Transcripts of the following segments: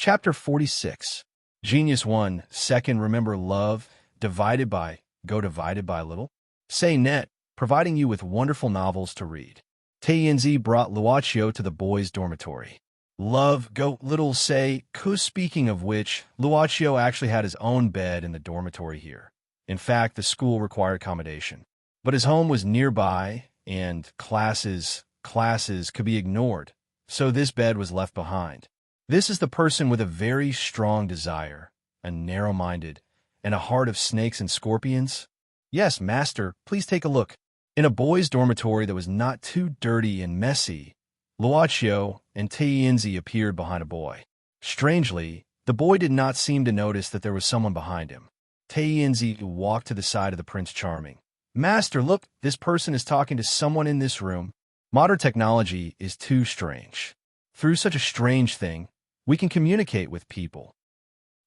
Chapter 46. Genius 1. Second, remember love, divided by, divided by little. Say net, providing you with wonderful novels to read. Tainzi brought Luochio to the boys' dormitory. Love, go little say, speaking of which, Luochio actually had his own bed in the dormitory here. In fact, the school required accommodation. But his home was nearby, and classes could be ignored, so this bed was left behind. This is the person with a very strong desire, a narrow-minded, and a heart of snakes and scorpions. Yes, master, please take a look. In a boys' dormitory that was not too dirty and messy, Luochio and Tainzi appeared behind a boy. Strangely, the boy did not seem to notice that there was someone behind him. Tainzi walked to the side of the Prince Charming. Master, look, this person is talking to someone in this room. Modern technology is too strange. Through such a strange thing, we can communicate with people.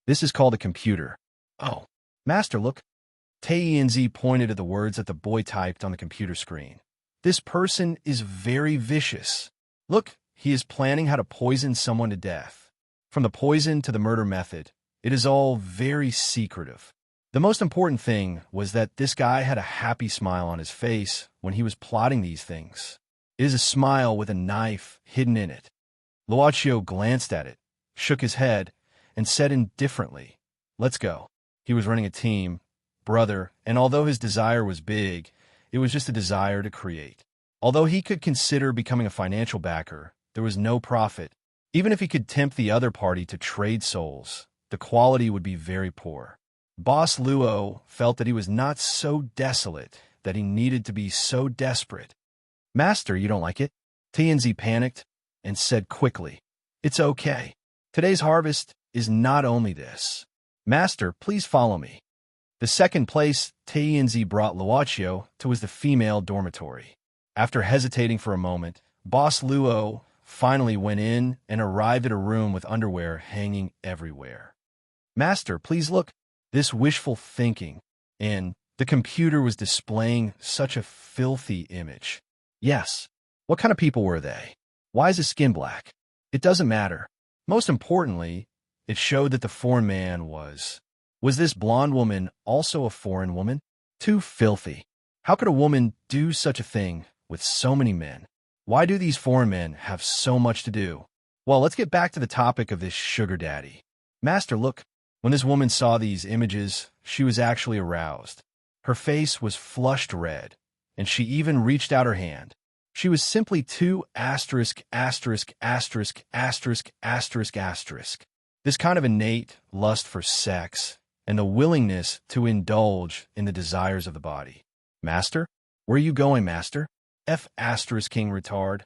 This is called a computer. Oh, master, look. Tainzi pointed at the words that the boy typed on the computer screen. This person is very vicious. Look, he is planning how to poison someone to death. From the poison to the murder method, it is all very secretive. The most important thing was that this guy had a happy smile on his face when he was plotting these things. It is a smile with a knife hidden in it. Luochio glanced at it, shook his head, and said indifferently, "Let's go." He was running a team, brother, and although his desire was big, it was just a desire to create. Although he could consider becoming a financial backer, there was no profit. Even if he could tempt the other party to trade souls, the quality would be very poor. Boss Luo felt that he was not so desolate that he needed to be so desperate. Master, you don't like it? Tainzi panicked and said quickly, "It's okay. Today's harvest is not only this. Master, please follow me." The second place Tainzi brought Luochio to was the female dormitory. After hesitating for a moment, Boss Luo finally went in and arrived at a room with underwear hanging everywhere. Master, please look. This wishful thinking, and the computer was displaying such a filthy image. Yes. What kind of people were they? Why is his skin black? It doesn't matter. Most importantly, it showed that the foreign man was. Was this blonde woman also a foreign woman? Too filthy. How could a woman do such a thing with so many men? Why do these foreign men have so much to do? Well, let's get back to the topic of this sugar daddy. Master, look. When this woman saw these images, she was actually aroused. Her face was flushed red, and she even reached out her hand. She was simply too asterisk. This kind of innate lust for sex and the willingness to indulge in the desires of the body. Master? Where are you going, master? King retard.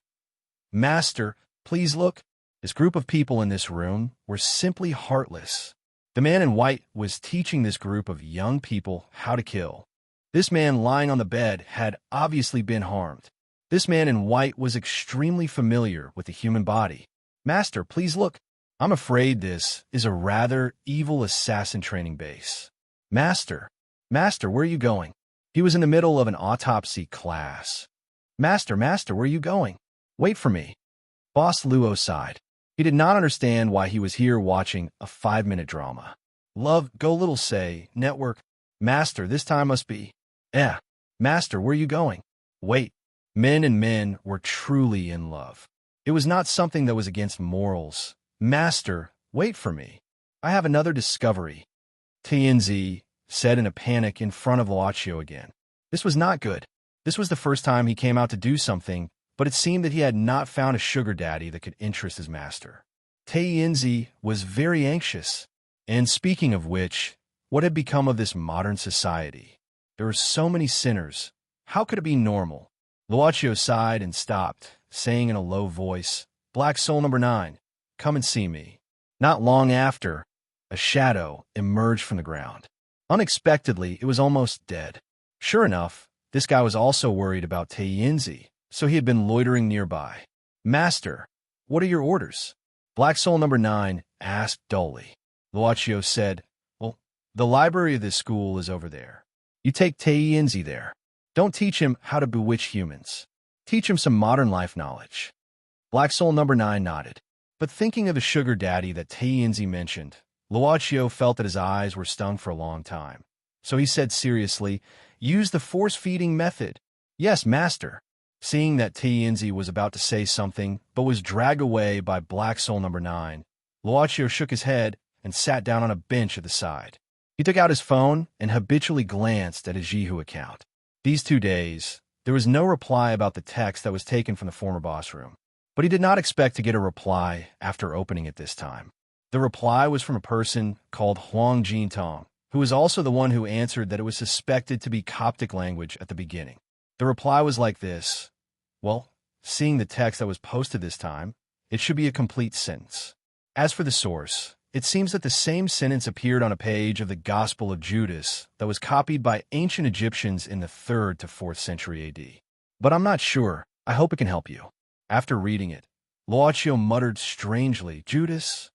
Master, please look. This group of people in this room were simply heartless. The man in white was teaching this group of young people how to kill. This man lying on the bed had obviously been harmed. This man in white was extremely familiar with the human body. Master, please look. I'm afraid this is a rather evil assassin training base. Master, where are you going? He was in the middle of an autopsy class. Master, where are you going? Wait for me. Boss Luo sighed. He did not understand why he was here watching a 5-minute drama. Love, go little say, network. Master, this time must be. Master, where are you going? Wait. Men and men were truly in love. It was not something that was against morals. Master, wait for me. I have another discovery. Tainzi said in a panic in front of Luochio again. This was not good. This was the first time he came out to do something, but it seemed that he had not found a sugar daddy that could interest his master. Tainzi was very anxious. And speaking of which, what had become of this modern society? There were so many sinners. How could it be normal? Luochio sighed and stopped, saying in a low voice, "Black soul number 9, come and see me." Not long after, a shadow emerged from the ground. Unexpectedly, it was almost dead. Sure enough, this guy was also worried about Tainzi, so he had been loitering nearby. Master, what are your orders? Black soul number 9 asked dully. Luochio said, "Well, the library of this school is over there. You take Tainzi there. Don't teach him how to bewitch humans. Teach him some modern life knowledge." Black soul number 9 nodded. But thinking of the sugar daddy that Tayenzi mentioned, Luochio felt that his eyes were stung for a long time. So he said seriously, "Use the force-feeding method." "Yes, master." Seeing that Tayenzi was about to say something, but was dragged away by Black Soul number 9, Luochio shook his head and sat down on a bench at the side. He took out his phone and habitually glanced at his Yahoo account. These 2 days, there was no reply about the text that was taken from the former boss room. But he did not expect to get a reply after opening it this time. The reply was from a person called Huang Jintong, who was also the one who answered that it was suspected to be Coptic language at the beginning. The reply was like this: "Well, seeing the text that was posted this time, it should be a complete sentence." As for the source, it seems that the same sentence appeared on a page of the Gospel of Judas that was copied by ancient Egyptians in the 3rd to 4th century AD. But I'm not sure. I hope it can help you. After reading it, Luochio muttered strangely, "Judas?"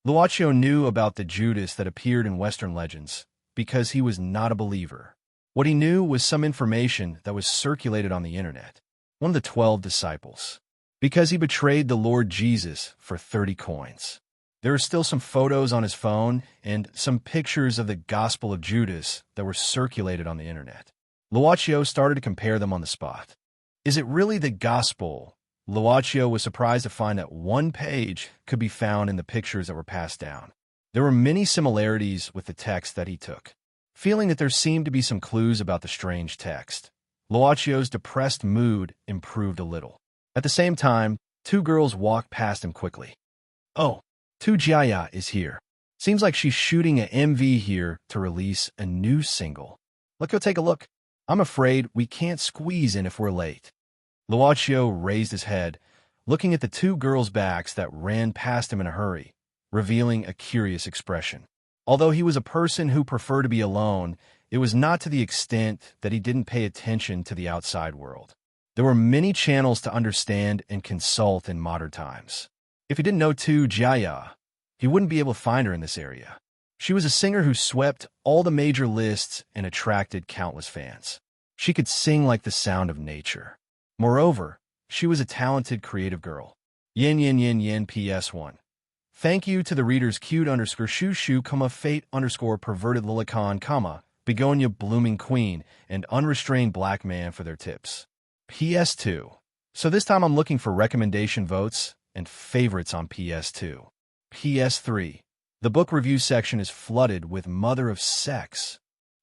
Luochio knew about the Judas that appeared in Western legends because he was not a believer. What he knew was some information that was circulated on the internet. One of the 12 disciples. Because he betrayed the Lord Jesus for 30 coins. There are still some photos on his phone and some pictures of the Gospel of Judas that were circulated on the internet. Luochio started to compare them on the spot. Is it really the Gospel? Luochio was surprised to find that one page could be found in the pictures that were passed down. There were many similarities with the text that he took. Feeling that there seemed to be some clues about the strange text, Luochio's depressed mood improved a little. At the same time, 2 girls walked past him quickly. "Oh, Tu Jia is here. Seems like she's shooting an MV here to release a new single. Let's go take a look. I'm afraid we can't squeeze in if we're late." Luochio raised his head, looking at the 2 girls' backs that ran past him in a hurry, revealing a curious expression. Although he was a person who preferred to be alone, it was not to the extent that he didn't pay attention to the outside world. There were many channels to understand and consult in modern times. If he didn't know Tu Jia, he wouldn't be able to find her in this area. She was a singer who swept all the major lists and attracted countless fans. She could sing like the sound of nature. Moreover, she was a talented, creative girl. Yin yin yin yin PS1. Thank you to the readers cute _ shoo shoo, fate _ perverted lilicon, begonia blooming queen, and unrestrained black man for their tips. PS2. So this time I'm looking for recommendation votes and favorites on PS2. PS3. The book review section is flooded with mother of sex.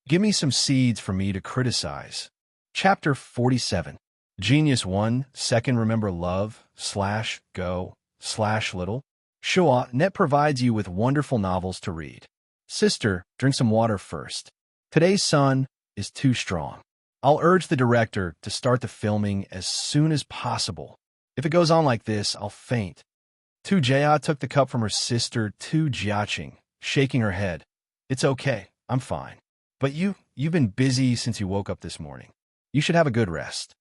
Give me some seeds for me to criticize. Chapter 47. Genius 1, second remember love, / go, / little. Shua Net provides you with wonderful novels to read. Sister, drink some water first. Today's sun is too strong. I'll urge the director to start the filming as soon as possible. If it goes on like this, I'll faint. Tu Jia took the cup from her sister Tu Jiaqing, shaking her head. It's okay, I'm fine. But you've been busy since you woke up this morning. You should have a good rest.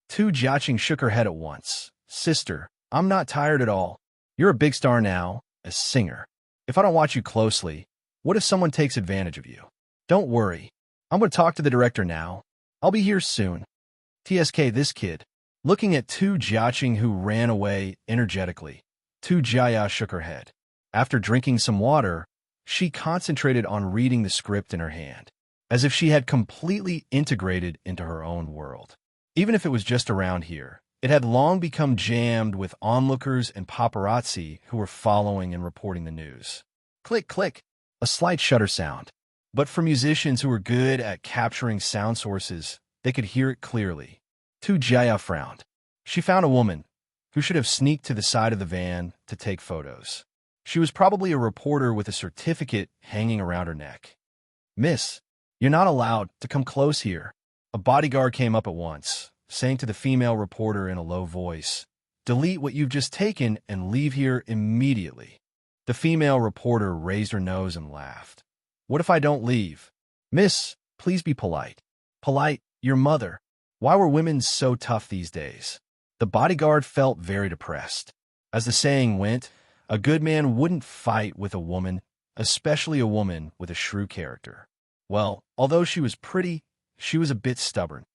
Tu Jiaqing shook her head at once. Sister, I'm not tired at all. You're a big star now, a singer. If I don't watch you closely, what if someone takes advantage of you? Don't worry. I'm going to talk to the director now. I'll be here soon. TSK this kid. Looking at Tu Jiaqing who ran away energetically, Tu Jia shook her head. After drinking some water, she concentrated on reading the script in her hand, as if she had completely integrated into her own world. Even if it was just around here, it had long become jammed with onlookers and paparazzi who were following and reporting the news. Click, click, a slight shutter sound. But for musicians who were good at capturing sound sources, they could hear it clearly. Tu Jia frowned. She found a woman who should have sneaked to the side of the van to take photos. She was probably a reporter with a certificate hanging around her neck. Miss, you're not allowed to come close here. A bodyguard came up at once, saying to the female reporter in a low voice, delete what you've just taken and leave here immediately. The female reporter raised her nose and laughed. What if I don't leave? Miss, please be polite. Polite, your mother. Why were women so tough these days? The bodyguard felt very depressed. As the saying went, a good man wouldn't fight with a woman, especially a woman with a shrew character. Well, although she was pretty, she was a bit stubborn.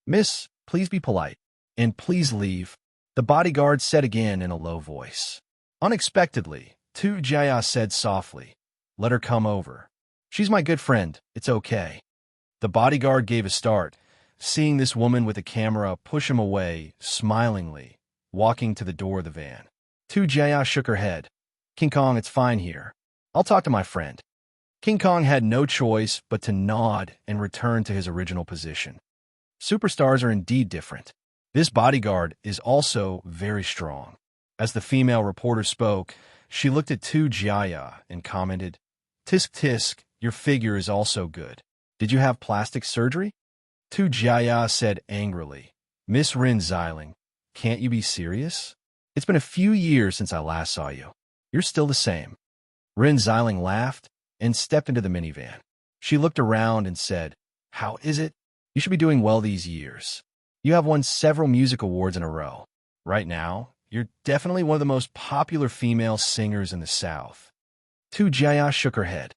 Miss, please be polite, and please leave, the bodyguard said again in a low voice. Unexpectedly, Tu Jaya said softly, "Let her come over. She's my good friend. It's okay." The bodyguard gave a start, seeing this woman with a camera push him away, smilingly, walking to the door of the van. Tu Jaya shook her head. "King Kong, it's fine here. I'll talk to my friend." King Kong had no choice but to nod and return to his original position. Superstars are indeed different. This bodyguard is also very strong. As the female reporter spoke, she looked at Tu Jaya and commented, "Tisk tisk, your figure is also good. Did you have plastic surgery?" Tu Jaya said angrily, "Miss Rin Xiling, can't you be serious? It's been a few years since I last saw you. You're still the same." Rin Xiling laughed and stepped into the minivan. She looked around and said, "How is it? You should be doing well these years. You have won several music awards in a row. Right now, you're definitely one of the most popular female singers in the South." Tu Jaya shook her head.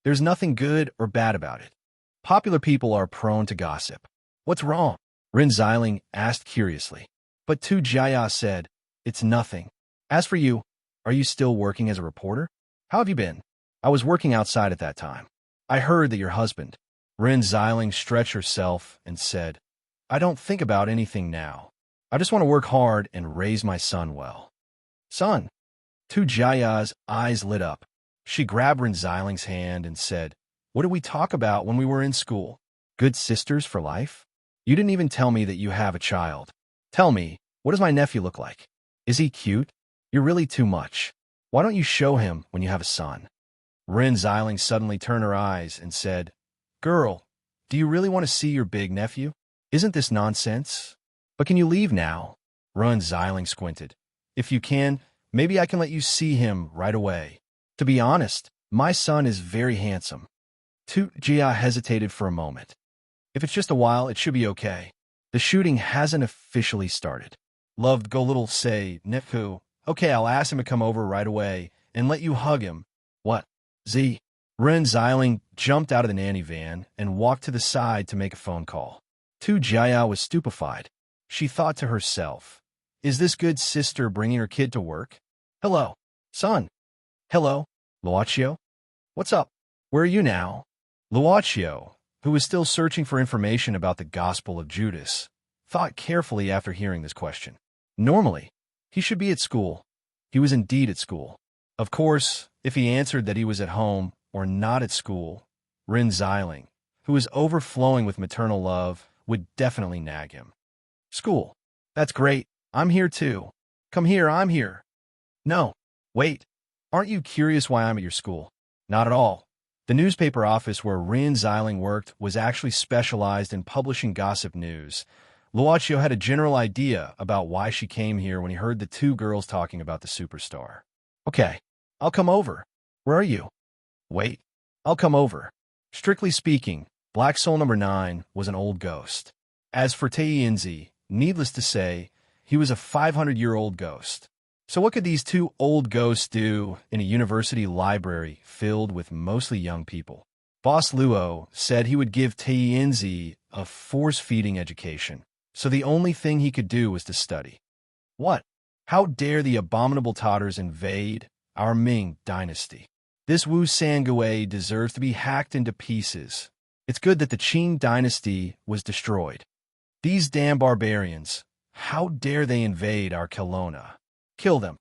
"There's nothing good or bad about it. Popular people are prone to gossip." "What's wrong?" Rin Xiling asked curiously. But Tu Jaya said, "It's nothing. As for you, are you still working as a reporter? How have you been?" "I was working outside at that time. I heard that your husband." Rin Xiling stretched herself and said, "I don't think about anything now. I just want to work hard and raise my son well." "Son?" Tu Jaya's eyes lit up. She grabbed Rin Xiling's hand and said, "What did we talk about when we were in school? Good sisters for life? You didn't even tell me that you have a child. Tell me, what does my nephew look like? Is he cute? You're really too much. Why don't you show him when you have a son?" Rin Xiling suddenly turned her eyes and said, "Girl, do you really want to see your big nephew? Isn't this nonsense? But can you leave now?" Rin Xiling squinted. "If you can, maybe I can let you see him right away. To be honest, my son is very handsome." Tu Jia hesitated for a moment. "If it's just a while, it should be okay. The shooting hasn't officially started." Loved go little say, "Nipu. Okay, I'll ask him to come over right away and let you hug him." "What? Z?" Rin Xiling jumped out of the nanny van and walked to the side to make a phone call. Tu Jia was stupefied. She thought to herself, "Is this good sister bringing her kid to work? Hello, son." "Hello, Luochio. What's up? Where are you now?" Luochio, who was still searching for information about the Gospel of Judas, thought carefully after hearing this question. Normally, he should be at school. He was indeed at school. Of course, if he answered that he was at home or not at school, Rin Xiling, who was overflowing with maternal love, would definitely nag him. "School. That's great. I'm here too. Come here, I'm here." "No. Wait. Aren't you curious why I'm at your school?" "Not at all." The newspaper office where Rin Xiling worked was actually specialized in publishing gossip news. Luochio had a general idea about why she came here when he heard the two girls talking about the superstar. "Okay, I'll come over. Where are you?" "Wait, I'll come over." Strictly speaking, Black Soul number 9 was an old ghost. As for Taiyinzi, needless to say, he was a 500-year-old ghost. So what could these two old ghosts do in a university library filled with mostly young people? Boss Luo said he would give Taiyinzi a force-feeding education, so the only thing he could do was to study. What? How dare the abominable Tatars invade our Ming dynasty? This Wu Sangui deserves to be hacked into pieces. It's good that the Qing dynasty was destroyed. These damn barbarians, how dare they invade our Kelowna? Kill them.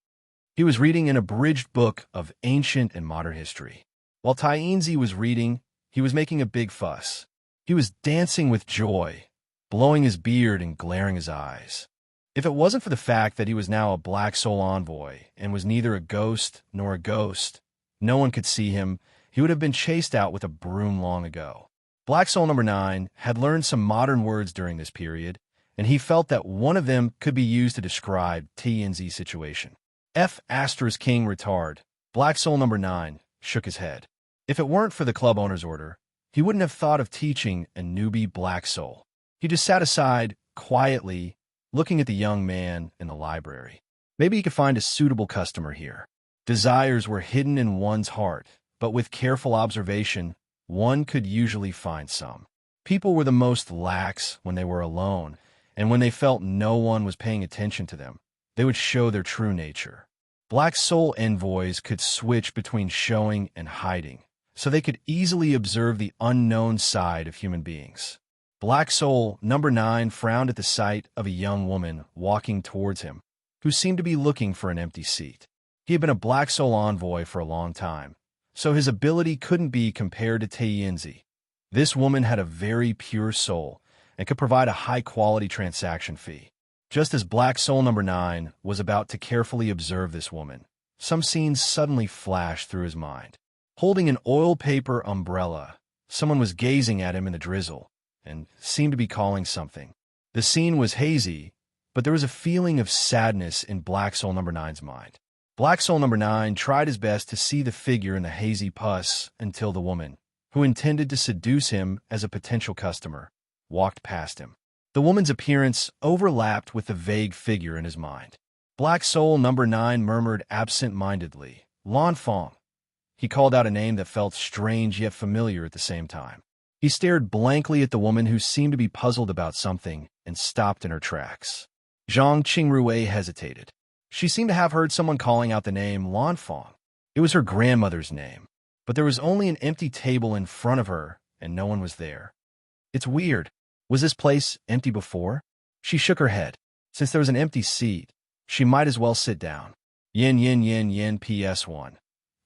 He was reading an abridged book of ancient and modern history. While Taiyinzi was reading, he was making a big fuss. He was dancing with joy, blowing his beard and glaring his eyes. If it wasn't for the fact that he was now a Black Soul envoy and was neither a ghost nor a ghost, no one could see him, he would have been chased out with a broom long ago. Black Soul number 9 had learned some modern words during this period, and he felt that one of them could be used to describe Taiyinzi's situation. F*** King retard. Black Soul number 9 shook his head. If it weren't for the club owner's order, he wouldn't have thought of teaching a newbie Black Soul. He just sat aside, quietly, looking at the young man in the library. Maybe he could find a suitable customer here. Desires were hidden in one's heart, but with careful observation, one could usually find some. People were the most lax when they were alone, and when they felt no one was paying attention to them, they would show their true nature. Black Soul envoys could switch between showing and hiding, so they could easily observe the unknown side of human beings. Black Soul number 9 frowned at the sight of a young woman walking towards him, who seemed to be looking for an empty seat. He had been a Black Soul envoy for a long time, so his ability couldn't be compared to Tayenzi. This woman had a very pure soul and could provide a high-quality transaction fee. Just as Black Soul number 9 was about to carefully observe this woman, some scenes suddenly flashed through his mind. Holding an oil paper umbrella, someone was gazing at him in the drizzle and seemed to be calling something. The scene was hazy, but there was a feeling of sadness in Black Soul number 9's mind. Black Soul number 9 tried his best to see the figure in the hazy pus until the woman, who intended to seduce him as a potential customer, walked past him. The woman's appearance overlapped with the vague figure in his mind. Black Soul number 9 murmured absent-mindedly, "L'enfant." He called out a name that felt strange yet familiar at the same time. He stared blankly at the woman who seemed to be puzzled about something and stopped in her tracks. Zhang Qingrui hesitated. She seemed to have heard someone calling out the name L'enfant. It was her grandmother's name, but there was only an empty table in front of her, and no one was there. It's weird. Was this place empty before? She shook her head. Since there was an empty seat, she might as well sit down. Yin yin yin yin PS1.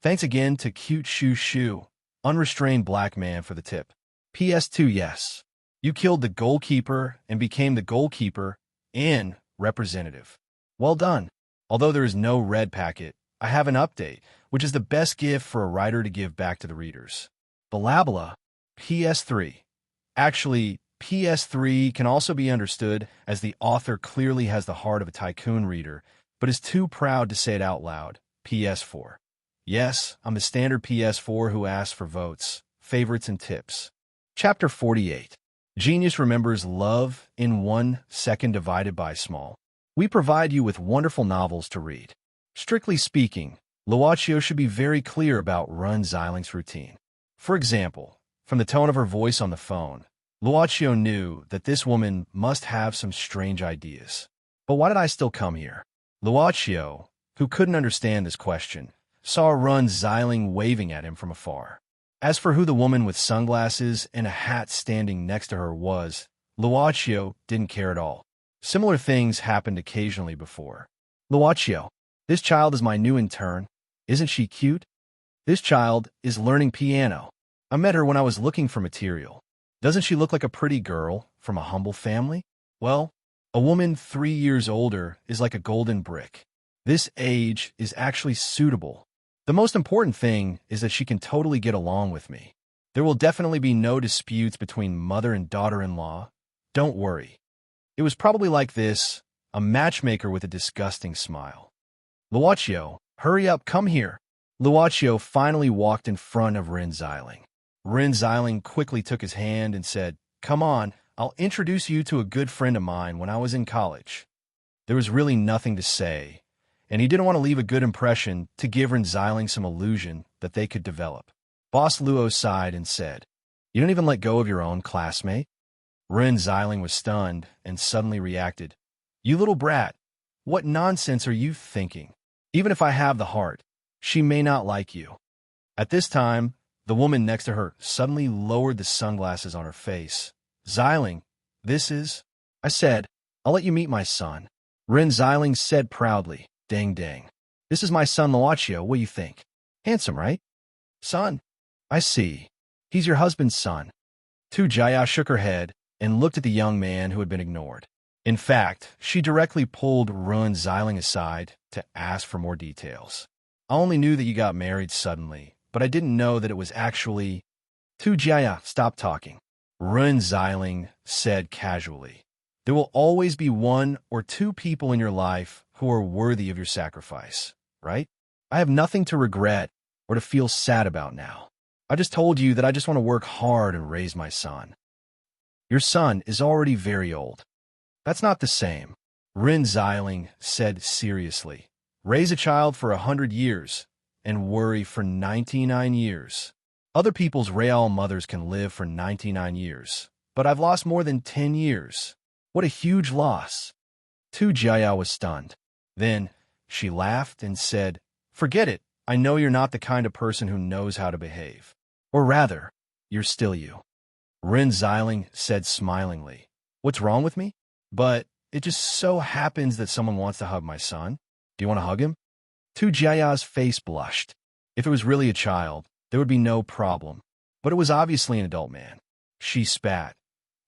Thanks again to Cute Shoo Shoo, unrestrained black man for the tip. PS2 yes. You killed the goalkeeper and became the goalkeeper and representative. Well done. Although there is no red packet, I have an update, which is the best gift for a writer to give back to the readers. Balabala, PS3. Actually, PS3 can also be understood as the author clearly has the heart of a tycoon reader, but is too proud to say it out loud. PS4. Yes, I'm the standard PS4 who asks for votes, favorites, and tips. Chapter 48. Genius remembers love in 1 second divided by small. We provide you with wonderful novels to read. Strictly speaking, Luochio should be very clear about Run Xiling's routine. For example, from the tone of her voice on the phone, Luochio knew that this woman must have some strange ideas. But why did I still come here? Luochio, who couldn't understand this question, saw Run Xiling waving at him from afar. As for who the woman with sunglasses and a hat standing next to her was, Luochio didn't care at all. Similar things happened occasionally before. Luochio, this child is my new intern. Isn't she cute? This child is learning piano. I met her when I was looking for material. Doesn't she look like a pretty girl from a humble family? Well, a woman 3 years older is like a golden brick. This age is actually suitable. The most important thing is that she can totally get along with me. There will definitely be no disputes between mother and daughter-in-law. Don't worry. It was probably like this, a matchmaker with a disgusting smile. Luochio, hurry up, come here. Luochio finally walked in front of Rin Xiling. Rin Xiling quickly took his hand and said, "Come on, I'll introduce you to a good friend of mine when I was in college." There was really nothing to say, and he didn't want to leave a good impression to give Rin Xiling some illusion that they could develop. Boss Luo sighed and said, "You don't even let go of your own classmate?" Rin Xiling was stunned and suddenly reacted, "You little brat, what nonsense are you thinking? Even if I have the heart, she may not like you." At this time, the woman next to her suddenly lowered the sunglasses on her face. "Xiling, this is—" "I said, I'll let you meet my son." Rin Xiling said proudly, "Dang dang. This is my son Luochio, what do you think? Handsome, right?" "Son? I see. He's your husband's son." Tu Jaya shook her head and looked at the young man who had been ignored. In fact, she directly pulled Rin Xiling aside to ask for more details. "I only knew that you got married suddenly, but I didn't know that it was actually—" Tu Jaya, stop talking. Rin Xiling said casually, "There will always be 1 or 2 people in your life who are worthy of your sacrifice, right? I have nothing to regret or to feel sad about now. I just told you that I just want to work hard and raise my son. Your son is already very old." "That's not the same," Rin Xiling said seriously. "Raise a child for 100 years and worry for 99 years. Other people's real mothers can live for 99 years, but I've lost more than 10 years. What a huge loss." Tu Jia was stunned. Then, She laughed and said, "Forget it. I know you're not the kind of person who knows how to behave. Or rather, you're still you." Rin Xiling said smilingly, "What's wrong with me? But it just so happens that someone wants to hug my son. Do you want to hug him?" Tu Jiaya's face blushed. If it was really a child, there would be no problem. But it was obviously an adult man. She spat.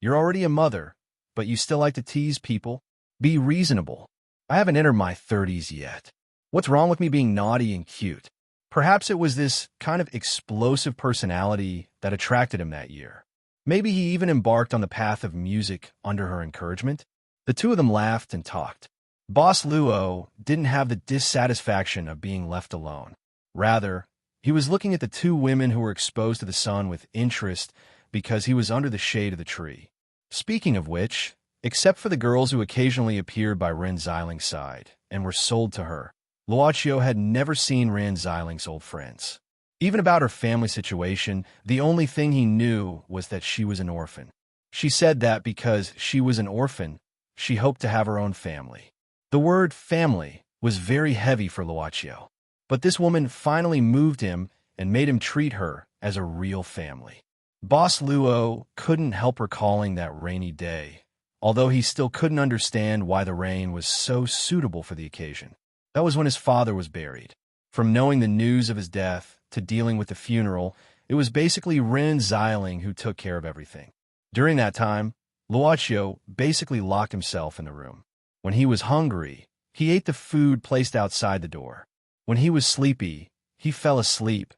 "You're already a mother, but you still like to tease people? Be reasonable. I haven't entered my 30s yet. What's wrong with me being naughty and cute?" Perhaps it was this kind of explosive personality that attracted him that year. Maybe he even embarked on the path of music under her encouragement. The two of them laughed and talked. Boss Luo didn't have the dissatisfaction of being left alone. Rather, he was looking at the two women who were exposed to the sun with interest because he was under the shade of the tree. Speaking of which, except for the girls who occasionally appeared by Rin Xiling's side and were sold to her, Luoqiu had never seen Rin Xiling's old friends. Even about her family situation, the only thing he knew was that she was an orphan. She said that because she was an orphan, she hoped to have her own family. The word family was very heavy for Luoqiu, but this woman finally moved him and made him treat her as a real family. Boss Luo couldn't help recalling that rainy day, although he still couldn't understand why the rain was so suitable for the occasion. That was when his father was buried. From knowing the news of his death to dealing with the funeral, it was basically Rin Xiling who took care of everything. During that time, Luoqiu basically locked himself in the room. When he was hungry, he ate the food placed outside the door. When he was sleepy, he fell asleep,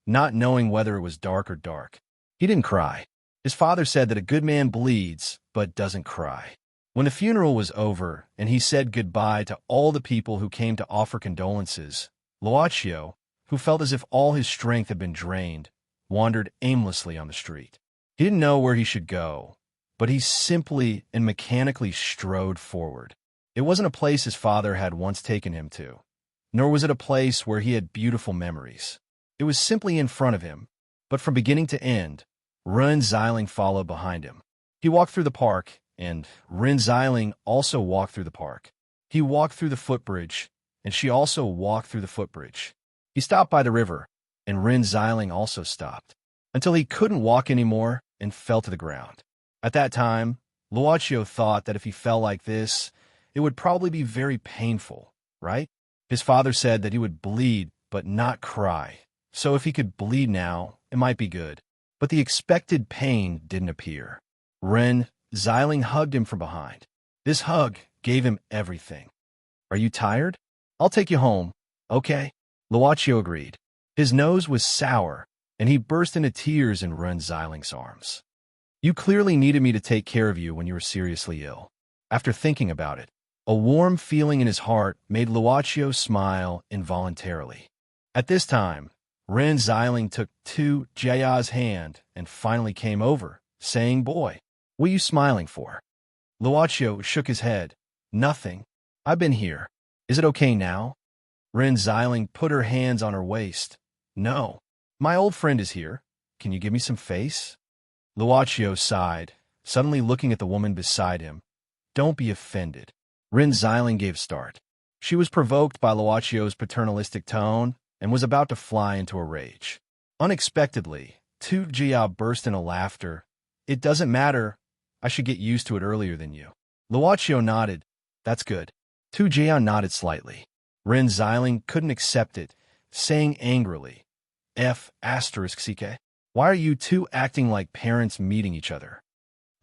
not knowing whether it was dark or dark. He didn't cry. His father said that a good man bleeds, but doesn't cry. When the funeral was over and he said goodbye to all the people who came to offer condolences, Luoqiu, who felt as if all his strength had been drained, wandered aimlessly on the street. He didn't know where he should go, but he simply and mechanically strode forward. It wasn't a place his father had once taken him to, nor was it a place where he had beautiful memories. It was simply in front of him, but from beginning to end, Rin Xiling followed behind him. He walked through the park, and Rin Xiling also walked through the park. He walked through the footbridge, and she also walked through the footbridge. He stopped by the river, and Rin Xiling also stopped, until he couldn't walk anymore and fell to the ground. At that time, Luoqiu thought that if he fell like this, it would probably be very painful, right? His father said that he would bleed but not cry, so if he could bleed now, it might be good. But the expected pain didn't appear. Rin Xiling hugged him from behind. This hug gave him everything. "Are you tired? I'll take you home, okay?" Luoqiu agreed. His nose was sour, and he burst into tears in Rin Xiling's arms. "You clearly needed me to take care of you when you were seriously ill." After thinking about it, a warm feeling in his heart made Luoqiu smile involuntarily. At this time, Rin Xiling took Tu Jiaya's hand and finally came over, saying, "Boy, what are you smiling for?" Luoqiu shook his head. "Nothing. I've been here. Is it okay now?" Rin Xiling put her hands on her waist. "No. My old friend is here. Can you give me some face?" Luoqiu sighed, suddenly looking at the woman beside him. "Don't be offended." Rin Xiling gave start. She was provoked by Luoqiu's paternalistic tone and was about to fly into a rage. Unexpectedly, Tu Jia burst into laughter. "It doesn't matter. I should get used to it earlier than you." Luoqiu nodded. "That's good." Tu Jia nodded slightly. Rin Xiling couldn't accept it, saying angrily, "F***ck. Why are you two acting like parents meeting each other?"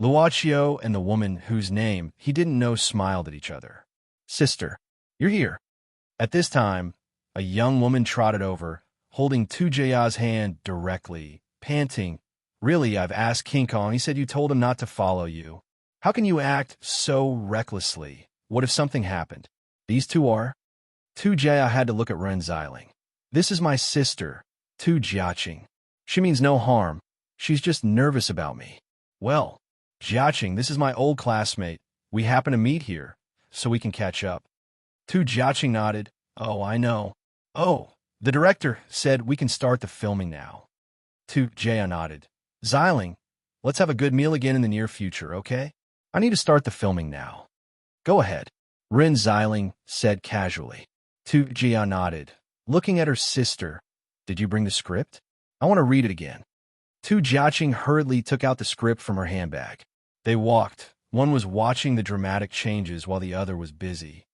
Luoqiu and the woman whose name he didn't know smiled at each other. "Sister, you're here." At this time, a young woman trotted over, holding Tu Jia's hand directly, panting, "Really, I've asked King Kong. He said you told him not to follow you. How can you act so recklessly? What if something happened?" "These two are." Tu Jia had to look at Ren Xiling. "This is my sister, Tu Jiaqing. She means no harm. She's just nervous about me." "Well, Jiaqing, this is my old classmate. We happen to meet here, so we can catch up." Tu Jiaqing nodded. "Oh, I know. Oh, the director said we can start the filming now." Tu Jia nodded. "Xiling, let's have a good meal again in the near future, okay? I need to start the filming now." "Go ahead," Rin Xiling said casually. Tu Jia nodded, looking at her sister. Did you bring the script? I want to read it again. Tu Jiaqing hurriedly took out the script from her handbag. They walked. One was watching the dramatic changes while the other was busy.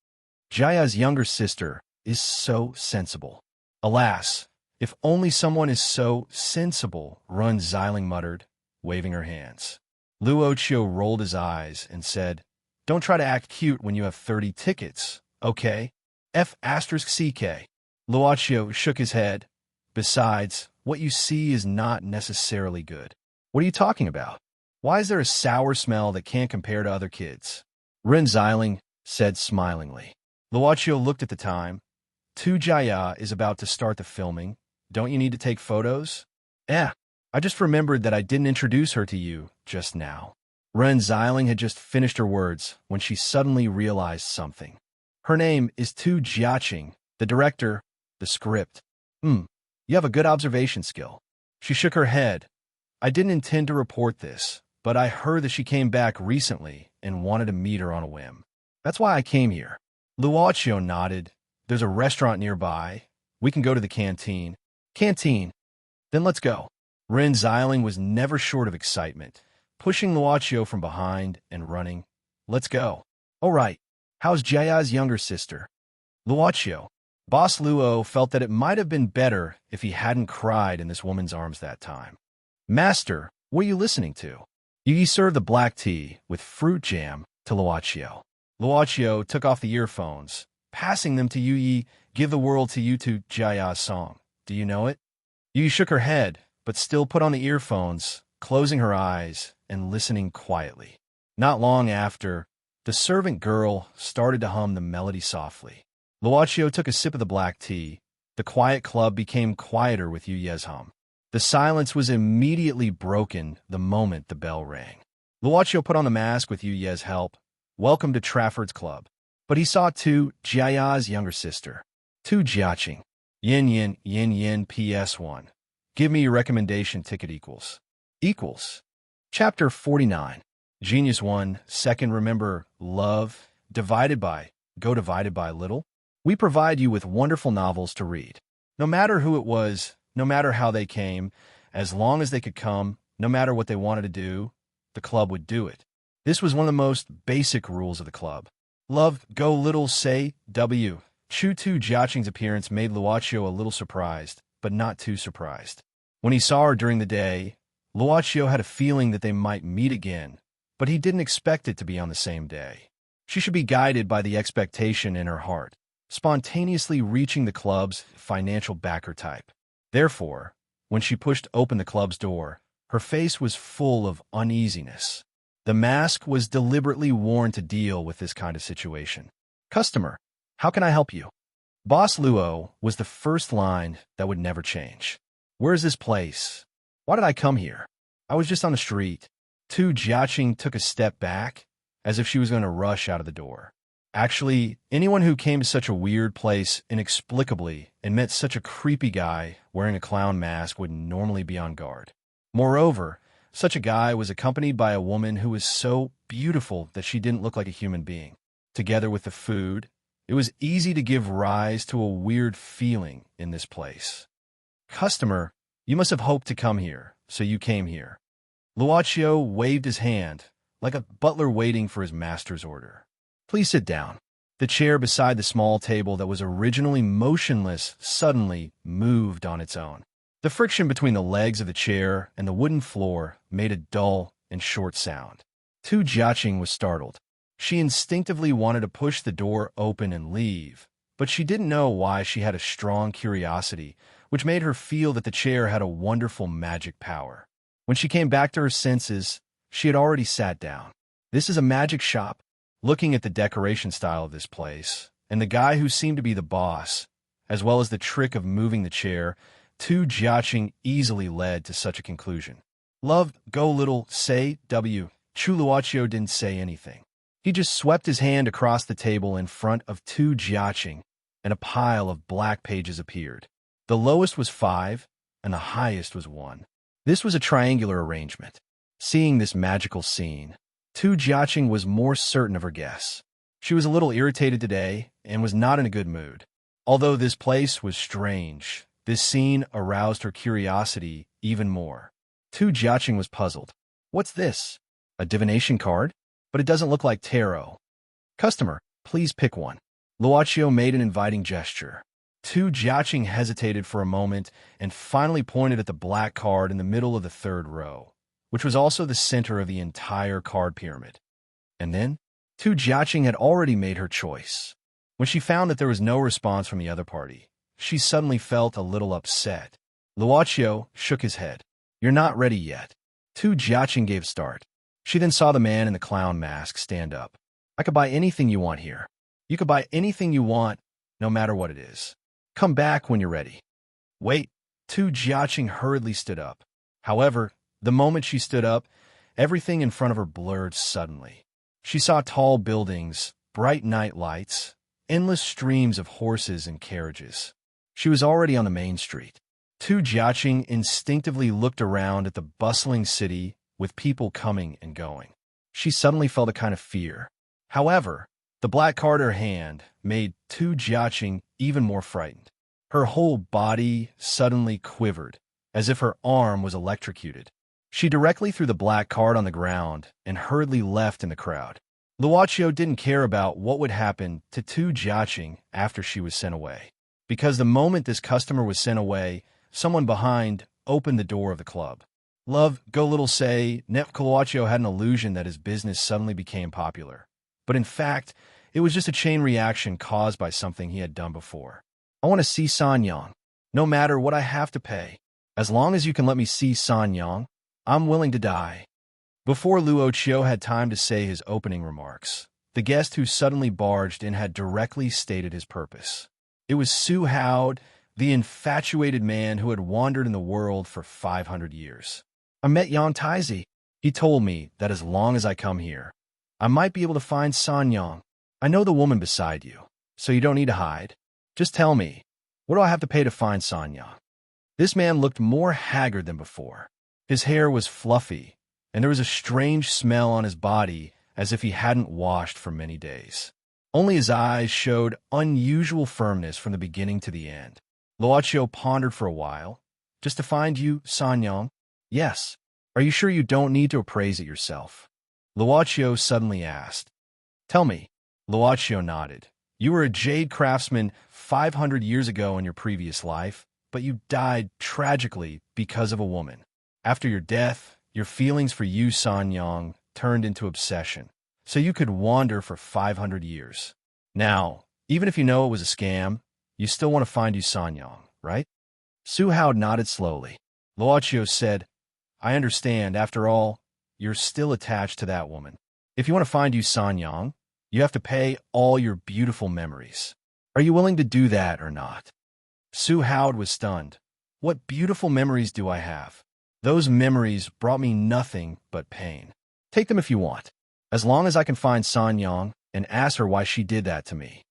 Jaya's younger sister is so sensible. Alas, if only someone is so sensible, Run Xiling muttered, waving her hands. Luo Chio rolled his eyes and said, Don't try to act cute when you have 30 tickets, okay? F***CK. Luo Chio shook his head. Besides, what you see is not necessarily good. What are you talking about? Why is there a sour smell that can't compare to other kids? Ren Xiling said smilingly. Luo Chio looked at the time. Tu Jia is about to start the filming. Don't you need to take photos? I just remembered that I didn't introduce her to you just now. Ren Xiling had just finished her words when she suddenly realized something. Her name is Tu Jiaqing, the director, the script. You have a good observation skill. She shook her head. I didn't intend to report this, but I heard that she came back recently and wanted to meet her on a whim. That's why I came here. Luo Chio nodded. There's a restaurant nearby. We can go to the canteen. Canteen. Then let's go. Ren Xiling was never short of excitement, pushing Luo Chio from behind and running. Let's go. All right. How's Jaya's younger sister? Luo Chio. Boss Luo felt that it might have been better if he hadn't cried in this woman's arms that time. Master, what are you listening to? Yi served the black tea with fruit jam to Luo Chio. Luo Chio took off the earphones, passing them to Yi. Give the world to you to Jaya's song. Do you know it? Yi shook her head, but still put on the earphones, closing her eyes and listening quietly. Not long after, the servant girl started to hum the melody softly. Luo Chio took a sip of the black tea. The quiet club became quieter with Yu Ye's hum. The silence was immediately broken the moment the bell rang. Luo Chio put on the mask with Yu Ye's help. Welcome to Trafford's club. But he saw Tu Jiaya's younger sister, Tu Jiaqing. Yin yin PS1. Give me your recommendation ticket equals. Chapter 49. Genius 1. Second, remember, love, divided by, divided by little. We provide you with wonderful novels to read. No matter who it was, no matter how they came, as long as they could come, no matter what they wanted to do, the club would do it. This was one of the most basic rules of the club. Love, go little, say, W. Tu Jiaqing's appearance made Luo Chio a little surprised, but not too surprised. When he saw her during the day, Luo Chio had a feeling that they might meet again, but he didn't expect it to be on the same day. She should be guided by the expectation in her heart, spontaneously reaching the club's financial backer type. Therefore, when she pushed open the club's door, her face was full of uneasiness. The mask was deliberately worn to deal with this kind of situation. Customer, how can I help you? Boss Luo was the first line that would never change. Where is this place? Why did I come here? I was just on the street. Tu Jiaqing took a step back, as if she was going to rush out of the door. Actually, anyone who came to such a weird place inexplicably and met such a creepy guy wearing a clown mask would normally be on guard. Moreover, such a guy was accompanied by a woman who was so beautiful that she didn't look like a human being. Together with the food, it was easy to give rise to a weird feeling in this place. Customer, you must have hoped to come here, so you came here. Luo Chio waved his hand, like a butler waiting for his master's order. Please sit down. The chair beside the small table that was originally motionless suddenly moved on its own. The friction between the legs of the chair and the wooden floor made a dull and short sound. Tu Jiaqing was startled. She instinctively wanted to push the door open and leave, but she didn't know why. She had a strong curiosity, which made her feel that the chair had a wonderful magic power. When she came back to her senses, she had already sat down. This is a magic shop. Looking at the decoration style of this place, and the guy who seemed to be the boss, as well as the trick of moving the chair, Tu Jiaqing easily led to such a conclusion. Love, go little, say, W. Luo Chio didn't say anything. He just swept his hand across the table in front of Tu Jiaqing, and a pile of black pages appeared. The lowest was 5, and the highest was 1. This was a triangular arrangement. Seeing this magical scene, Tu Jiaqing was more certain of her guess. She was a little irritated today and was not in a good mood. Although this place was strange, this scene aroused her curiosity even more. Tu Jiaqing was puzzled. What's this? A divination card? But it doesn't look like tarot. Customer, please pick one. Luochio made an inviting gesture. Tu Jiaqing hesitated for a moment and finally pointed at the black card in the middle of the third row, which was also the center of the entire card pyramid. And then, Tu Jiaqing had already made her choice. When she found that there was no response from the other party, she suddenly felt a little upset. Luochio shook his head. You're not ready yet. Tu Jiaqing gave a start. She then saw the man in the clown mask stand up. I could buy anything you want here. You could buy anything you want, no matter what it is. Come back when you're ready. Wait. Tu Jiaqing hurriedly stood up. However, the moment she stood up, everything in front of her blurred suddenly. She saw tall buildings, bright night lights, endless streams of horses and carriages. She was already on the main street. Tu Jiaqing instinctively looked around at the bustling city with people coming and going. She suddenly felt a kind of fear. However, the black card in her hand made Tu Jiaqing even more frightened. Her whole body suddenly quivered, as if her arm was electrocuted. She directly threw the black card on the ground and hurriedly left in the crowd. Luochio didn't care about what would happen to Tu Jiaqing after she was sent away, because the moment this customer was sent away, someone behind opened the door of the club. Love, go little say, Luochio had an illusion that his business suddenly became popular. But in fact, it was just a chain reaction caused by something he had done before. I want to see Sanyang, no matter what I have to pay. As long as you can let me see Sanyang, I'm willing to die. Before Luochio had time to say his opening remarks, the guest who suddenly barged in had directly stated his purpose. It was Su Hao, the infatuated man who had wandered in the world for 500 years. I met Yang Taizi. He told me that as long as I come here, I might be able to find Sanyang. I know the woman beside you, so you don't need to hide. Just tell me, what do I have to pay to find Sanyang? This man looked more haggard than before. His hair was fluffy, and there was a strange smell on his body as if he hadn't washed for many days. Only his eyes showed unusual firmness from the beginning to the end. Luochio pondered for a while. Just to find you, Sanyang? Yes. Are you sure you don't need to appraise it yourself? Luochio suddenly asked. Tell me. Luochio nodded. You were a jade craftsman 500 years ago in your previous life, but you died tragically because of a woman. After your death, your feelings for you, Sanyang, turned into obsession, so you could wander for 500 years. Now, even if you know it was a scam, you still want to find you Sanyang, right? Su Hao nodded slowly. Luochio said, I understand. After all, you're still attached to that woman. If you want to find you Sanyang, you have to pay all your beautiful memories. Are you willing to do that or not? Su Hao was stunned. What beautiful memories do I have? Those memories brought me nothing but pain. Take them if you want, as long as I can find Sanyang and ask her why she did that to me.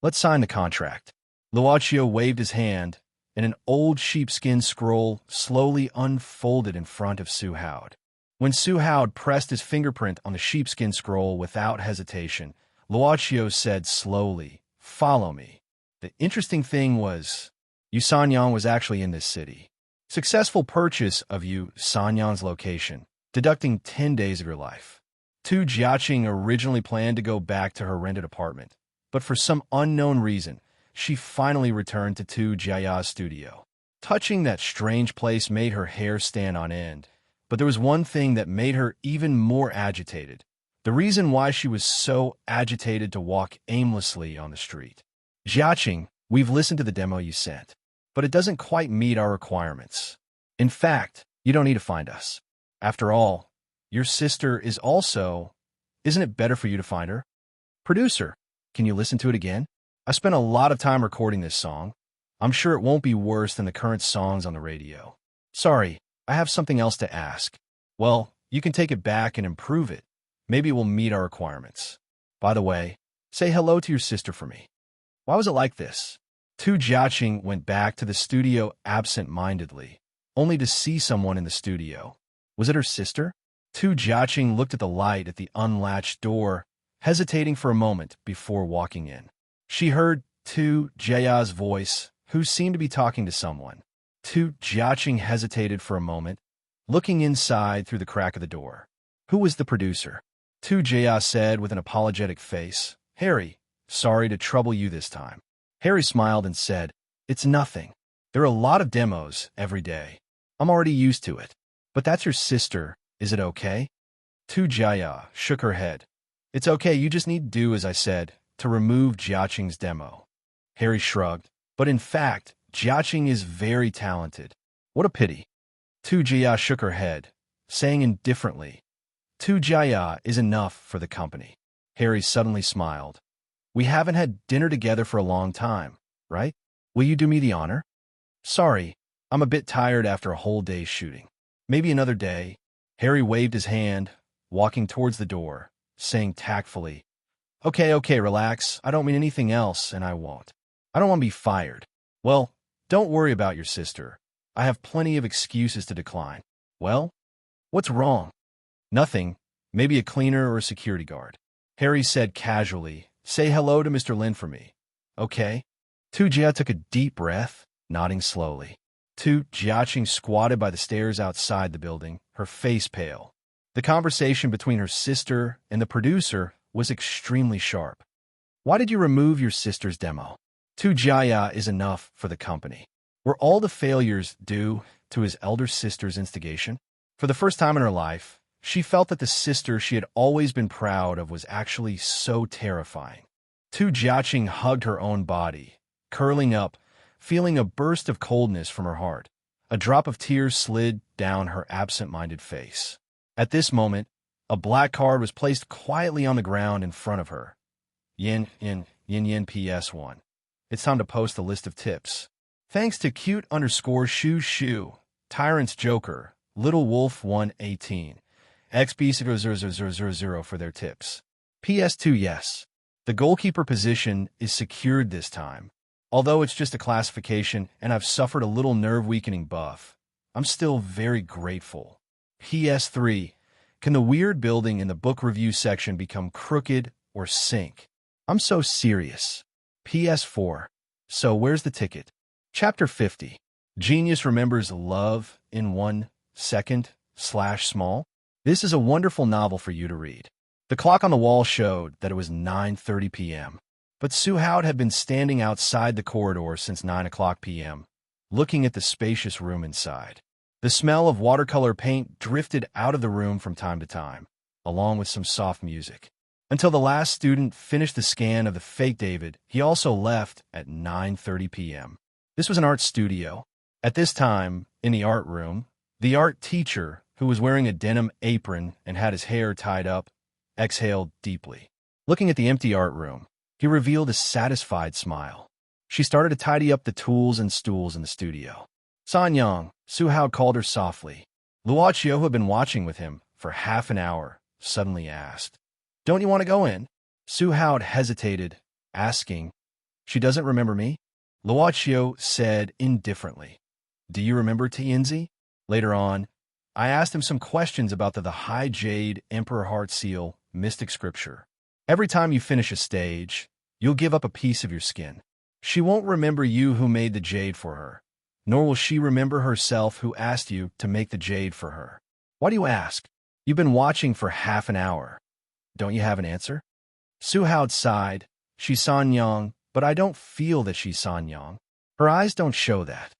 Let's sign the contract. Luochio waved his hand, and an old sheepskin scroll slowly unfolded in front of Su Hao. When Su Hao pressed his fingerprint on the sheepskin scroll without hesitation, Luochio said slowly, Follow me. The interesting thing was, Yu Sanyang was actually in this city. Successful purchase of Yu Sanyang's location, deducting 10 days of your life. Tu Jiaqing originally planned to go back to her rented apartment, but for some unknown reason, she finally returned to Tu Jiaya's studio. Touching that strange place made her hair stand on end, but there was one thing that made her even more agitated. The reason why she was so agitated to walk aimlessly on the street. Jiaqing, we've listened to the demo you sent, but it doesn't quite meet our requirements. In fact, you don't need to find us. After all, your sister is also... Isn't it better for you to find her? Producer, can you listen to it again? I spent a lot of time recording this song. I'm sure it won't be worse than the current songs on the radio. Sorry, I have something else to ask. Well, you can take it back and improve it. Maybe it will meet our requirements. By the way, say hello to your sister for me. Why was it like this? Tu Jiaqing went back to the studio absent-mindedly, only to see someone in the studio. Was it her sister? Tu Jiaqing looked at the light at the unlatched door, hesitating for a moment before walking in. She heard Tu Jia's voice, who seemed to be talking to someone. Tu Jiaqing hesitated for a moment, looking inside through the crack of the door. Who was the producer? Tu Jia said with an apologetic face. Harry, sorry to trouble you this time. Harry smiled and said, It's nothing. There are a lot of demos every day. I'm already used to it. But that's your sister. Is it okay? Tu Jia shook her head. It's okay, you just need to do as I said, to remove Jiaqing's demo. Harry shrugged. But in fact, Jiaqing is very talented. What a pity. Tu Jia shook her head, saying indifferently, Tu Jia is enough for the company. Harry suddenly smiled. We haven't had dinner together for a long time, right? Will you do me the honor? Sorry, I'm a bit tired after a whole day's shooting. Maybe another day. Harry waved his hand, walking towards the door, saying tactfully, Okay, relax. I don't mean anything else, and I won't. I don't want to be fired. Well, don't worry about your sister. I have plenty of excuses to decline. Well, what's wrong? Nothing. Maybe a cleaner or a security guard. Harry said casually, Say hello to Mr. Lin for me. Okay. Tu Jia took a deep breath, nodding slowly. Tu Jiaqing squatted by the stairs outside the building, her face pale. The conversation between her sister and the producer was extremely sharp. Why did you remove your sister's demo? Tu Jia is enough for the company. Were all the failures due to his elder sister's instigation? For the first time in her life, she felt that the sister she had always been proud of was actually so terrifying. Tu Jiaqing hugged her own body, curling up, feeling a burst of coldness from her heart. A drop of tears slid down her absent-minded face. At this moment, a black card was placed quietly on the ground in front of her. Yin PS1. It's time to post a list of tips. Thanks to cute_shoo, Tyrant's Joker, Little Wolf 118, XB000000 for their tips. PS2 Yes. The goalkeeper position is secured this time. Although it's just a classification and I've suffered a little nerve-weakening buff, I'm still very grateful. PS3. Can the weird building in the book review section become crooked or sink? I'm so serious. PS4. So where's the ticket? Chapter 50. Genius remembers love in 1 second/small. This is a wonderful novel for you to read. The clock on the wall showed that it was 9:30 p.m. But Suhout had been standing outside the corridor since 9 o'clock p.m., looking at the spacious room inside. The smell of watercolor paint drifted out of the room from time to time, along with some soft music. Until the last student finished the scan of the fake David, he also left at 9:30 p.m. This was an art studio. At this time, in the art room, the art teacher, who was wearing a denim apron and had his hair tied up, exhaled deeply. Looking at the empty art room, he revealed a satisfied smile. She started to tidy up the tools and stools in the studio. Sanyang, Suhout called her softly. Luochio, who had been watching with him for half an hour, suddenly asked, Don't you want to go in? Suhout hesitated, asking, She doesn't remember me? Luochio said indifferently, Do you remember Tianzi? Later on, I asked him some questions about the High Jade Emperor Heart Seal mystic scripture. Every time you finish a stage, you'll give up a piece of your skin. She won't remember you who made the jade for her, nor will she remember herself who asked you to make the jade for her. Why do you ask? You've been watching for half an hour. Don't you have an answer? Suhout sighed. She's Sanyang, but I don't feel that she's Sanyang. Her eyes don't show that.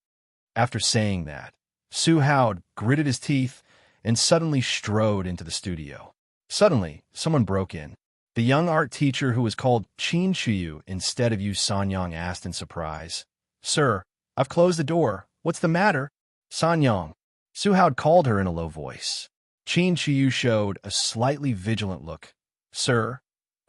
After saying that, Suhout gritted his teeth and suddenly strode into the studio. Suddenly, someone broke in. The young art teacher who was called Qin Chuyu instead of Yu Sanyang asked in surprise, Sir, I've closed the door. What's the matter? Sanyang. Suhout called her in a low voice. Qin Chuyu showed a slightly vigilant look. Sir,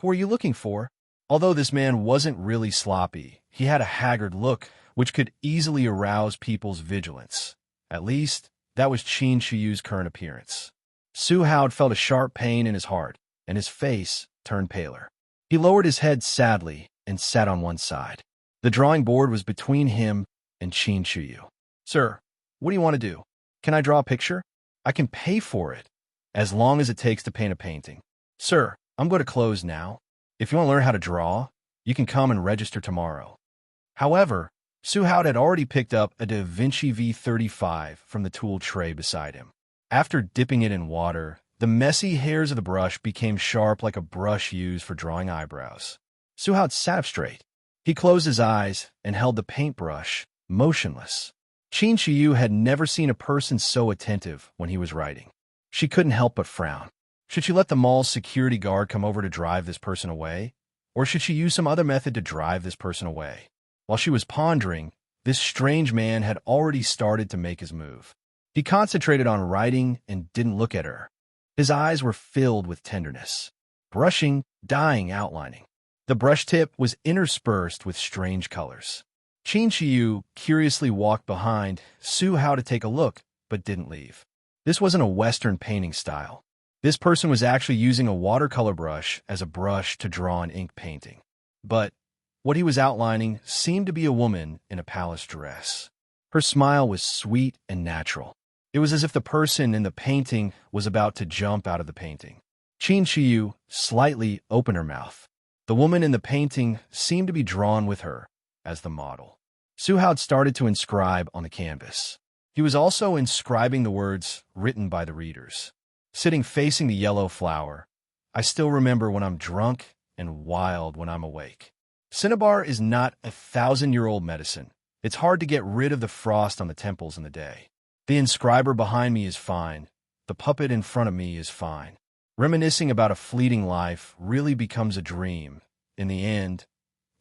who are you looking for? Although this man wasn't really sloppy, he had a haggard look which could easily arouse people's vigilance. At least, that was Qin Chuyu's current appearance. Suhout felt a sharp pain in his heart, and his face turned paler. He lowered his head sadly and sat on one side. The drawing board was between him and Qin Chuyu. Sir, what do you want to do? Can I draw a picture? I can pay for it, as long as it takes to paint a painting. Sir, I'm going to close now. If you want to learn how to draw, you can come and register tomorrow. However, Suhout had already picked up a Da Vinci V35 from the tool tray beside him. After dipping it in water, the messy hairs of the brush became sharp like a brush used for drawing eyebrows. Suhout sat up straight. He closed his eyes and held the paintbrush, motionless. Qin Shiyu had never seen a person so attentive when he was writing. She couldn't help but frown. Should she let the mall's security guard come over to drive this person away? Or should she use some other method to drive this person away? While she was pondering, this strange man had already started to make his move. He concentrated on writing and didn't look at her. His eyes were filled with tenderness. Brushing, dyeing, outlining. The brush tip was interspersed with strange colors. Qin Shiyu curiously walked behind Suhout to take a look, but didn't leave. This wasn't a Western painting style. This person was actually using a watercolor brush as a brush to draw an ink painting. But what he was outlining seemed to be a woman in a palace dress. Her smile was sweet and natural. It was as if the person in the painting was about to jump out of the painting. Qin Shiyu slightly opened her mouth. The woman in the painting seemed to be drawn with her as the model. Suhout started to inscribe on the canvas. He was also inscribing the words written by the readers. Sitting facing the yellow flower, I still remember when I'm drunk and wild when I'm awake. Cinnabar is not 1,000-year-old medicine. It's hard to get rid of the frost on the temples in the day. The inscriber behind me is fine. The puppet in front of me is fine. Reminiscing about a fleeting life really becomes a dream. In the end,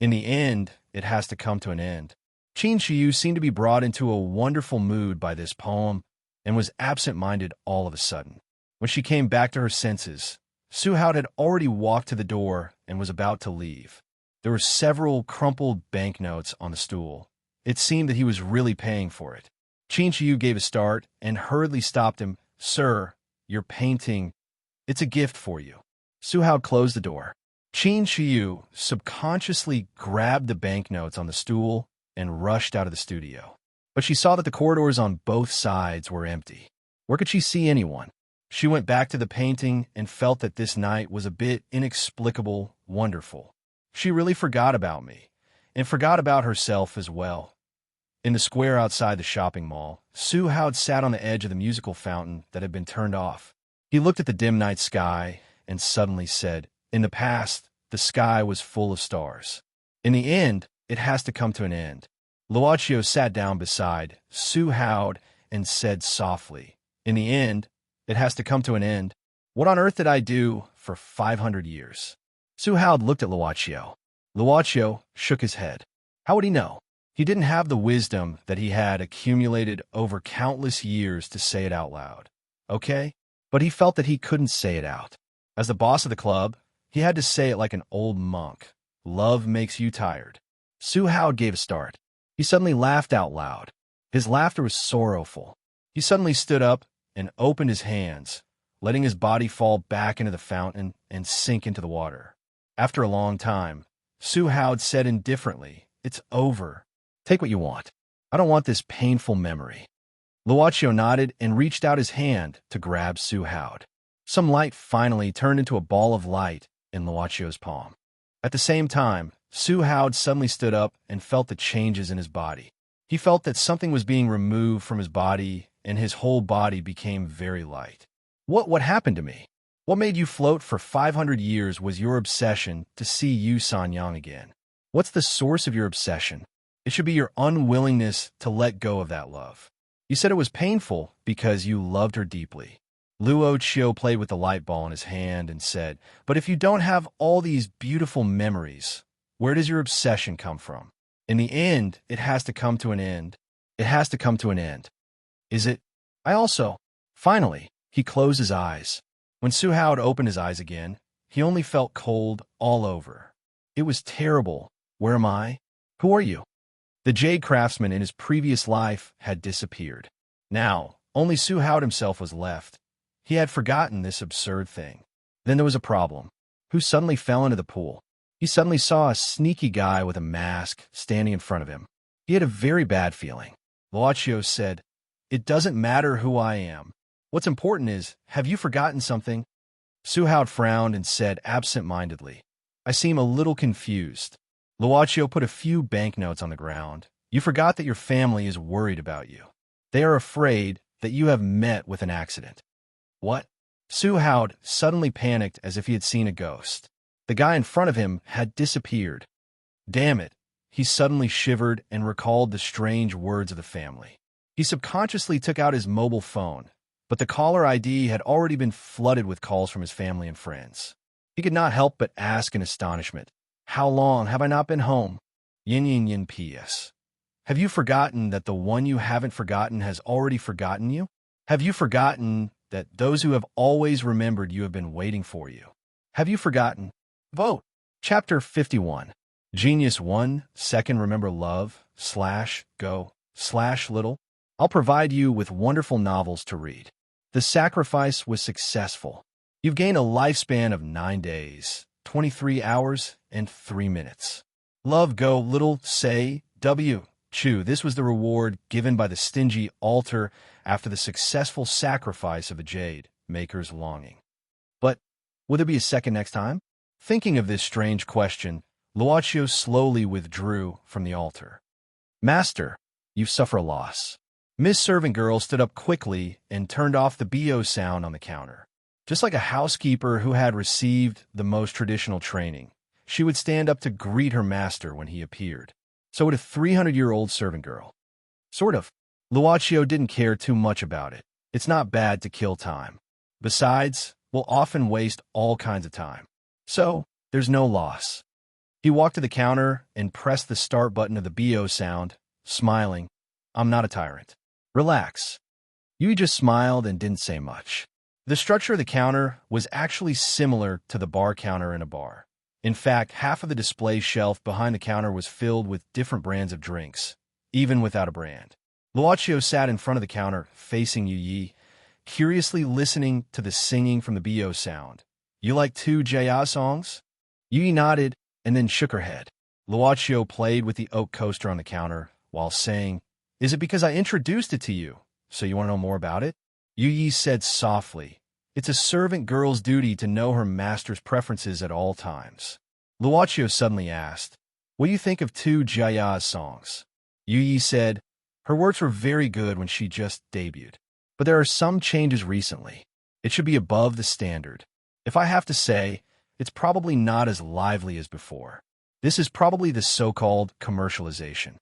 it has to come to an end. Qin Shiyu seemed to be brought into a wonderful mood by this poem and was absent-minded all of a sudden. When she came back to her senses, Suhout had already walked to the door and was about to leave. There were several crumpled banknotes on the stool. It seemed that he was really paying for it. Qin Shiyu gave a start and hurriedly stopped him. Sir, your painting, it's a gift for you. Suhout closed the door. Qin Shiyu subconsciously grabbed the banknotes on the stool and rushed out of the studio. But she saw that the corridors on both sides were empty. Where could she see anyone? She went back to the painting and felt that this night was a bit inexplicable, wonderful. She really forgot about me, and forgot about herself as well. In the square outside the shopping mall, Suhout sat on the edge of the musical fountain that had been turned off. He looked at the dim night sky and suddenly said, in the past, the sky was full of stars. In the end, it has to come to an end. Luochio sat down beside Suhout and said softly, in the end, it has to come to an end. What on earth did I do for 500 years? Suhout looked at Luochio. Luochio shook his head. How would he know? He didn't have the wisdom that he had accumulated over countless years to say it out loud. Okay? But he felt that he couldn't say it out. As the boss of the club, he had to say it like an old monk. Love makes you tired. Suhout gave a start. He suddenly laughed out loud. His laughter was sorrowful. He suddenly stood up and opened his hands, letting his body fall back into the fountain and sink into the water. After a long time, Suhout said indifferently, it's over. Take what you want. I don't want this painful memory. Luochio nodded and reached out his hand to grab Suhout. Some light finally turned into a ball of light in Luochio's palm. At the same time, Suhout suddenly stood up and felt the changes in his body. He felt that something was being removed from his body, and his whole body became very light. What happened to me? What made you float for 500 years was your obsession to see Yu Sanyang again. What's the source of your obsession? It should be your unwillingness to let go of that love. You said it was painful because you loved her deeply. Luochio played with the light ball in his hand and said, but if you don't have all these beautiful memories, where does your obsession come from? In the end, it has to come to an end. It has to come to an end. Is it? Finally, he closed his eyes. When Suhout opened his eyes again, he only felt cold all over. It was terrible. Where am I? Who are you? The jade craftsman in his previous life had disappeared. Now, only Suhout himself was left. He had forgotten this absurd thing. Then there was a problem. Who suddenly fell into the pool? He suddenly saw a sneaky guy with a mask standing in front of him. He had a very bad feeling. Luochio said, it doesn't matter who I am. What's important is, have you forgotten something? Suhout frowned and said absent-mindedly, I seem a little confused. Luaccio put a few banknotes on the ground. You forgot that your family is worried about you. They are afraid that you have met with an accident. What? Su Howd suddenly panicked as if he had seen a ghost. The guy in front of him had disappeared. Damn it. He suddenly shivered and recalled the strange words of the family. He subconsciously took out his mobile phone, but the caller ID had already been flooded with calls from his family and friends. He could not help but ask in astonishment, "How long have I not been home?" Yin yin yin P.S. Have you forgotten that the one you haven't forgotten has already forgotten you? Have you forgotten that those who have always remembered you have been waiting for you? Have you forgotten? Vote. Chapter 51. Genius 1, second remember love, /go, /little. I'll provide you with wonderful novels to read. The sacrifice was successful. You've gained a lifespan of 9 days, 23 hours, and 3 minutes. Love go little say W. Chew. This was the reward given by the stingy altar after the successful sacrifice of a jade maker's longing. But will there be a second next time? Thinking of this strange question, Luaccio slowly withdrew from the altar. Master, you suffer a loss. Miss Servant Girl stood up quickly and turned off the BO sound on the counter. Just like a housekeeper who had received the most traditional training, she would stand up to greet her master when he appeared. So would a 300-year-old servant girl. Sort of. Luaccio didn't care too much about it. It's not bad to kill time. Besides, we'll often waste all kinds of time. So, there's no loss. He walked to the counter and pressed the start button of the BO sound, smiling. I'm not a tyrant. Relax. Yui just smiled and didn't say much. The structure of the counter was actually similar to the bar counter in a bar. In fact, half of the display shelf behind the counter was filled with different brands of drinks, even without a brand. Luaccio sat in front of the counter, facing Yui, curiously listening to the singing from the BO sound. You like 2 Jaya songs? Yui nodded and then shook her head. Luaccio played with the oak coaster on the counter while saying, Is it because I introduced it to you, so you want to know more about it? Yui said softly, It's a servant girl's duty to know her master's preferences at all times. Luaccio suddenly asked, What do you think of 2 Jaya's songs? Yui said, Her works were very good when she just debuted. But there are some changes recently. It should be above the standard. If I have to say, it's probably not as lively as before. This is probably the so-called commercialization.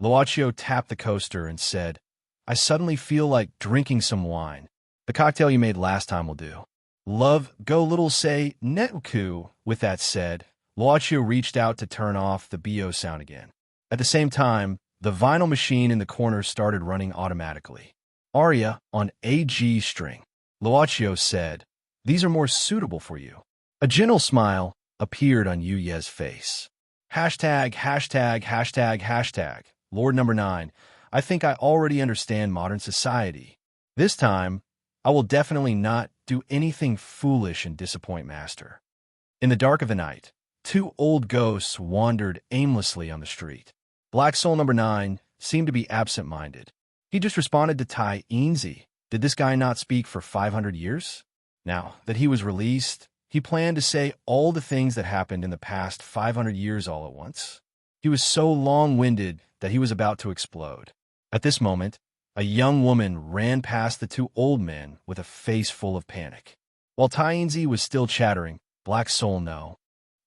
Luaccio tapped the coaster and said, I suddenly feel like drinking some wine. The cocktail you made last time will do. Love go little say netku. With that said, Luaccio reached out to turn off the BO sound again. At the same time, the vinyl machine in the corner started running automatically. Aria on a G string. Luaccio said, These are more suitable for you. A gentle smile appeared on Yuye's face. Hashtag, hashtag, hashtag, hashtag. Lord number 9, I think I already understand modern society. This time, I will definitely not do anything foolish and disappoint Master. In the dark of the night, 2 old ghosts wandered aimlessly on the street. Black Soul number 9 seemed to be absent-minded. He just responded to Tai Enzi. Did this guy not speak for 500 years? Now that he was released, he planned to say all the things that happened in the past 500 years all at once. He was so long-winded that he was about to explode. At this moment, a young woman ran past the 2 old men with a face full of panic. While Tainzi was still chattering, Black Soul no.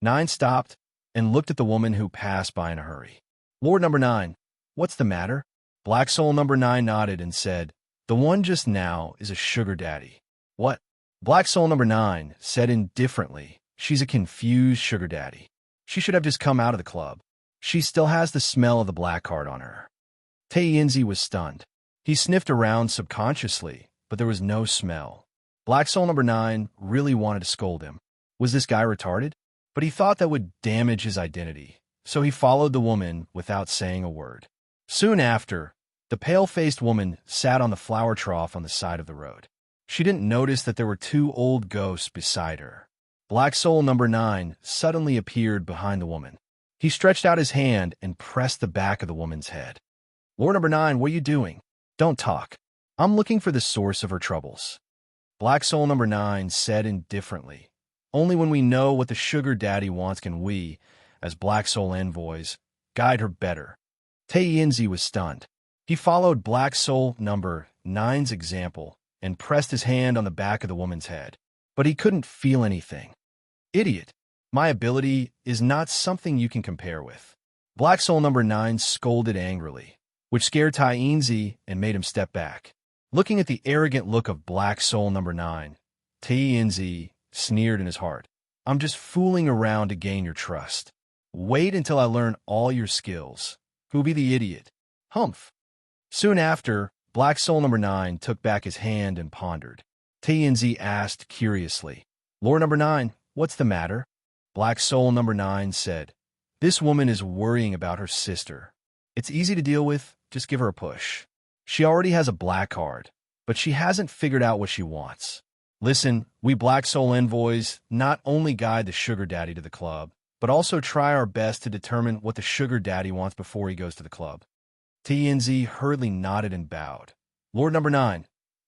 9 stopped and looked at the woman who passed by in a hurry. Lord number 9, what's the matter? Black Soul number 9 nodded and said, The one just now is a sugar daddy. What? Black Soul number 9 said indifferently, She's a confused sugar daddy. She should have just come out of the club. She still has the smell of the black card on her. Tainzi was stunned. He sniffed around subconsciously, but there was no smell. Black Soul number 9 really wanted to scold him. Was this guy retarded? But he thought that would damage his identity, so he followed the woman without saying a word. Soon after, the pale-faced woman sat on the flower trough on the side of the road. She didn't notice that there were 2 old ghosts beside her. Black Soul number 9 suddenly appeared behind the woman. He stretched out his hand and pressed the back of the woman's head. Lord number 9, what are you doing? Don't talk. I'm looking for the source of her troubles. Black Soul number 9 said indifferently, Only when we know what the sugar daddy wants can we, as Black Soul envoys, guide her better. Tae-Inzi was stunned. He followed Black Soul number 9's example and pressed his hand on the back of the woman's head. But he couldn't feel anything. Idiot. My ability is not something you can compare with. Black Soul number 9 scolded angrily, which scared Tae-Inzi and made him step back. Looking at the arrogant look of Black Soul number 9, Tae-Inzi sneered in his heart. I'm just fooling around to gain your trust. Wait until I learn all your skills. Who'll be the idiot? Humph. Soon after, Black Soul number 9 took back his hand and pondered. Tae-Inzi asked curiously, Lord number 9, what's the matter? Black Soul number 9 said, This woman is worrying about her sister. It's easy to deal with, just give her a push. She already has a black card, but she hasn't figured out what she wants. Listen, we Black Soul envoys not only guide the sugar daddy to the club, but also try our best to determine what the sugar daddy wants before he goes to the club. Tae-Inzi hurriedly nodded and bowed. Lord number 9,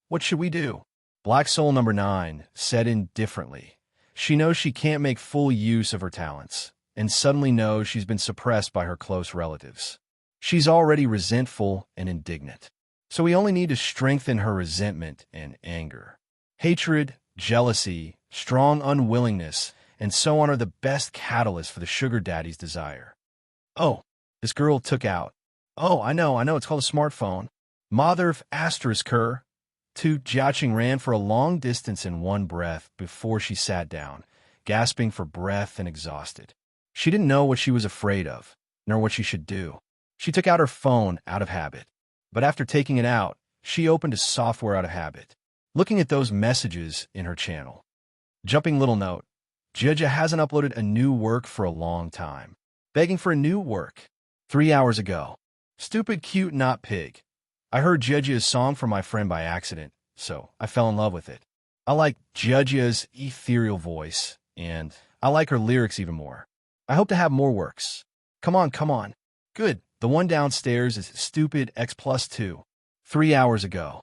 what should we do? Black Soul number 9 said indifferently. She knows she can't make full use of her talents, and suddenly knows she's been suppressed by her close relatives. She's already resentful and indignant, so we only need to strengthen her resentment and anger. Hatred, jealousy, strong unwillingness, and so on are the best catalysts for the sugar daddy's desire. Oh, this girl took out. Oh, I know, it's called a smartphone. Mother of asterisk her. Tu Jiaqing ran for a long distance in one breath before she sat down, gasping for breath and exhausted. She didn't know what she was afraid of, nor what she should do. She took out her phone out of habit, but after taking it out, she opened a software out of habit, looking at those messages in her channel. Jumping little note, Judja hasn't uploaded a new work for a long time. Begging for a new work. 3 hours ago. Stupid cute not pig. I heard Judja's song from my friend by accident, so I fell in love with it. I like Judja's ethereal voice, and I like her lyrics even more. I hope to have more works. Come on. Good. The one downstairs is stupid X plus 2. 3 hours ago.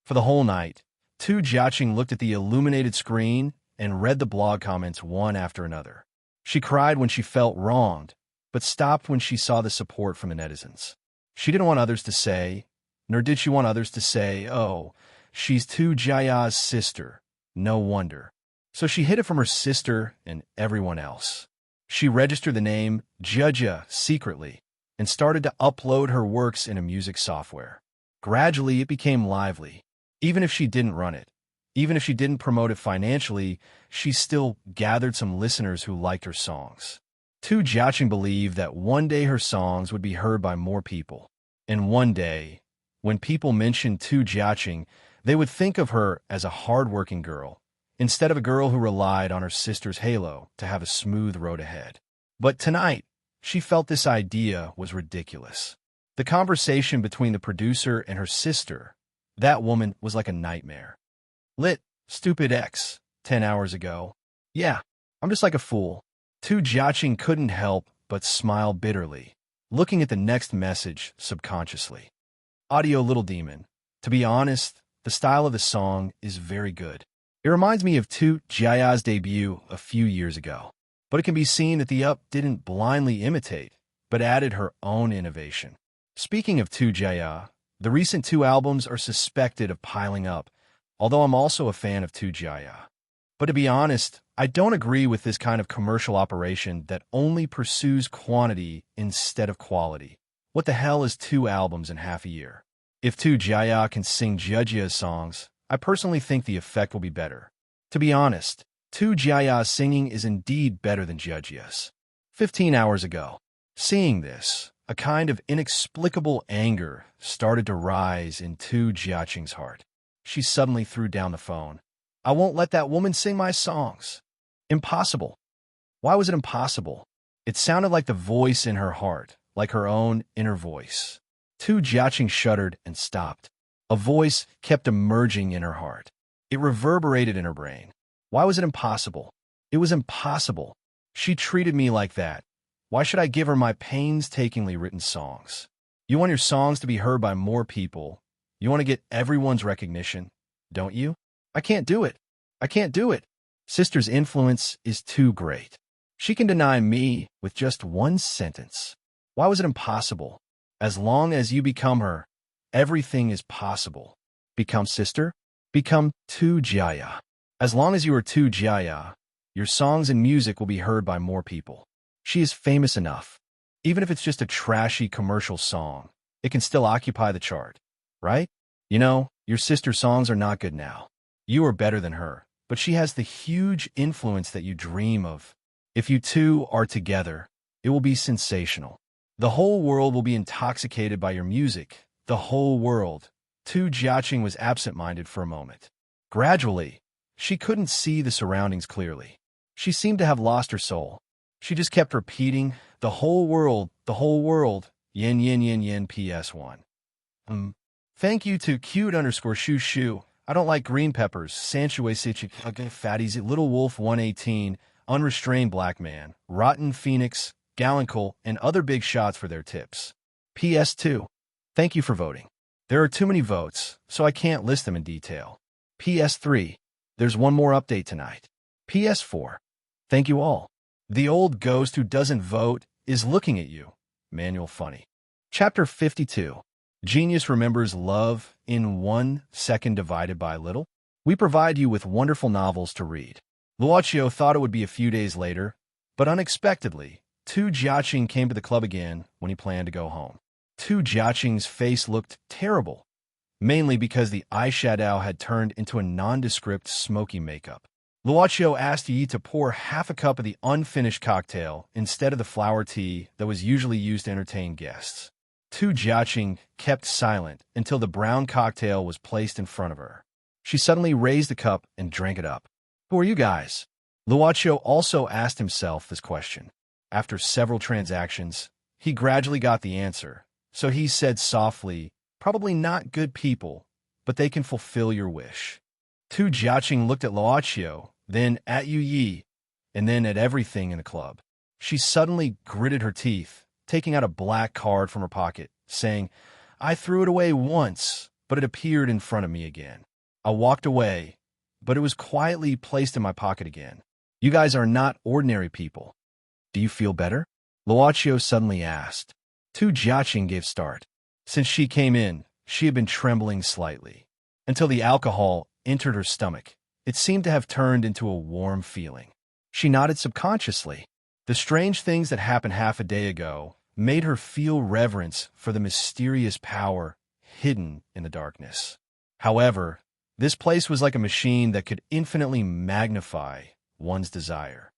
For the whole night, Tu Jiaqing looked at the illuminated screen and read the blog comments one after another. She cried when she felt wronged, but stopped when she saw the support from the netizens. She didn't want others to say, nor did she want others to say, oh, she's Tu Jaya's sister. No wonder. So she hid it from her sister and everyone else. She registered the name Judja secretly and started to upload her works in a music software. Gradually, it became lively. Even if she didn't run it, even if she didn't promote it financially, she still gathered some listeners who liked her songs. Tu Jiaqing believed that one day her songs would be heard by more people. And one day, when people mentioned Tu Jiaqing, they would think of her as a hard-working girl, instead of a girl who relied on her sister's halo to have a smooth road ahead. But tonight, she felt this idea was ridiculous. The conversation between the producer and her sister, that woman was like a nightmare. Lit, stupid X, 10 hours ago. Yeah, I'm just like a fool. Tu Jiaqing couldn't help but smile bitterly, looking at the next message subconsciously. Audio Little Demon. To be honest, the style of the song is very good. It reminds me of Tu Jaya's debut a few years ago, but it can be seen that the UP didn't blindly imitate, but added her own innovation. Speaking of Tu Jaya, the recent 2 albums are suspected of piling up, although I'm also a fan of Tu Jaya. But to be honest, I don't agree with this kind of commercial operation that only pursues quantity instead of quality. What the hell is 2 albums in half a year? If Tu Jaya can sing Judja's songs, I personally think the effect will be better. To be honest, Tu Jaya's singing is indeed better than Judja's. 15 hours ago. Seeing this, a kind of inexplicable anger started to rise in Tu Jiaqing's heart. She suddenly threw down the phone. I won't let that woman sing my songs. Impossible. Why was it impossible? It sounded like the voice in her heart, like her own inner voice. Tu Jiaqing shuddered and stopped. A voice kept emerging in her heart. It reverberated in her brain. Why was it impossible? It was impossible. She treated me like that. Why should I give her my painstakingly written songs? You want your songs to be heard by more people. You want to get everyone's recognition, don't you? I can't do it. I can't do it. Sister's influence is too great. She can deny me with just one sentence. Why was it impossible? As long as you become her, everything is possible. Become sister? Become tu Jaya. As long as you are tu Jaya, your songs and music will be heard by more people. She is famous enough. Even if it's just a trashy commercial song, it can still occupy the chart, right? You know, your sister's songs are not good now. You are better than her, but she has the huge influence that you dream of. If you two are together, it will be sensational. The whole world will be intoxicated by your music. The whole world. Tu Jiaqing was absent-minded for a moment. Gradually, she couldn't see the surroundings clearly. She seemed to have lost her soul. She just kept repeating, the whole world, yin yin yin yin PS1. Thank you to cute_shoo. I don't like green peppers. Sanchue Sichi Fatties Little Wolf 118, Unrestrained Black Man, Rotten Phoenix, Gallincole, and other big shots for their tips. PS2. Thank you for voting. There are too many votes, so I can't list them in detail. PS3. There's one more update tonight. PS4. Thank you all. The old ghost who doesn't vote is looking at you. Manual funny. Chapter 52. Genius remembers love in 1 second divided by little. We provide you with wonderful novels to read. Luochio thought it would be a few days later, but unexpectedly, Tu Jiaqing came to the club again when he planned to go home. Tu Jiaqing's face looked terrible, mainly because the eyeshadow had turned into a nondescript smoky makeup. Luochio asked Yi to pour half a cup of the unfinished cocktail instead of the flower tea that was usually used to entertain guests. Tu Jiaqing kept silent until the brown cocktail was placed in front of her. She suddenly raised the cup and drank it up. Who are you guys? Luochio also asked himself this question. After several transactions, he gradually got the answer, so he said softly, probably not good people, but they can fulfill your wish. Tu Jiaqing looked at Luochio, then at Yu Yi, and then at everything in the club. She suddenly gritted her teeth, taking out a black card from her pocket, saying, I threw it away once, but it appeared in front of me again. I walked away, but it was quietly placed in my pocket again. You guys are not ordinary people. Do you feel better? Luochio suddenly asked. Tu Jiaqing gave start. Since she came in, she had been trembling slightly, until the alcohol entered her stomach. It seemed to have turned into a warm feeling. She nodded subconsciously. The strange things that happened half a day ago made her feel reverence for the mysterious power hidden in the darkness. However, this place was like a machine that could infinitely magnify one's desire.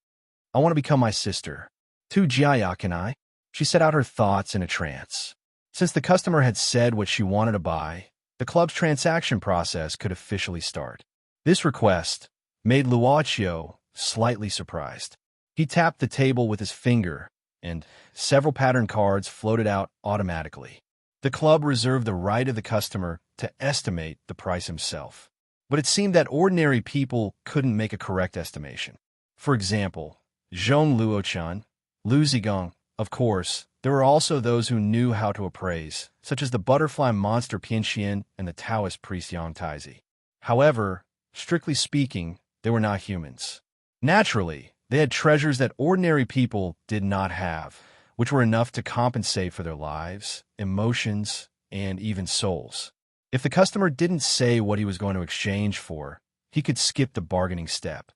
I want to become my sister. Tu Jia, can I? She set out her thoughts in a trance. Since the customer had said what she wanted to buy, the club's transaction process could officially start. This request made Luochio slightly surprised. He tapped the table with his finger, and several pattern cards floated out automatically. The club reserved the right of the customer to estimate the price himself. But it seemed that ordinary people couldn't make a correct estimation. For example, Zhong Luochan, Lu Zigong. Of course, there were also those who knew how to appraise, such as the butterfly monster Pianxian and the Taoist priest Yang Taizi. However, strictly speaking, they were not humans. Naturally, they had treasures that ordinary people did not have, which were enough to compensate for their lives, emotions, and even souls. If the customer didn't say what he was going to exchange for, he could skip the bargaining step.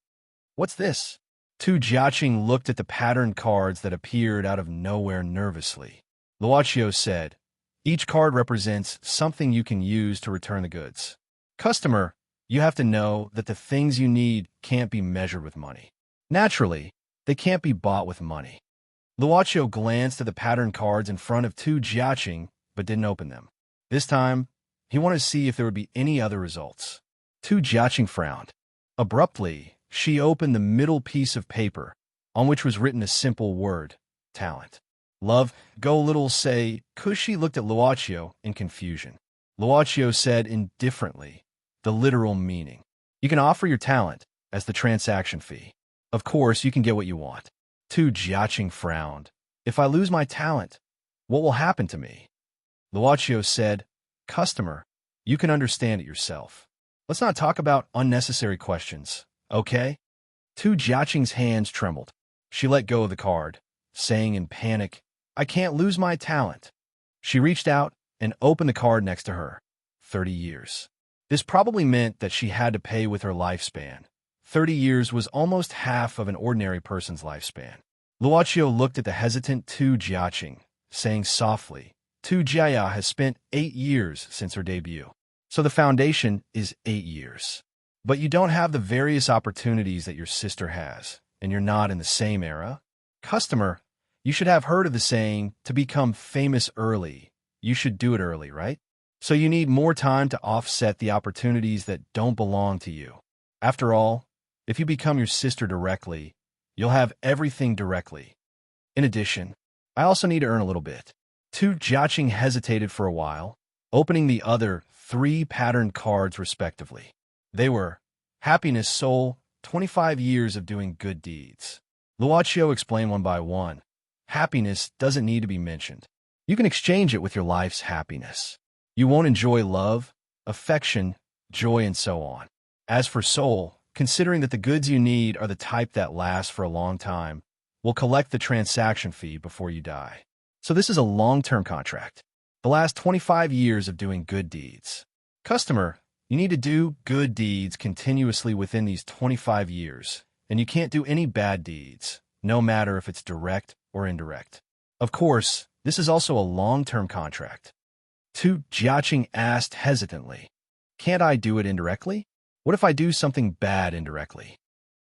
What's this? Tu Jiaqing looked at the patterned cards that appeared out of nowhere nervously. Luochio said, each card represents something you can use to return the goods. Customer, you have to know that the things you need can't be measured with money. Naturally, they can't be bought with money. Luochio glanced at the patterned cards in front of Tu Jiaqing, but didn't open them. This time, he wanted to see if there would be any other results. Tu Jiaqing frowned. Abruptly, she opened the middle piece of paper, on which was written a simple word, talent. Love, go little say, Kushi looked at Luochio in confusion. Luochio said indifferently, the literal meaning. You can offer your talent as the transaction fee. Of course, you can get what you want. Tu Jiaqing frowned. If I lose my talent, what will happen to me? Luochio said, customer, you can understand it yourself. Let's not talk about unnecessary questions. Okay? Tu Jiaqing's hands trembled. She let go of the card, saying in panic, "I can't lose my talent." She reached out and opened the card next to her. 30 years. This probably meant that she had to pay with her lifespan. 30 years was almost half of an ordinary person's lifespan. Luochio looked at the hesitant Tu Jiaqing, saying softly, Tu Jia has spent 8 years since her debut. So the foundation is 8 years. But you don't have the various opportunities that your sister has, and you're not in the same era. Customer, you should have heard of the saying, to become famous early, you should do it early, right? So you need more time to offset the opportunities that don't belong to you. After all, if you become your sister directly, you'll have everything directly. In addition, I also need to earn a little bit. Tu Jiaqing hesitated for a while, opening the other 3 patterned cards respectively. They were Happiness Soul, 25 years of doing good deeds. Luochio explained one by one. Happiness doesn't need to be mentioned. You can exchange it with your life's happiness. You won't enjoy love, affection, joy, and so on. As for soul, considering that the goods you need are the type that last for a long time, we'll collect the transaction fee before you die. So this is a long-term contract. The last 25 years of doing good deeds. Customer, you need to do good deeds continuously within these 25 years, and you can't do any bad deeds, no matter if it's direct or indirect. Of course, this is also a long-term contract. Tu Jiaqing asked hesitantly, "Can't I do it indirectly? What if I do something bad indirectly?"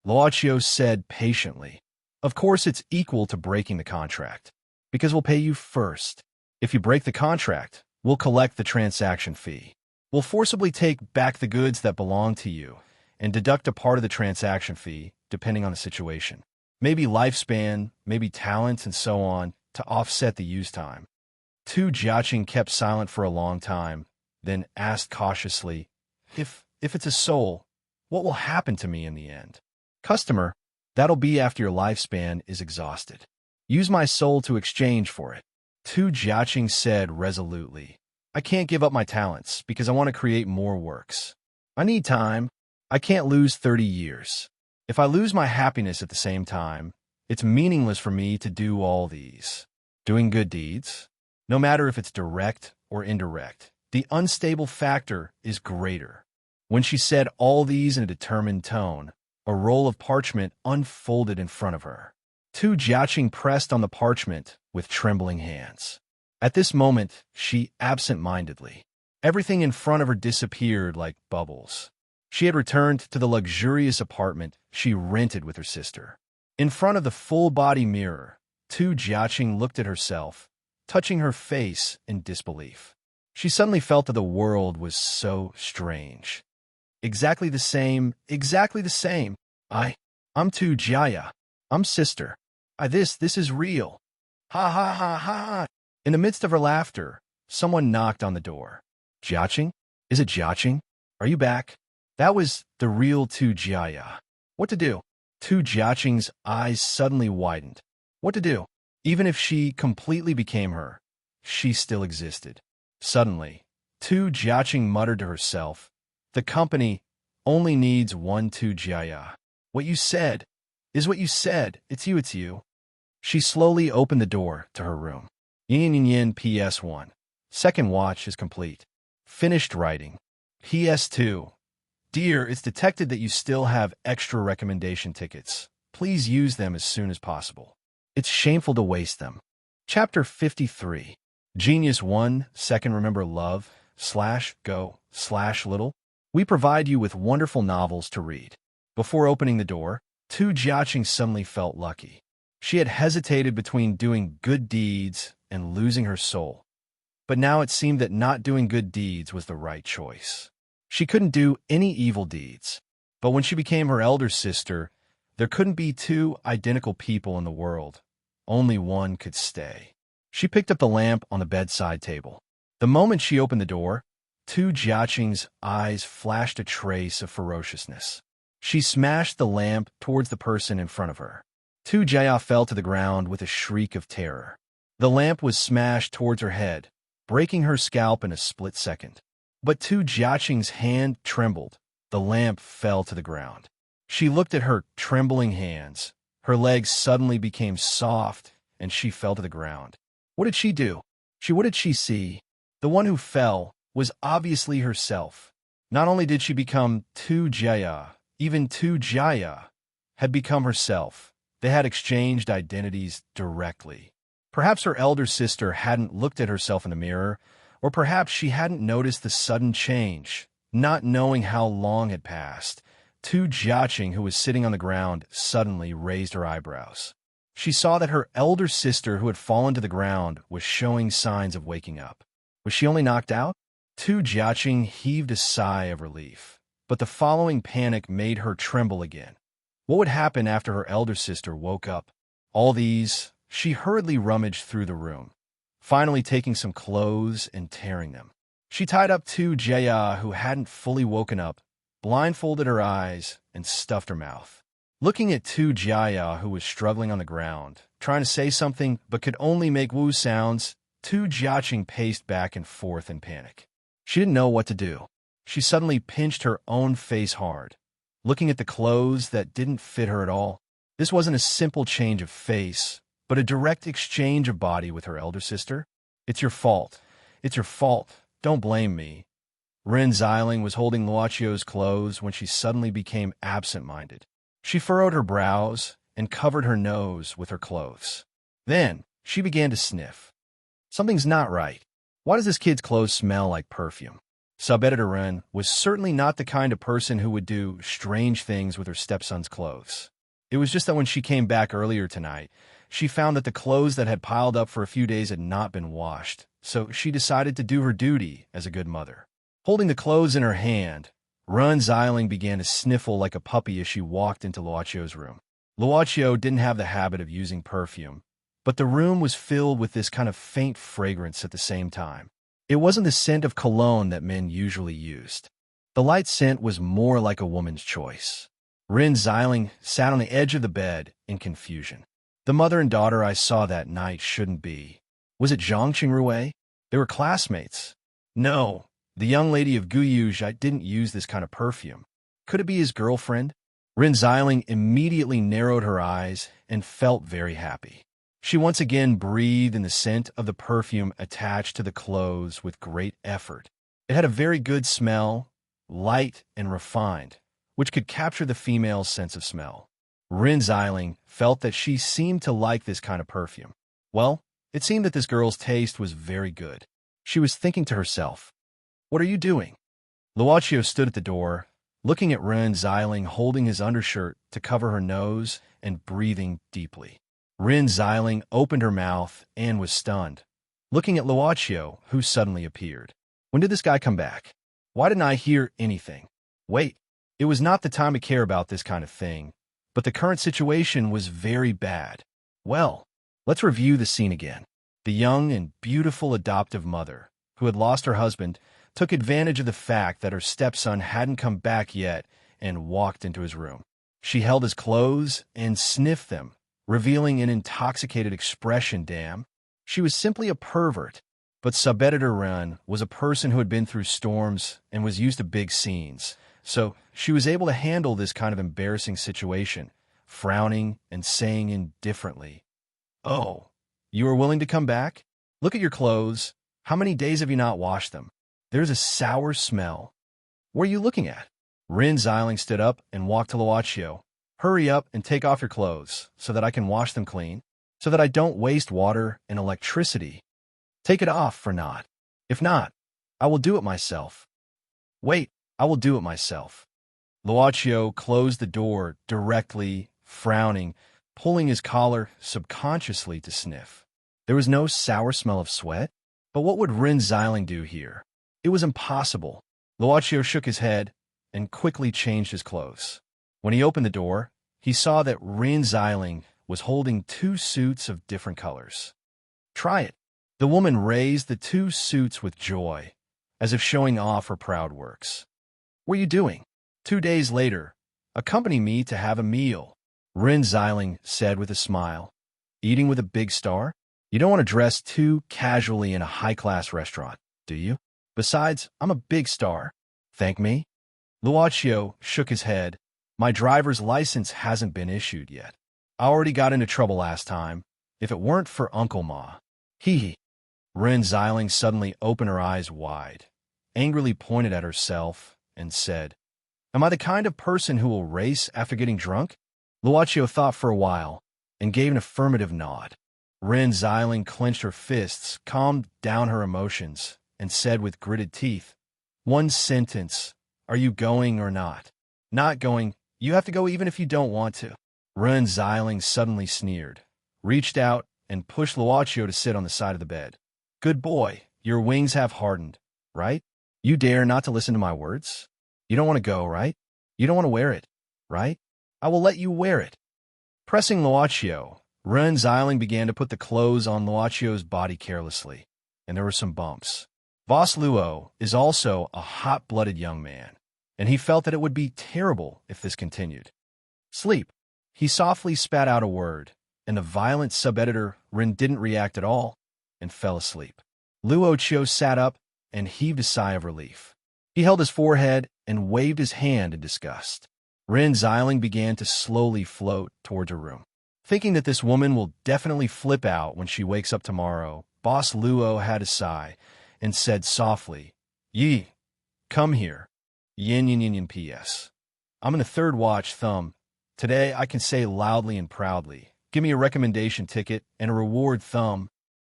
Luochio said patiently, "Of course it's equal to breaking the contract, because we'll pay you first. If you break the contract, we'll collect the transaction fee. We'll forcibly take back the goods that belong to you and deduct a part of the transaction fee, depending on the situation. Maybe lifespan, maybe talents, and so on, to offset the use time." Tu Jiaqing kept silent for a long time, then asked cautiously, If it's a soul, what will happen to me in the end?" Customer, that'll be after your lifespan is exhausted. Use my soul to exchange for it. Tu Jiaqing said resolutely, "I can't give up my talents because I want to create more works. I need time. I can't lose 30 years. If I lose my happiness at the same time, it's meaningless for me to do all these. Doing good deeds, no matter if it's direct or indirect, the unstable factor is greater." When she said all these in a determined tone, a roll of parchment unfolded in front of her. Tu Jiaqing pressed on the parchment with trembling hands. At this moment, she absent-mindedly. Everything in front of her disappeared like bubbles. She had returned to the luxurious apartment she rented with her sister. In front of the full-body mirror, Tu Jiaqing looked at herself, touching her face in disbelief. She suddenly felt that the world was so strange. Exactly the same, exactly the same. I'm Tu Jia. I'm sister. This is real. Ha ha ha ha ha. In the midst of her laughter, someone knocked on the door. Jiaqing? Is it Jiaqing? Are you back? That was the real Tu Jia. What to do? Tu Jiaqing's eyes suddenly widened. What to do? Even if she completely became her, she still existed. Suddenly, Tu Jiaqing muttered to herself, "The company only needs one Tu Jia. What you said is what you said. It's you, it's you." She slowly opened the door to her room. Yin yin yin PS1. Second watch is complete. Finished writing. PS2. Dear, it's detected that you still have extra recommendation tickets. Please use them as soon as possible. It's shameful to waste them. Chapter 53. Genius 1, Second Remember Love, /go, /little. We provide you with wonderful novels to read. Before opening the door, Tu Jiaqing suddenly felt lucky. She had hesitated between doing good deeds and losing her soul. But now it seemed that not doing good deeds was the right choice. She couldn't do any evil deeds. But when she became her elder sister, there couldn't be 2 identical people in the world. Only one could stay. She picked up the lamp on the bedside table. The moment she opened the door, Tu Jiaqing's eyes flashed a trace of ferociousness. She smashed the lamp towards the person in front of her. Tu Jia fell to the ground with a shriek of terror. The lamp was smashed towards her head, breaking her scalp in a split second. But Tu Jiaqing's hand trembled. The lamp fell to the ground. She looked at her trembling hands. Her legs suddenly became soft, and she fell to the ground. What did she do? What did she see? The one who fell was obviously herself. Not only did she become Tu Jaya, even Tu Jaya had become herself. They had exchanged identities directly. Perhaps her elder sister hadn't looked at herself in the mirror, or perhaps she hadn't noticed the sudden change, not knowing how long had passed. Tu Jiaqing, who was sitting on the ground, suddenly raised her eyebrows. She saw that her elder sister, who had fallen to the ground, was showing signs of waking up. Was she only knocked out? Tu Jiaqing heaved a sigh of relief, but the following panic made her tremble again. What would happen after her elder sister woke up? All these, she hurriedly rummaged through the room, finally taking some clothes and tearing them. She tied up Tu Jaya, who hadn't fully woken up, blindfolded her eyes, and stuffed her mouth. Looking at Tu Jaya, who was struggling on the ground, trying to say something but could only make woo sounds, Tu Jiaqing paced back and forth in panic. She didn't know what to do. She suddenly pinched her own face hard, looking at the clothes that didn't fit her at all. This wasn't a simple change of face, but a direct exchange of body with her elder sister. It's your fault. It's your fault. Don't blame me. Ren Xiling was holding Luochio's clothes when she suddenly became absent-minded. She furrowed her brows and covered her nose with her clothes. Then she began to sniff. Something's not right. Why does this kid's clothes smell like perfume? Sub-editor Ren was certainly not the kind of person who would do strange things with her stepson's clothes. It was just that when she came back earlier tonight, she found that the clothes that had piled up for a few days had not been washed, so she decided to do her duty as a good mother. Holding the clothes in her hand, Ren Xiling began to sniffle like a puppy as she walked into Luochio's room. Luochio didn't have the habit of using perfume, but the room was filled with this kind of faint fragrance at the same time. It wasn't the scent of cologne that men usually used. The light scent was more like a woman's choice. Ren Xiling sat on the edge of the bed in confusion. The mother and daughter I saw that night shouldn't be. Was it Zhang Qingrui? They were classmates. No, the young lady of Guyuj didn't use this kind of perfume. Could it be his girlfriend? Ren Xiling immediately narrowed her eyes and felt very happy. She once again breathed in the scent of the perfume attached to the clothes with great effort. It had a very good smell, light and refined, which could capture the female's sense of smell. Ren Xiling felt that she seemed to like this kind of perfume. Well, it seemed that this girl's taste was very good. She was thinking to herself, "What are you doing?" Luochio stood at the door, looking at Ren Xiling holding his undershirt to cover her nose and breathing deeply. Ren Xiling opened her mouth and was stunned, looking at Luochio, who suddenly appeared. When did this guy come back? Why didn't I hear anything? Wait, it was not the time to care about this kind of thing, but the current situation was very bad. Well, let's review the scene again. The young and beautiful adoptive mother, who had lost her husband, took advantage of the fact that her stepson hadn't come back yet and walked into his room. She held his clothes and sniffed them, revealing an intoxicated expression. Damn, she was simply a pervert. But sub-editor Ren was a person who had been through storms and was used to big scenes, so she was able to handle this kind of embarrassing situation, frowning and saying indifferently, "Oh, you are willing to come back? Look at your clothes. How many days have you not washed them? There's a sour smell. What are you looking at?" Ren Xiling stood up and walked to Luochio. "Hurry up and take off your clothes so that I can wash them clean, so that I don't waste water and electricity. Take it off for not. If not, I will do it myself. Wait, I will do it myself." Luochio closed the door directly, frowning, pulling his collar subconsciously to sniff. There was no sour smell of sweat, but what would Ren Xiling do here? It was impossible. Luochio shook his head and quickly changed his clothes. When he opened the door, he saw that Ren Xiling was holding 2 suits of different colors. "Try it." The woman raised the 2 suits with joy, as if showing off her proud works. "What are you doing?" 2 days later, "Accompany me to have a meal," Ren Xiling said with a smile. "Eating with a big star? You don't want to dress too casually in a high-class restaurant, do you? Besides, I'm a big star. Thank me?" Luochio shook his head. "My driver's license hasn't been issued yet." I already got into trouble last time. If it weren't for Uncle Ma. Hee. Ren Xiling suddenly opened her eyes wide, angrily pointed at herself, and said, "Am I the kind of person who will race after getting drunk?" Luochio thought for a while and gave an affirmative nod. Ren Xiling clenched her fists, calmed down her emotions, and said with gritted teeth, "One sentence. Are you going or not?" "Not going. You have to go even if you don't want to." Ren Xiling suddenly sneered, reached out, and pushed Luochio to sit on the side of the bed. "Good boy, your wings have hardened, right? You dare not to listen to my words? You don't want to go, right? You don't want to wear it, right? I will let you wear it." Pressing Luochio, Ren Xiling began to put the clothes on Luochio's body carelessly, and there were some bumps. Boss Luo is also a hot-blooded young man, and he felt that it would be terrible if this continued. "Sleep." He softly spat out a word, and the violent sub-editor Ren didn't react at all and fell asleep. Luochio sat up and heaved a sigh of relief. He held his forehead and waved his hand in disgust. Ren Xiling began to slowly float towards her room. Thinking that this woman will definitely flip out when she wakes up tomorrow, Boss Luo had a sigh and said softly, "Yi, come here. Yin yin yin yin P.S. I'm in the third watch, thumb. Today I can say loudly and proudly, give me a recommendation ticket and a reward, thumb."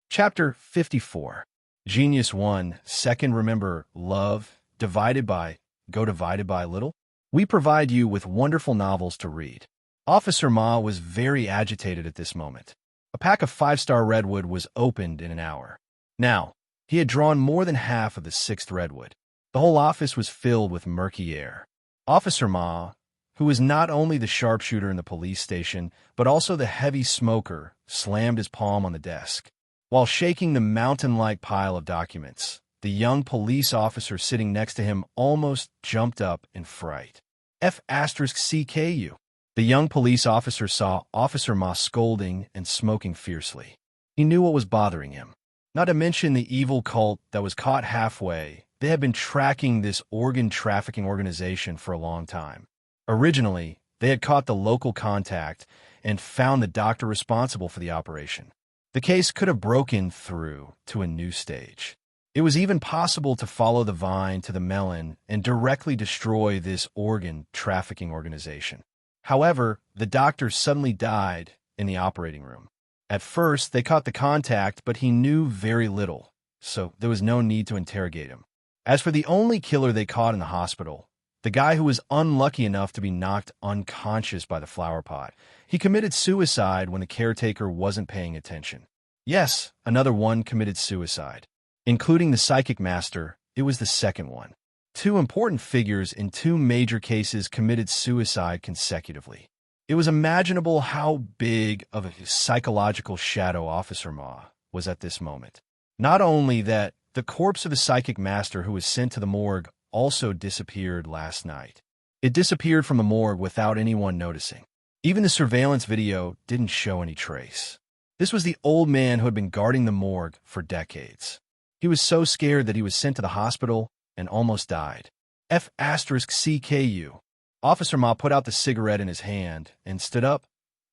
Chapter 54. Genius 1. Second, remember love, divided by, go divided by little. We provide you with wonderful novels to read. Officer Ma was very agitated at this moment. A pack of 5-star redwood was opened in an hour. Now, he had drawn more than half of the 6th redwood. The whole office was filled with murky air. Officer Ma, who was not only the sharpshooter in the police station, but also the heavy smoker, slammed his palm on the desk. While shaking the mountain-like pile of documents, the young police officer sitting next to him almost jumped up in fright. F***CKU. The young police officer saw Officer Ma scolding and smoking fiercely. He knew what was bothering him. Not to mention the evil cult that was caught halfway. They had been tracking this organ trafficking organization for a long time. Originally, they had caught the local contact and found the doctor responsible for the operation. The case could have broken through to a new stage. It was even possible to follow the vine to the melon and directly destroy this organ trafficking organization. However, the doctor suddenly died in the operating room. At first, they caught the contact, but he knew very little, so there was no need to interrogate him. As for the only killer they caught in the hospital, the guy who was unlucky enough to be knocked unconscious by the flower pot, he committed suicide when the caretaker wasn't paying attention. Yes, another one committed suicide. Including the psychic master, it was the second one. 2 important figures in 2 major cases committed suicide consecutively. It was imaginable how big of a psychological shadow Officer Ma was at this moment. Not only that, the corpse of the psychic master who was sent to the morgue also disappeared last night. It disappeared from the morgue without anyone noticing. Even the surveillance video didn't show any trace. This was the old man who had been guarding the morgue for decades. He was so scared that he was sent to the hospital and almost died. F***CKU. Officer Ma put out the cigarette in his hand and stood up.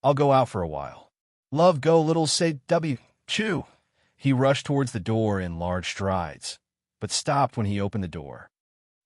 "I'll go out for a while." "Love go little say W. Chew." He rushed towards the door in large strides, but stopped when he opened the door.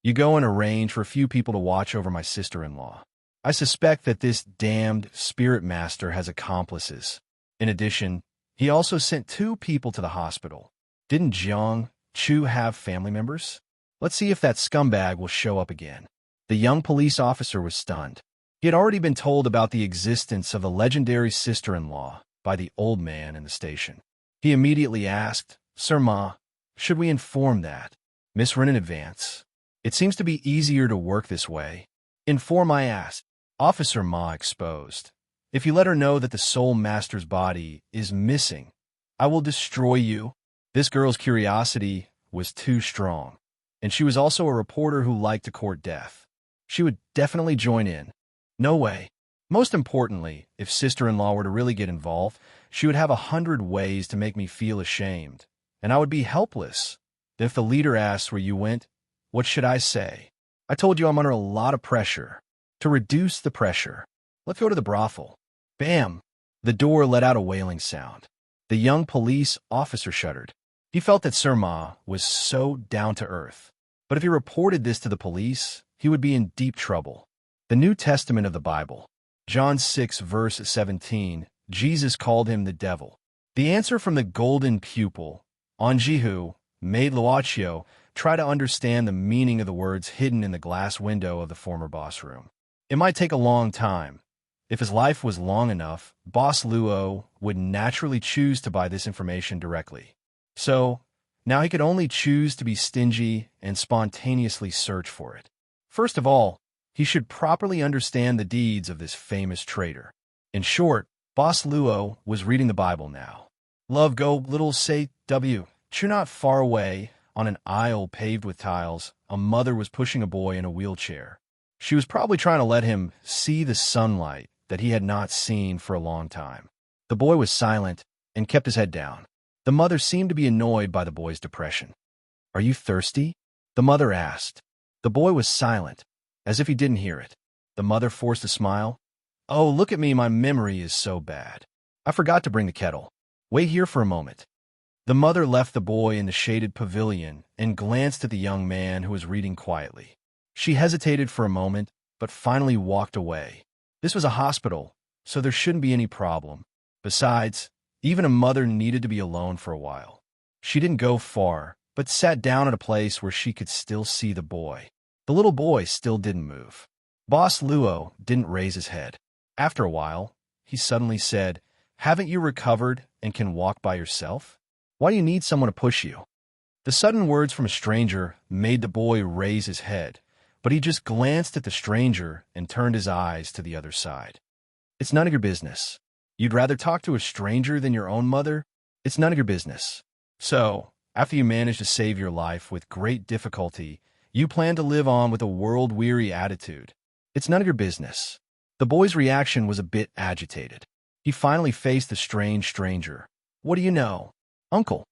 "You go and arrange for a few people to watch over my sister-in-law. I suspect that this damned spirit master has accomplices. In addition, he also sent 2 people to the hospital. Didn't Jiang Chu have family members? Let's see if that scumbag will show up again." The young police officer was stunned. He had already been told about the existence of the legendary sister-in-law by the old man in the station. He immediately asked, "Sir Ma, should we inform that Miss Ren in advance? It seems to be easier to work this way." "Inform I asked." Officer Ma exposed. "If you let her know that the soul master's body is missing, I will destroy you." This girl's curiosity was too strong, and she was also a reporter who liked to court death. She would definitely join in. No way. Most importantly, if sister-in-law were to really get involved, she would have 100 ways to make me feel ashamed, and I would be helpless. Then if the leader asks where you went, what should I say? I told you I'm under a lot of pressure. To reduce the pressure, let's go to the brothel. Bam! The door let out a wailing sound. The young police officer shuddered. He felt that Sir Ma was so down to earth. But if he reported this to the police, he would be in deep trouble. The New Testament of the Bible. John 6, verse 17, Jesus called him the devil. The answer from the golden pupil, Anjihu, made Luocio try to understand the meaning of the words hidden in the glass window of the former boss room. It might take a long time. If his life was long enough, Boss Luo would naturally choose to buy this information directly. So, now he could only choose to be stingy and spontaneously search for it. First of all, he should properly understand the deeds of this famous traitor. In short, Boss Luo was reading the Bible now. Love go little say W. True, not far away, on an aisle paved with tiles, a mother was pushing a boy in a wheelchair. She was probably trying to let him see the sunlight that he had not seen for a long time. The boy was silent and kept his head down. The mother seemed to be annoyed by the boy's depression. "Are you thirsty?" the mother asked. The boy was silent, as if he didn't hear it. The mother forced a smile. "Oh, look at me, my memory is so bad. I forgot to bring the kettle. Wait here for a moment." The mother left the boy in the shaded pavilion and glanced at the young man who was reading quietly. She hesitated for a moment, but finally walked away. This was a hospital, so there shouldn't be any problem. Besides, even a mother needed to be alone for a while. She didn't go far, but sat down at a place where she could still see the boy. The little boy still didn't move. Boss Luo didn't raise his head. After a while, he suddenly said, "Haven't you recovered and can walk by yourself? Why do you need someone to push you?" The sudden words from a stranger made the boy raise his head, but he just glanced at the stranger and turned his eyes to the other side. "It's none of your business. You'd rather talk to a stranger than your own mother? It's none of your business. So, after you manage to save your life with great difficulty, you plan to live on with a world-weary attitude. It's none of your business." The boy's reaction was a bit agitated. He finally faced the strange stranger. "What do you know?" "Uncle."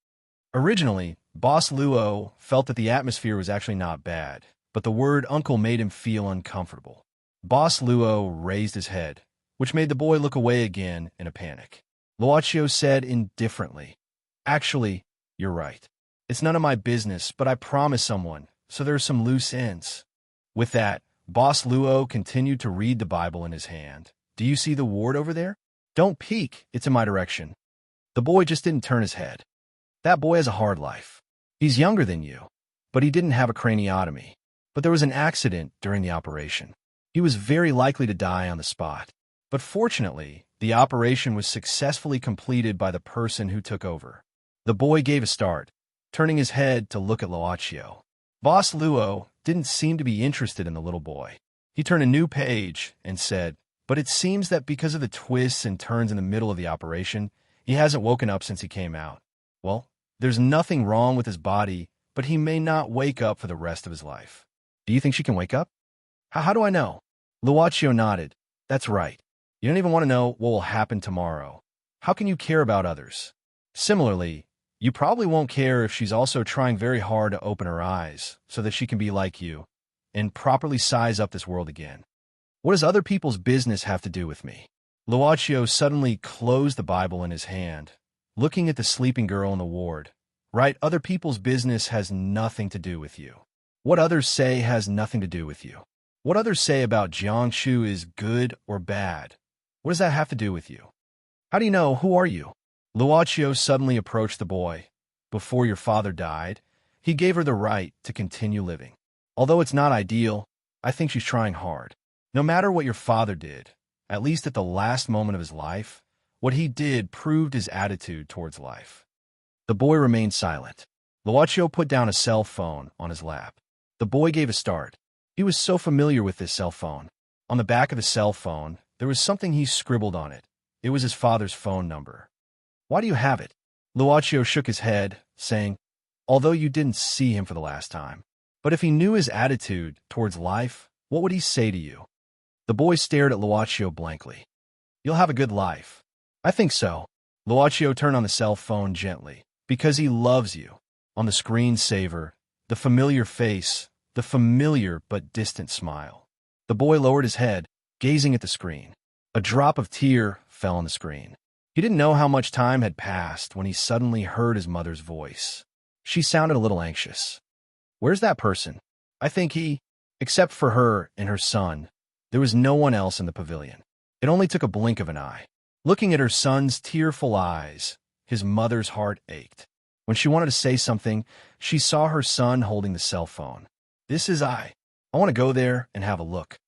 Originally, Boss Luo felt that the atmosphere was actually not bad, but the word uncle made him feel uncomfortable. Boss Luo raised his head, which made the boy look away again in a panic. Luocio said indifferently, "Actually, you're right. It's none of my business, but I promised someone, so there are some loose ends." With that, Boss Luo continued to read the Bible in his hand. "Do you see the ward over there? Don't peek, it's in my direction." The boy just didn't turn his head. "That boy has a hard life. He's younger than you, but he didn't have a craniotomy. But there was an accident during the operation. He was very likely to die on the spot. But fortunately, the operation was successfully completed by the person who took over." The boy gave a start, turning his head to look at Luocio. Boss Luo didn't seem to be interested in the little boy. He turned a new page and said, "But it seems that because of the twists and turns in the middle of the operation, he hasn't woken up since he came out. Well, there's nothing wrong with his body, but he may not wake up for the rest of his life." "Do you think she can wake up?" How do I know?" Luocio nodded. "That's right. You don't even want to know what will happen tomorrow. How can you care about others? Similarly, you probably won't care if she's also trying very hard to open her eyes so that she can be like you and properly size up this world again. What does other people's business have to do with me?" Luocio suddenly closed the Bible in his hand, looking at the sleeping girl in the ward. "Right, other people's business has nothing to do with you. What others say has nothing to do with you. What others say about Jiangshu is good or bad. What does that have to do with you? How do you know? Who are you?" Luocio suddenly approached the boy. "Before your father died, he gave her the right to continue living. Although it's not ideal, I think she's trying hard. No matter what your father did, at least at the last moment of his life, what he did proved his attitude towards life." The boy remained silent. Luocio put down a cell phone on his lap. The boy gave a start. He was so familiar with this cell phone. On the back of the cell phone, there was something he scribbled on it. It was his father's phone number. "Why do you have it?" Luocio shook his head, saying, "Although you didn't see him for the last time. But if he knew his attitude towards life, what would he say to you?" The boy stared at Luocio blankly. "You'll have a good life." "I think so." Luocio turned on the cell phone gently. "Because he loves you." On the screensaver, the familiar face, the familiar but distant smile. The boy lowered his head, gazing at the screen. A drop of tear fell on the screen. He didn't know how much time had passed when he suddenly heard his mother's voice. She sounded a little anxious. "Where's that person?" "I think he—" Except for her and her son, there was no one else in the pavilion. It only took a blink of an eye. Looking at her son's tearful eyes, his mother's heart ached. When she wanted to say something, she saw her son holding the cell phone. "This is I. I want to go there and have a look."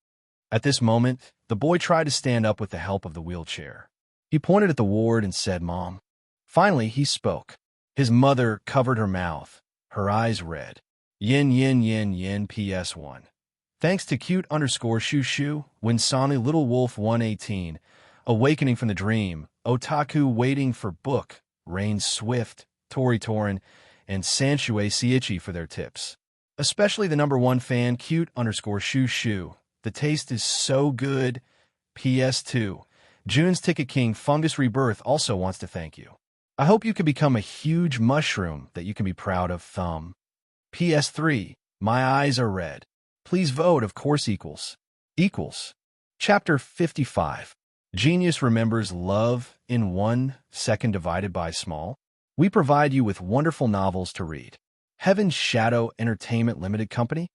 At this moment, the boy tried to stand up with the help of the wheelchair. He pointed at the ward and said, "Mom." Finally, he spoke. His mother covered her mouth. Her eyes red. Yin yin yin yin PS1. Thanks to cute_shoo Winsani Little Wolf 118, Awakening from the Dream, Otaku Waiting for Book, Rain Swift, Tori Torin, and Sanshue Seiichi for their tips. Especially the #1 fan, cute_shoo. The taste is so good. PS2. June's Ticket King Fungus Rebirth also wants to thank you. I hope you can become a huge mushroom that you can be proud of. Thumb. PS3. My eyes are red. Please vote, of course, equals. Chapter 55. Genius remembers love in 1 second divided by small. We provide you with wonderful novels to read. Heaven's Shadow Entertainment Limited Company.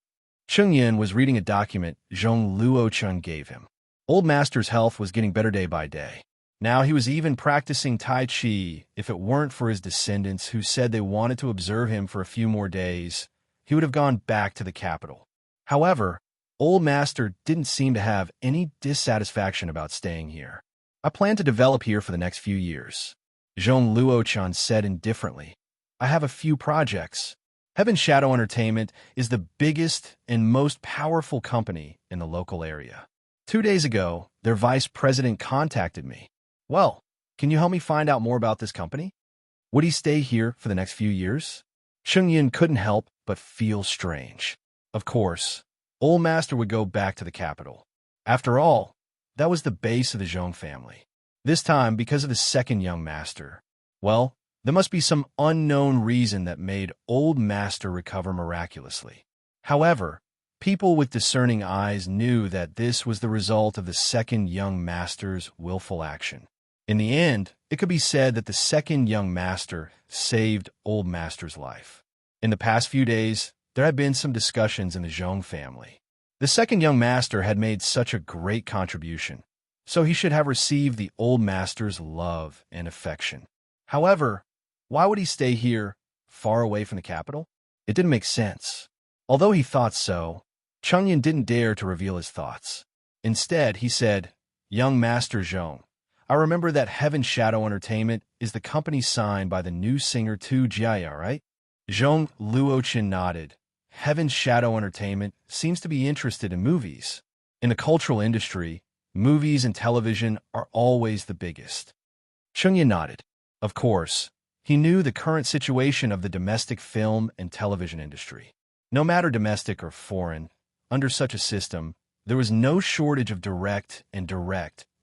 Chung Yin was reading a document Zhong Luochun gave him. Old Master's health was getting better day by day. Now he was even practicing Tai Chi. If it weren't for his descendants who said they wanted to observe him for a few more days, he would have gone back to the capital. However, Old Master didn't seem to have any dissatisfaction about staying here. "I plan to develop here for the next few years," Zhong Luochun said indifferently. "I have a few projects. Heaven Shadow Entertainment is the biggest and most powerful company in the local area. 2 days ago, their vice president contacted me. Well, can you help me find out more about this company? Would he stay here for the next few years?" Chung Yin couldn't help but feel strange. Of course, Old Master would go back to the capital. After all, that was the base of the Zhong family. This time, because of the second young master. Well, there must be some unknown reason that made Old Master recover miraculously. However, people with discerning eyes knew that this was the result of the second young master's willful action. In the end, it could be said that the second young master saved Old Master's life. In the past few days, there had been some discussions in the Zhong family. The second young master had made such a great contribution, so he should have received the Old Master's love and affection. However, why would he stay here, far away from the capital? It didn't make sense. Although he thought so, Chung Yin didn't dare to reveal his thoughts. Instead, he said, "Young Master Zhong, I remember that Heaven Shadow Entertainment is the company signed by the new singer Tu Jiaya, right?" Zhong Luochun nodded. Heaven Shadow Entertainment seems to be interested in movies. In the cultural industry, movies and television are always the biggest. Chung Yin nodded. Of course, he knew the current situation of the domestic film and television industry. No matter domestic or foreign, under such a system, there was no shortage of direct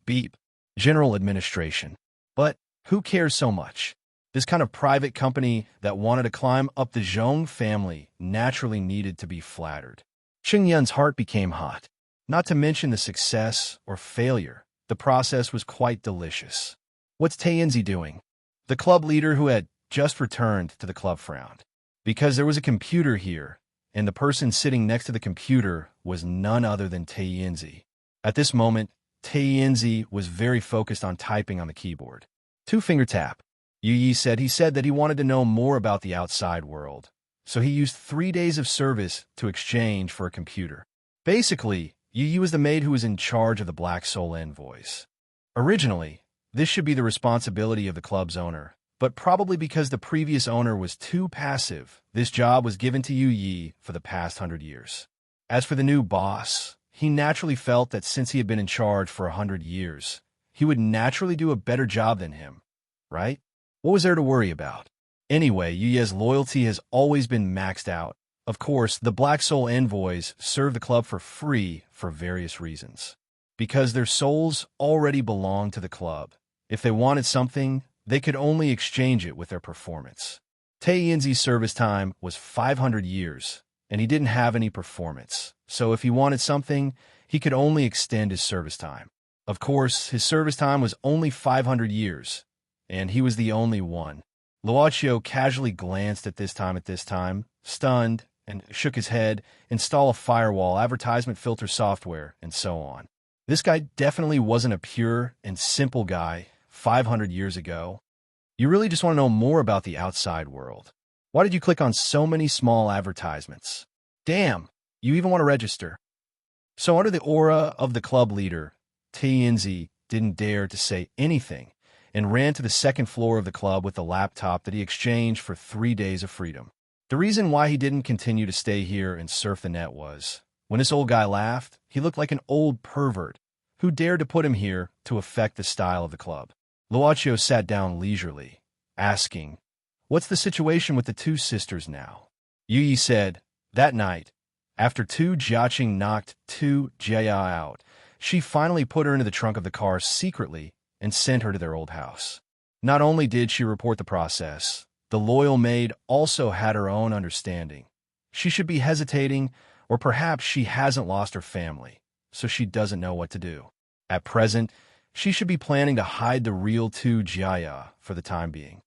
beep, general administration. But who cares so much? This kind of private company that wanted to climb up the Zhong family naturally needed to be flattered. Chung Yin's heart became hot. Not to mention the success or failure, the process was quite delicious. "What's Taeyenzi doing?" The club leader who had just returned to the club frowned. Because there was a computer here, and the person sitting next to the computer was none other than Taeyenzi. At this moment, Taeyenzi was very focused on typing on the keyboard. Two-finger tap. Yu Yi said that he wanted to know more about the outside world, so he used 3 days of service to exchange for a computer. Basically, Yu Yi was the maid who was in charge of the Black Soul envoys. Originally, this should be the responsibility of the club's owner, but probably because the previous owner was too passive, this job was given to Yu Yi for the past 100 years. As for the new boss, he naturally felt that since he had been in charge for 100 years, he would naturally do a better job than him, right? What was there to worry about? Anyway, Yu Yi's loyalty has always been maxed out. Of course, the Black Soul envoys serve the club for free for various reasons. Because their souls already belong to the club. If they wanted something, they could only exchange it with their performance. Taeyenzi's service time was 500 years, and he didn't have any performance. So if he wanted something, he could only extend his service time. Of course, his service time was only 500 years, and he was the only one. Luaccio casually glanced at this time, stunned, and shook his head. Install a firewall, advertisement filter software, and so on. This guy definitely wasn't a pure and simple guy 500 years ago. You really just want to know more about the outside world. Why did you click on so many small advertisements? Damn, you even want to register. So under the aura of the club leader, TNZ didn't dare to say anything and ran to the second floor of the club with the laptop that he exchanged for 3 days of freedom. The reason why he didn't continue to stay here and surf the net was, when this old guy laughed, he looked like an old pervert who dared to put him here to affect the style of the club. Luaccio sat down leisurely, asking, "What's the situation with the two sisters now?" Yi said, that night, after Tu Jiaqing knocked Tu Jia out, she finally put her into the trunk of the car secretly and sent her to their old house. Not only did she report the process, the loyal maid also had her own understanding. She should be hesitating, or perhaps she hasn't lost her family, so she doesn't know what to do. At present, she should be planning to hide the real Tu Jia for the time being.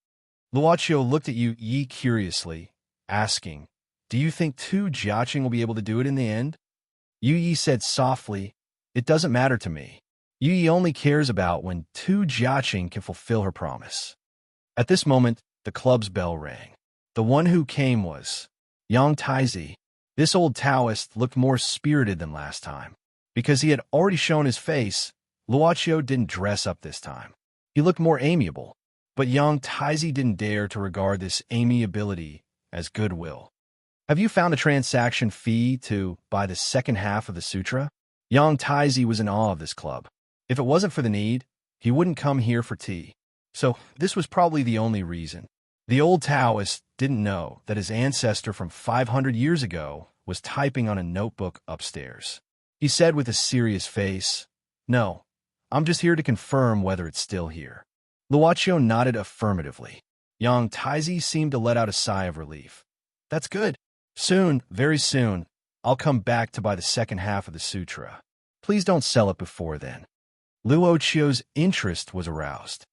Luaccio looked at Yi curiously, asking, "Do you think Tu Jiaqing will be able to do it in the end?" Yi said softly, "It doesn't matter to me. Yi only cares about when Tu Jiaqing can fulfill her promise." At this moment, the club's bell rang. The one who came was Yang Taizi. This old Taoist looked more spirited than last time. Because he had already shown his face, Luaccio didn't dress up this time. He looked more amiable, but Yang Taizi didn't dare to regard this amiability as goodwill. "Have you found a transaction fee to buy the second half of the sutra?" Yang Taizi was in awe of this club. If it wasn't for the need, he wouldn't come here for tea. So this was probably the only reason. The old Taoist didn't know that his ancestor from 500 years ago was typing on a notebook upstairs. He said with a serious face, "No, I'm just here to confirm whether it's still here." Luaccio nodded affirmatively. Yang Taizi seemed to let out a sigh of relief. "That's good. Soon, very soon, I'll come back to buy the second half of the sutra. Please don't sell it before then." Luoccio's interest was aroused.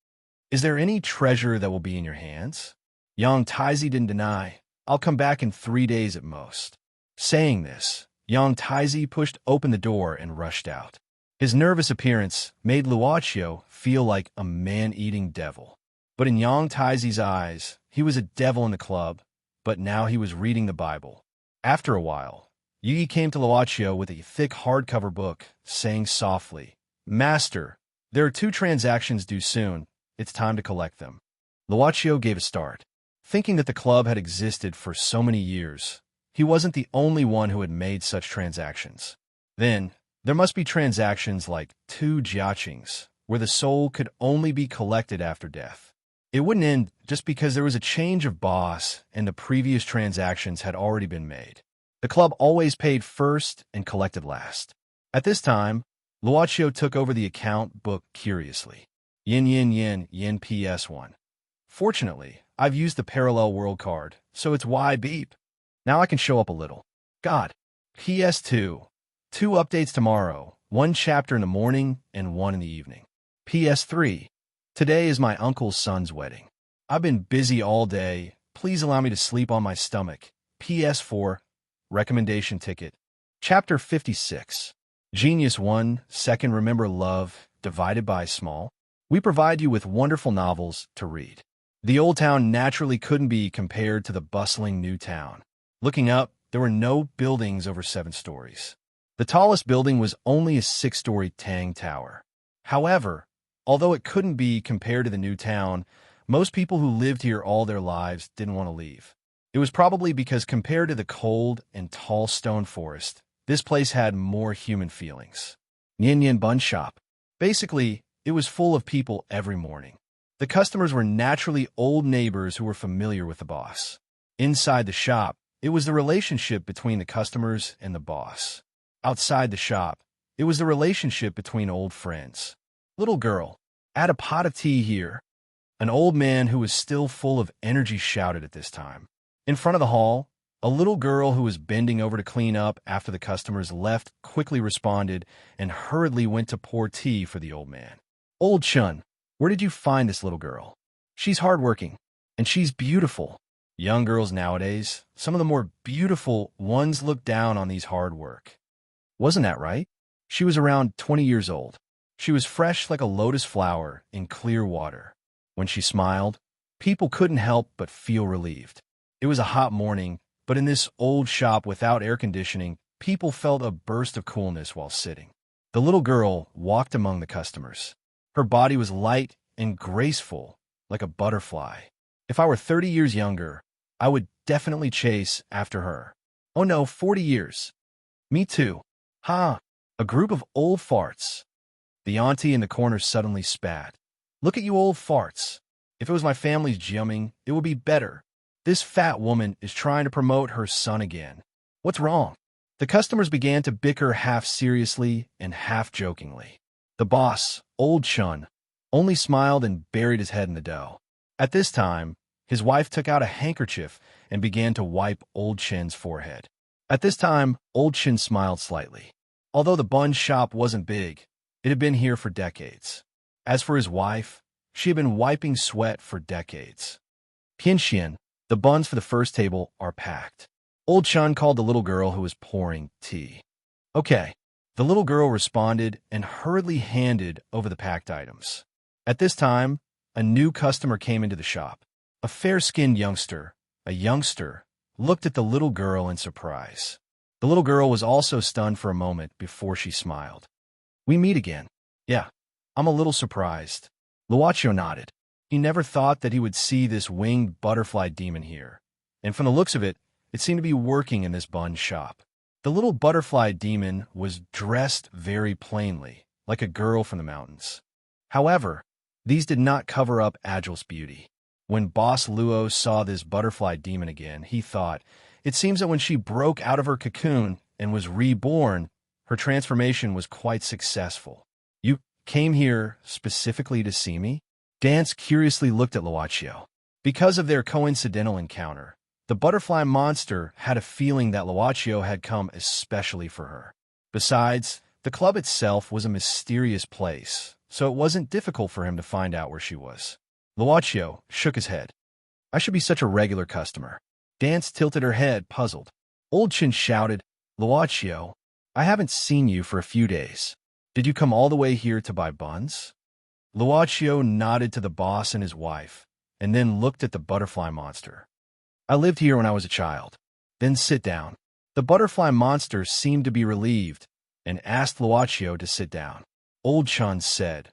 "Is there any treasure that will be in your hands?" Yang Taizi didn't deny. "I'll come back in 3 days at most." Saying this, Yang Taizi pushed open the door and rushed out. His nervous appearance made Luaccio feel like a man-eating devil. But in Yang Taizi's eyes, he was a devil in the club, but now he was reading the Bible. After a while, Yi came to Luaccio with a thick hardcover book, saying softly, "Master, there are 2 transactions due soon. It's time to collect them." Luaccio gave a start. Thinking that the club had existed for so many years, he wasn't the only one who had made such transactions. Then, there must be transactions like Tu Jiaqing's, where the soul could only be collected after death. It wouldn't end just because there was a change of boss and the previous transactions had already been made. The club always paid first and collected last. At this time, Luaccio took over the account book curiously. Yen PS1. Fortunately, I've used the parallel world card, so it's Y beep. Now I can show up a little. God. PS2. 2 updates tomorrow, 1 chapter in the morning and 1 in the evening. PS3. Today is my uncle's son's wedding. I've been busy all day. Please allow me to sleep on my stomach. PS4. Recommendation ticket. Chapter 56. Genius 1, Second Remember Love, Divided by Small. We provide you with wonderful novels to read. The old town naturally couldn't be compared to the bustling new town. Looking up, there were no buildings over 7 stories. The tallest building was only a 6-story Tang Tower. However, although it couldn't be compared to the new town, most people who lived here all their lives didn't want to leave. It was probably because compared to the cold and tall stone forest, this place had more human feelings. Nian Bun Shop. Basically, it was full of people every morning. The customers were naturally old neighbors who were familiar with the boss. Inside the shop, it was the relationship between the customers and the boss. Outside the shop, it was the relationship between old friends. "Little girl, add a pot of tea here." An old man who was still full of energy shouted at this time. In front of the hall, A little girl who was bending over to clean up after the customers left quickly responded and hurriedly went to pour tea for the old man. Old Chun, where did you find this little girl? She's hardworking, and she's beautiful. Young girls nowadays, some of the more beautiful ones look down on these hard work. Wasn't that right? She was around 20 years old. She was fresh like a lotus flower in clear water. When she smiled, people couldn't help but feel relieved. It was a hot morning, but in this old shop without air conditioning, people felt a burst of coolness while sitting. The little girl walked among the customers. Her body was light and graceful, like a butterfly. If I were 30 years younger, I would definitely chase after her. Oh no, 40 years. Me too. Ha! A group of old farts. The auntie in the corner suddenly spat. Look at you old farts. If it was my family's jumming, it would be better. This fat woman is trying to promote her son again. What's wrong? The customers began to bicker half seriously and half jokingly. The boss, Old Chun, only smiled and buried his head in the dough. At this time, his wife took out a handkerchief and began to wipe Old Chin's forehead. At this time, Old Chin smiled slightly. Although the bun shop wasn't big, it had been here for decades. As for his wife, she had been wiping sweat for decades. Pianxian, the buns for the first table are packed. Old Chun called the little girl who was pouring tea. Okay. The little girl responded and hurriedly handed over the packed items. At this time, a new customer came into the shop. A fair-skinned youngster, looked at the little girl in surprise. The little girl was also stunned for a moment before she smiled. We meet again. Yeah, I'm a little surprised. Luochio nodded. He never thought that he would see this winged butterfly demon here. And from the looks of it, it seemed to be working in this bun shop. The little butterfly demon was dressed very plainly, like a girl from the mountains. However, these did not cover up Agile's beauty. When Boss Luo saw this butterfly demon again, he thought, it seems that when she broke out of her cocoon and was reborn, her transformation was quite successful. You came here specifically to see me? Dance curiously looked at Luochio. Because of their coincidental encounter, the butterfly monster had a feeling that Luochio had come especially for her. Besides, the club itself was a mysterious place, so it wasn't difficult for him to find out where she was. Luochio shook his head. I should be such a regular customer. Dance tilted her head, puzzled. Old Chin shouted, Luochio, I haven't seen you for a few days. Did you come all the way here to buy buns? Luochio nodded to the boss and his wife, and then looked at the butterfly monster. I lived here when I was a child. Then sit down. The butterfly monster seemed to be relieved, and asked Luochio to sit down. Old Chun said,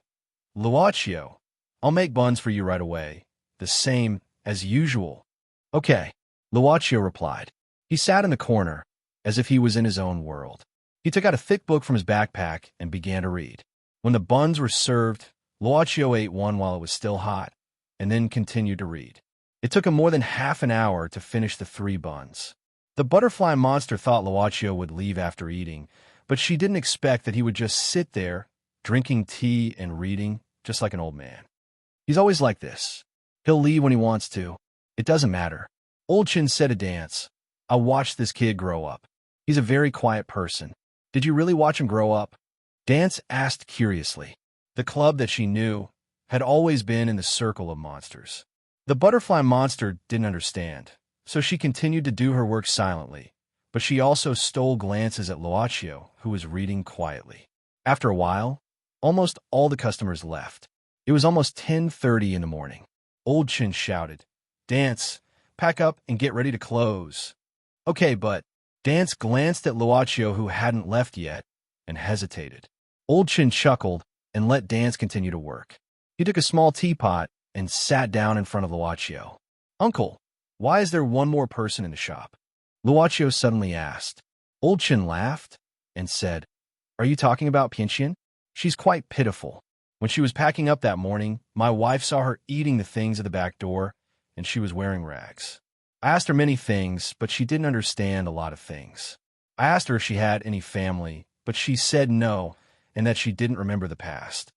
Luochio, I'll make buns for you right away, the same as usual. Okay, Luochio replied. He sat in the corner, as if he was in his own world. He took out a thick book from his backpack and began to read. When the buns were served, Luochio ate one while it was still hot, and then continued to read. It took him more than half an hour to finish the 3 buns. The butterfly monster thought Luochio would leave after eating, but she didn't expect that he would just sit there, drinking tea and reading, just like an old man. He's always like this. He'll leave when he wants to. It doesn't matter. Old Chin said to Dance, I watched this kid grow up. He's a very quiet person. Did you really watch him grow up? Dance asked curiously. The club that she knew had always been in the circle of monsters. The butterfly monster didn't understand, so she continued to do her work silently, but she also stole glances at Luochio, who was reading quietly. After a while, almost all the customers left. It was almost 10:30 in the morning. Old Chin shouted, Dance, pack up and get ready to close. Okay, but Dance glanced at Luochio, who hadn't left yet, and hesitated. Old Chin chuckled and let Dance continue to work. He took a small teapot and sat down in front of Luochio. Uncle, why is there one more person in the shop? Luochio suddenly asked. Old Chin laughed and said, Are you talking about Pianxian? She's quite pitiful. When she was packing up that morning, my wife saw her eating the things at the back door, and she was wearing rags. I asked her many things, but she didn't understand a lot of things. I asked her if she had any family, but she said no, and that she didn't remember the past.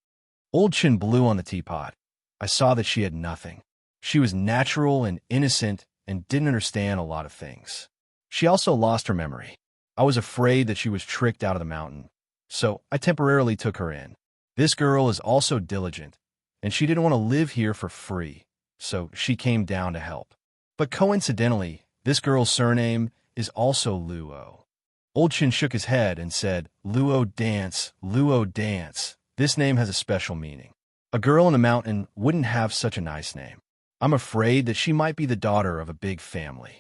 Old Chin blew on the teapot. I saw that she had nothing. She was natural and innocent and didn't understand a lot of things. She also lost her memory. I was afraid that she was tricked out of the mountain, so I temporarily took her in. This girl is also diligent, and she didn't want to live here for free, so she came down to help. But coincidentally, this girl's surname is also Luo. Old Chin shook his head and said, Luo dance, Luo dance. This name has a special meaning. A girl in the mountain wouldn't have such a nice name. I'm afraid that she might be the daughter of a big family.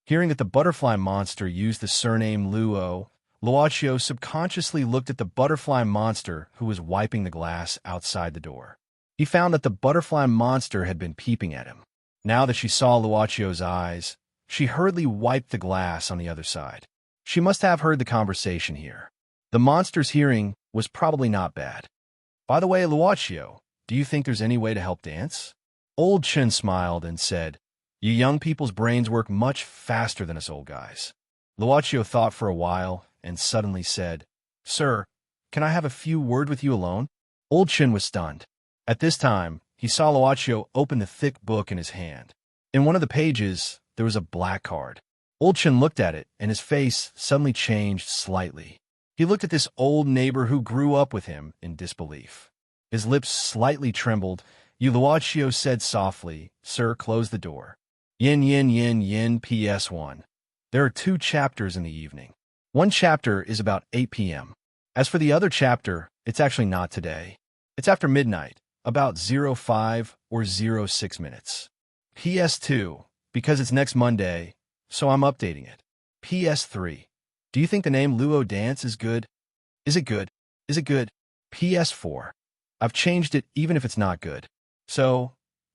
Hearing that the butterfly monster used the surname Luo, Luochio subconsciously looked at the butterfly monster who was wiping the glass outside the door. He found that the butterfly monster had been peeping at him. Now that she saw Luochio's eyes, she hurriedly wiped the glass on the other side. She must have heard the conversation here. The monster's hearing was probably not bad. By the way, Luochio, do you think there's any way to help dance? Old Chin smiled and said, You young people's brains work much faster than us old guys. Luochio thought for a while and suddenly said, Sir, can I have a few words with you alone? Old Chin was stunned. At this time, he saw Luochio open the thick book in his hand. In one of the pages, there was a black card. Old Chin looked at it, and his face suddenly changed slightly. He looked at this old neighbor who grew up with him in disbelief. His lips slightly trembled. Luochio said softly, Sir, close the door. Yin, yin, yin, yin, PS1. There are 2 chapters in the evening. One chapter is about 8 p.m. As for the other chapter, it's actually not today. It's after midnight, about 05 or 06 minutes. PS2, because it's next Monday, so I'm updating it. PS3. Do you think the name Luo Dance is good? Is it good? Is it good? PS4. I've changed it even if it's not good. So,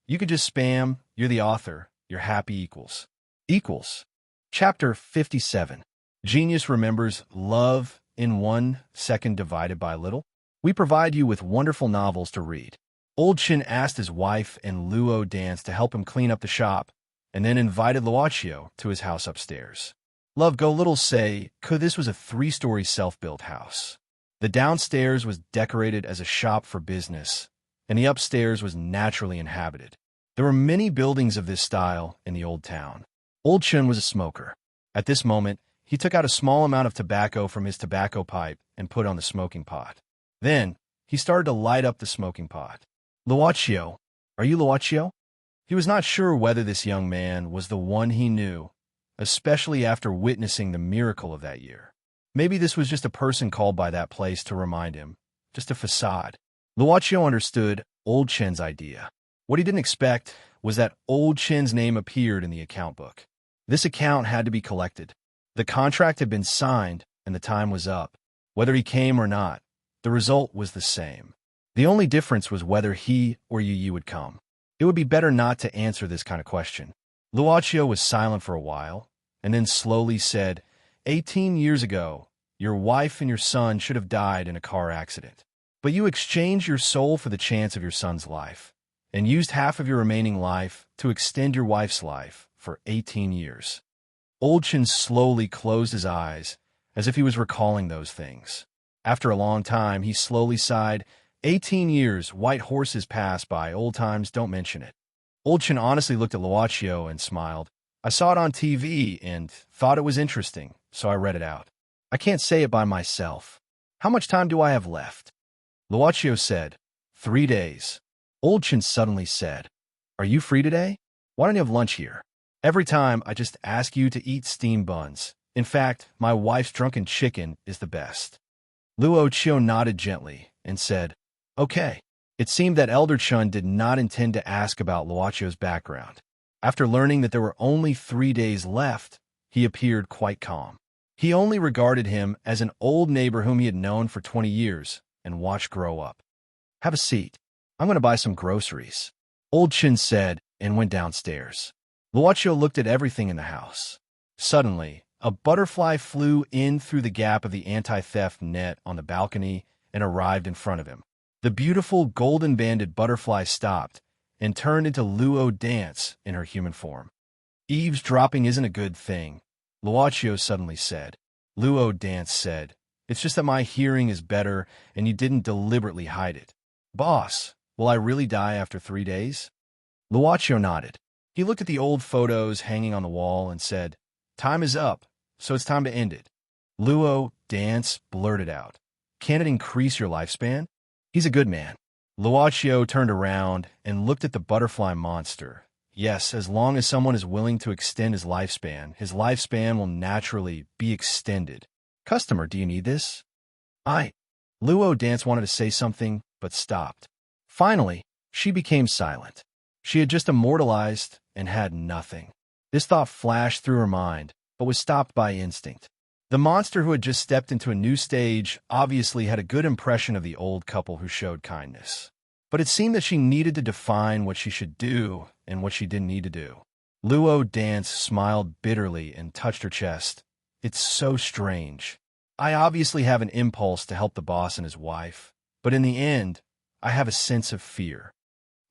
you could just spam, you're the author, you're happy equals. Equals. Chapter 57. Genius remembers love in 1 second divided by little. We provide you with wonderful novels to read. Old Chin asked his wife and Luo Dance to help him clean up the shop, and then invited Luochio to his house upstairs. Love Go Little say, this was a 3-story self-built house. The downstairs was decorated as a shop for business, and the upstairs was naturally inhabited. There were many buildings of this style in the old town. Old Chin was a smoker. At this moment, he took out a small amount of tobacco from his tobacco pipe and put on the smoking pot. Then, he started to light up the smoking pot. Luochio, are you Luochio? He was not sure whether this young man was the one he knew, especially after witnessing the miracle of that year. Maybe this was just a person called by that place to remind him, just a facade. Luochio understood Old Chin's idea. What he didn't expect was that Old Chin's name appeared in the account book. This account had to be collected. The contract had been signed, and the time was up. Whether he came or not, the result was the same. The only difference was whether he or Yu would come. It would be better not to answer this kind of question. Luochio was silent for a while, and then slowly said, 18 years ago, your wife and your son should have died in a car accident. But you exchanged your soul for the chance of your son's life, and used half of your remaining life to extend your wife's life for 18 years. Old Chin slowly closed his eyes, as if he was recalling those things. After a long time, he slowly sighed, 18 years, white horses pass by, old times, don't mention it. Old Chin honestly looked at Luochio and smiled. I saw it on TV and thought it was interesting, so I read it out. I can't say it by myself. How much time do I have left? Luochio said, 3 days. Old Chin suddenly said, Are you free today? Why don't you have lunch here? Every time I just ask you to eat steamed buns. In fact, my wife's drunken chicken is the best. Luochio nodded gently and said, Okay. It seemed that Elder Chun did not intend to ask about Luochio's background. After learning that there were only 3 days left, he appeared quite calm. He only regarded him as an old neighbor whom he had known for 20 years and watched grow up. Have a seat. I'm going to buy some groceries. Old Chin said and went downstairs. Luochio looked at everything in the house. Suddenly, a butterfly flew in through the gap of the anti-theft net on the balcony and arrived in front of him. The beautiful golden-banded butterfly stopped and turned into Luo Dance in her human form. Eavesdropping isn't a good thing, Luochio suddenly said. Luo Dance said, It's just that my hearing is better and you didn't deliberately hide it. Boss, will I really die after 3 days? Luochio nodded. He looked at the old photos hanging on the wall and said, Time is up. so it's time to end it. Luo Dance blurted out. Can it increase your lifespan? He's a good man. Luochio turned around and looked at the butterfly monster. Yes, as long as someone is willing to extend his lifespan will naturally be extended. Customer, do you need this? Luo Dance wanted to say something, but stopped. Finally, she became silent. She had just immortalized and had nothing. This thought flashed through her mind, but was stopped by instinct. The monster who had just stepped into a new stage obviously had a good impression of the old couple who showed kindness. But it seemed that she needed to define what she should do and what she didn't need to do. Luo Dance smiled bitterly and touched her chest. It's so strange. I obviously have an impulse to help the boss and his wife, but in the end, I have a sense of fear.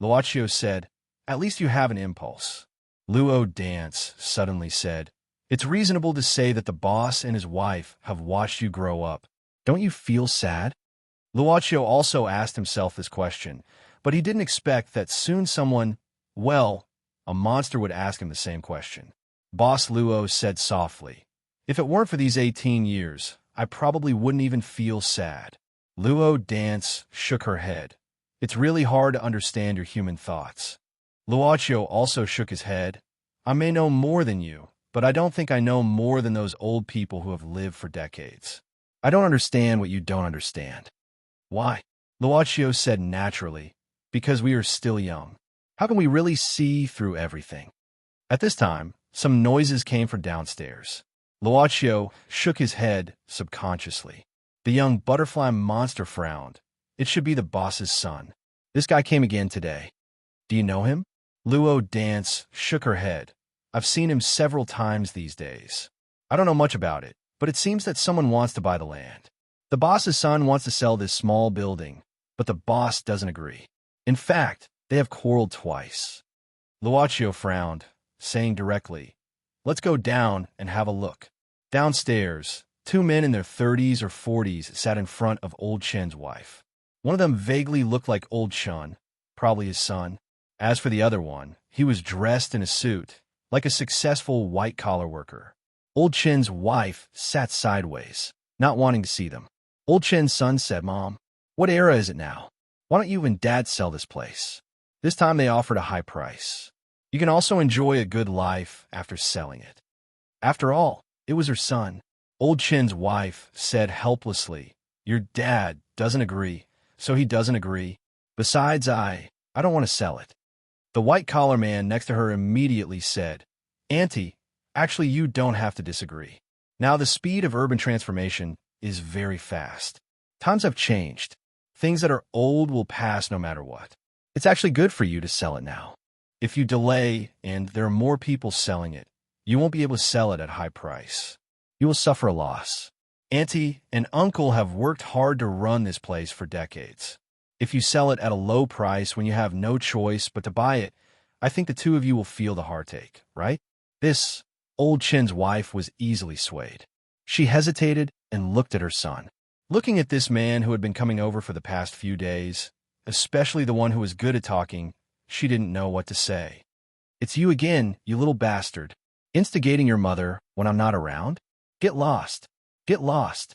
Luochio said, At least you have an impulse. Luo Dance suddenly said, It's reasonable to say that the boss and his wife have watched you grow up. Don't you feel sad? Luochio also asked himself this question, but he didn't expect that soon a monster would ask him the same question. Boss Luo said softly, If it weren't for these 18 years, I probably wouldn't even feel sad. Luo Dance shook her head. It's really hard to understand your human thoughts. Luochio also shook his head. I may know more than you, but I don't think I know more than those old people who have lived for decades. I don't understand what you don't understand. Why? Luochio said naturally, Because we are still young. How can we really see through everything? At this time, some noises came from downstairs. Luochio shook his head subconsciously. The young butterfly monster frowned. It should be the boss's son. This guy came again today. Do you know him? Luo Dance shook her head. I've seen him several times these days. I don't know much about it, but it seems that someone wants to buy the land. The boss's son wants to sell this small building, but the boss doesn't agree. In fact, they have quarreled twice. Luochio frowned, saying directly, Let's go down and have a look. Downstairs, two men in their 30s or 40s sat in front of Old Chen's wife. One of them vaguely looked like Old Chen, probably his son. As for the other one, he was dressed in a suit, like a successful white-collar worker. Old Chen's wife sat sideways, not wanting to see them. Old Chen's son said, Mom, what era is it now? Why don't you and Dad sell this place? This time they offered a high price. You can also enjoy a good life after selling it. After all, it was her son. Old Chen's wife said helplessly, Your dad doesn't agree, so he doesn't agree. Besides, I don't want to sell it. The white-collar man next to her immediately said, Auntie, actually you don't have to disagree. Now the speed of urban transformation is very fast. Times have changed. Things that are old will pass no matter what. It's actually good for you to sell it now. If you delay and there are more people selling it, you won't be able to sell it at high price. You will suffer a loss. Auntie and Uncle have worked hard to run this place for decades. If you sell it at a low price when you have no choice but to buy it, I think the two of you will feel the heartache, right? This Old Chen's wife was easily swayed. She hesitated and looked at her son. Looking at this man who had been coming over for the past few days, especially the one who was good at talking, she didn't know what to say. It's you again, you little bastard. Instigating your mother when I'm not around? Get lost. Get lost.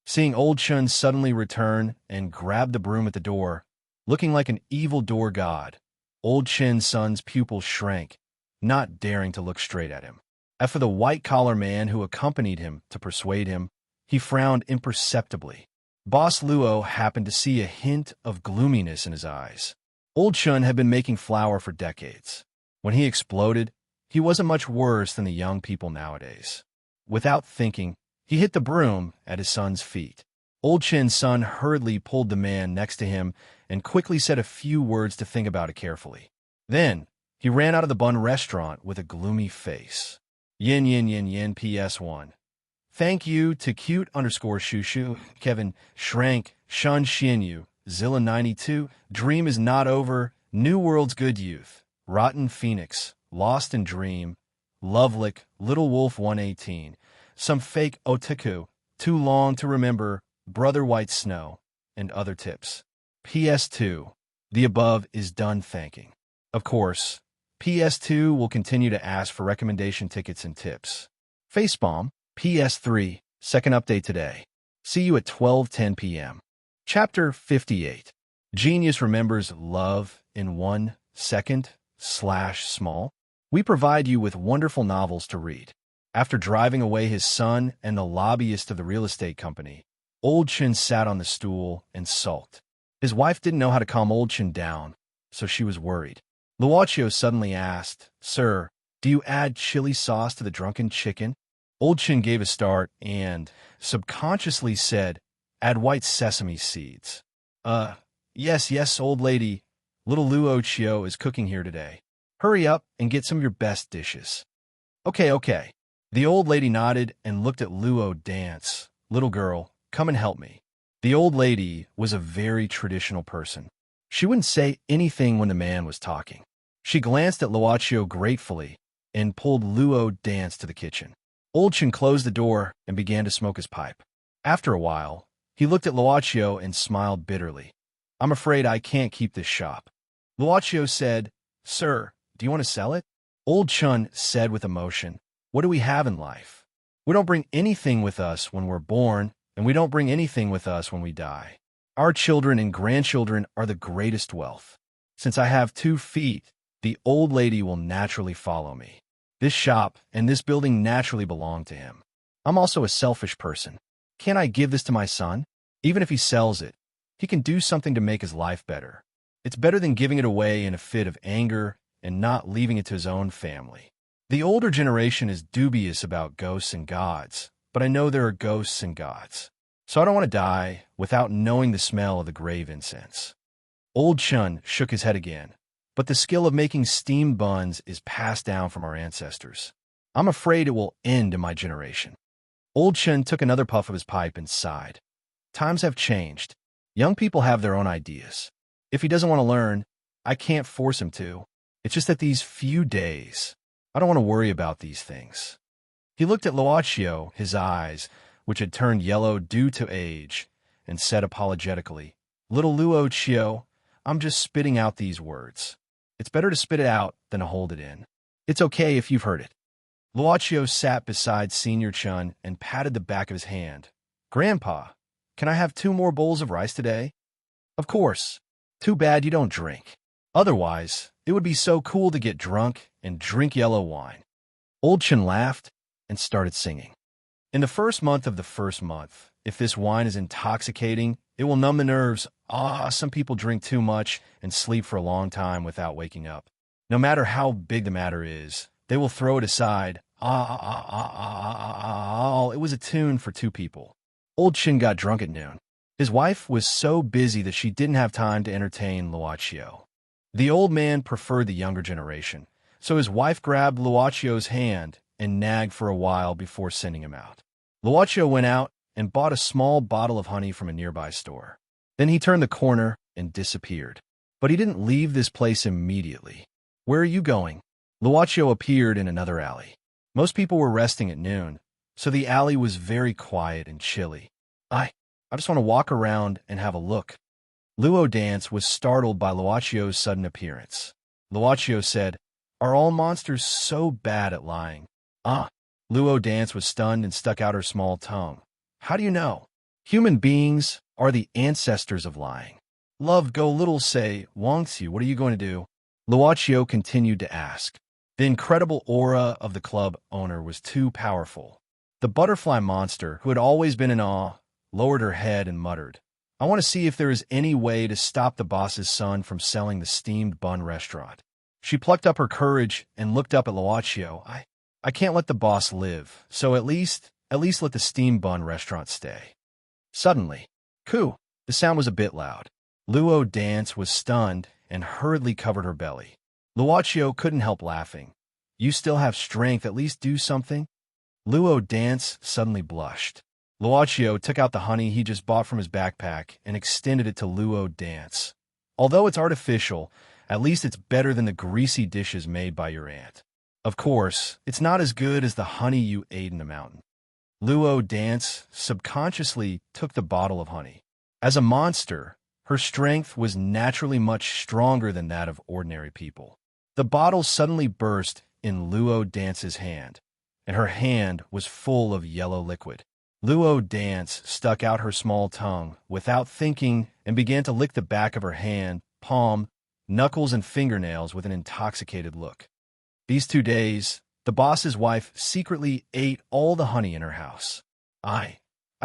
Seeing Old Chen suddenly return and grab the broom at the door, looking like an evil door god, Old Chen's son's pupils shrank, not daring to look straight at him. As for the white-collar man who accompanied him to persuade him, he frowned imperceptibly. Boss Luo happened to see a hint of gloominess in his eyes. Old Chen had been making flour for decades. When he exploded, he wasn't much worse than the young people nowadays. Without thinking, he hit the broom at his son's feet. Old Chen's son hurriedly pulled the man next to him and quickly said a few words to think about it carefully. Then, he ran out of the Bun restaurant with a gloomy face. Yin yin yin yin PS1. Thank you to cute_shushu, Kevin Shrank, Shun Shinyu, Zilla92, Dream is Not Over, New World's Good Youth, Rotten Phoenix, Lost in Dream, Lovelick, Little Wolf 118, Some Fake Otaku, Too Long to Remember, Brother White Snow, and other tips. PS2. The above is done thanking. Of course, PS2 will continue to ask for recommendation tickets and tips. Facepalm, PS3, second update today. See you at 12:10 p.m. Chapter 58. Genius remembers love in 1 second/small. We provide you with wonderful novels to read. After driving away his son and the lobbyist of the real estate company, Old Chin sat on the stool and sulked. His wife didn't know how to calm Old Chin down, so she was worried. Luochio suddenly asked, "Sir, do you add chili sauce to the drunken chicken?" Old Chin gave a start and subconsciously said, "Add white sesame seeds." Yes, old lady. Little Luochio is cooking here today. Hurry up and get some of your best dishes." Okay. The old lady nodded and looked at Luo dance. "Little girl, come and help me." The old lady was a very traditional person. She wouldn't say anything when the man was talking. She glanced at Luochio gratefully and pulled Luo dance to the kitchen. Old Chin closed the door and began to smoke his pipe. After a while, he looked at Luochio and smiled bitterly. "I'm afraid I can't keep this shop." Luochio said, "Sir, do you want to sell it?" Old Chun said with emotion, "What do we have in life? We don't bring anything with us when we're born, and we don't bring anything with us when we die. Our children and grandchildren are the greatest wealth. Since I have 2 feet, the old lady will naturally follow me. This shop and this building naturally belong to him. I'm also a selfish person. Can't I give this to my son? Even if he sells it, he can do something to make his life better. It's better than giving it away in a fit of anger and not leaving it to his own family. The older generation is dubious about ghosts and gods, but I know there are ghosts and gods. So I don't want to die without knowing the smell of the grave incense." Old Chun shook his head again, "But the skill of making steamed buns is passed down from our ancestors. I'm afraid it will end in my generation." Old Chun took another puff of his pipe and sighed. "Times have changed. Young people have their own ideas. If he doesn't want to learn, I can't force him to. It's just that these few days, I don't want to worry about these things." He looked at Luochio, his eyes, which had turned yellow due to age, and said apologetically, "Little Luochio, I'm just spitting out these words. It's better to spit it out than to hold it in. It's okay if you've heard it." Luochio sat beside Senior Chun and patted the back of his hand. "Grandpa, can I have 2 more bowls of rice today?" "Of course. Too bad you don't drink. Otherwise, it would be so cool to get drunk and drink yellow wine." Old Chin laughed and started singing. "In the first month of the first month, if this wine is intoxicating, it will numb the nerves. Some people drink too much and sleep for a long time without waking up. No matter how big the matter is, they will throw it aside. It was a tune for 2 people. Old Chin got drunk at noon. His wife was so busy that she didn't have time to entertain Luochio. The old man preferred the younger generation, so his wife grabbed Luochio's hand and nagged for a while before sending him out. Luochio went out and bought a small bottle of honey from a nearby store. Then he turned the corner and disappeared. But he didn't leave this place immediately. "Where are you going?" Luochio appeared in another alley. Most people were resting at noon, so the alley was very quiet and chilly. I just want to walk around and have a look." Luo Dance was startled by Luochio's sudden appearance. Luochio said, "Are all monsters so bad at lying?" Luo Dance was stunned and stuck out her small tongue. "How do you know? Human beings are the ancestors of lying." "Love go little say, Wangxiu, what are you going to do?" Luochio continued to ask. The incredible aura of the club owner was too powerful. The butterfly monster, who had always been in awe, lowered her head and muttered, "I want to see if there is any way to stop the boss's son from selling the steamed bun restaurant." She plucked up her courage and looked up at Luochio. I can't let the boss live, so at least let the steamed bun restaurant stay." Suddenly, "Coo!" The sound was a bit loud. Luo Dance was stunned and hurriedly covered her belly. Luochio couldn't help laughing. "You still have strength, at least do something." Luo Dance suddenly blushed. Luochio took out the honey he just bought from his backpack and extended it to Luo Dance. "Although it's artificial, at least it's better than the greasy dishes made by your aunt. Of course, it's not as good as the honey you ate in the mountain." Luo Dance subconsciously took the bottle of honey. As a monster, her strength was naturally much stronger than that of ordinary people. The bottle suddenly burst in Luo Dance's hand, and her hand was full of yellow liquid. Luo Dance stuck out her small tongue without thinking and began to lick the back of her hand, palm, knuckles, and fingernails with an intoxicated look. These 2 days, the boss's wife secretly ate all the honey in her house. I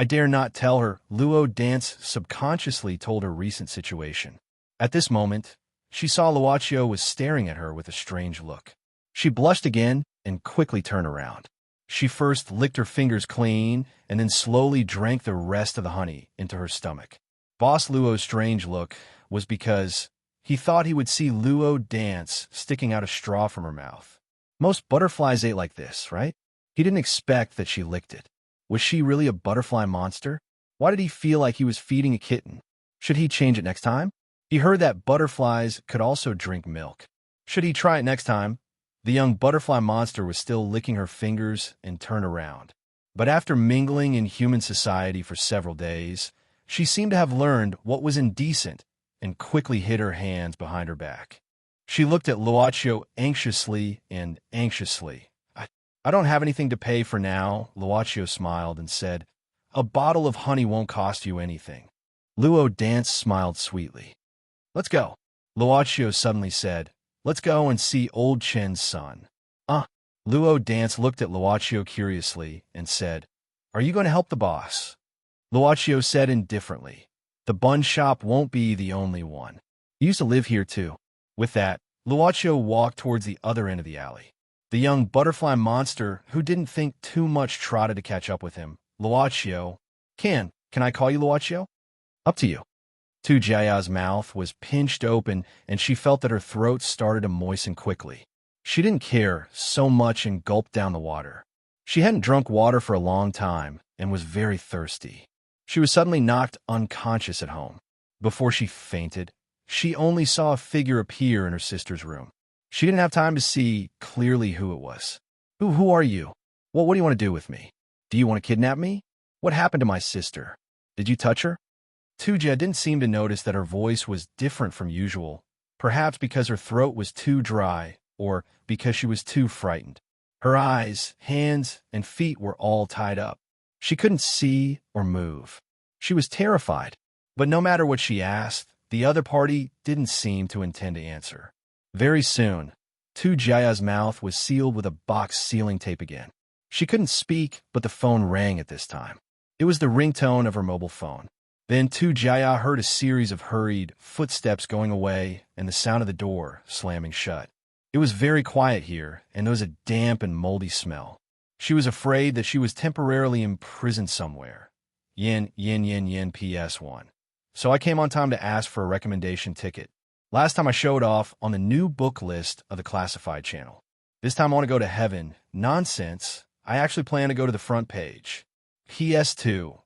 dare not tell her, Luo Dance subconsciously told her recent situation. At this moment, she saw Luochio was staring at her with a strange look. She blushed again and quickly turned around. She first licked her fingers clean and then slowly drank the rest of the honey into her stomach. Boss Luo's strange look was because he thought he would see Luo Dance sticking out a straw from her mouth. Most butterflies ate like this, right? He didn't expect that she licked it. Was she really a butterfly monster? Why did he feel like he was feeding a kitten? Should he change it next time? He heard that butterflies could also drink milk. Should he try it next time? The young butterfly monster was still licking her fingers and turned around. But after mingling in human society for several days, she seemed to have learned what was indecent and quickly hid her hands behind her back. She looked at Luochio anxiously. I don't have anything to pay for now, Luochio smiled and said. A bottle of honey won't cost you anything. Luo Dance smiled sweetly. Let's go, Luochio suddenly said. Let's go and see old Chen's son. Luo Dance looked at Luochio curiously and said, Are you going to help the boss? Luochio said indifferently, The bun shop won't be the only one. You used to live here too. With that, Luochio walked towards the other end of the alley. The young butterfly monster, who didn't think too much, trotted to catch up with him. Luochio. Can I call you Luochio? Up to you. Tu Jiaya's mouth was pinched open, and she felt that her throat started to moisten quickly. She didn't care so much and gulped down the water. She hadn't drunk water for a long time and was very thirsty. She was suddenly knocked unconscious at home. Before she fainted, she only saw a figure appear in her sister's room. She didn't have time to see clearly who it was. Who are you? What do you want to do with me? Do you want to kidnap me? What happened to my sister? Did you touch her? Tujia didn't seem to notice that her voice was different from usual, perhaps because her throat was too dry or because she was too frightened. Her eyes, hands, and feet were all tied up. She couldn't see or move. She was terrified, but no matter what she asked, the other party didn't seem to intend to answer. Very soon, Tu Jiaya's mouth was sealed with a box sealing tape again. She couldn't speak, but the phone rang at this time. It was the ringtone of her mobile phone. Then Tu Jiaya heard a series of hurried footsteps going away and the sound of the door slamming shut. It was very quiet here, and there was a damp and moldy smell. She was afraid that she was temporarily imprisoned somewhere. Yin PS1. So I came on time to ask for a recommendation ticket. Last time I showed off on the new book list of the classified channel. This time I want to go to heaven. Nonsense. I actually plan to go to the front page. PS2.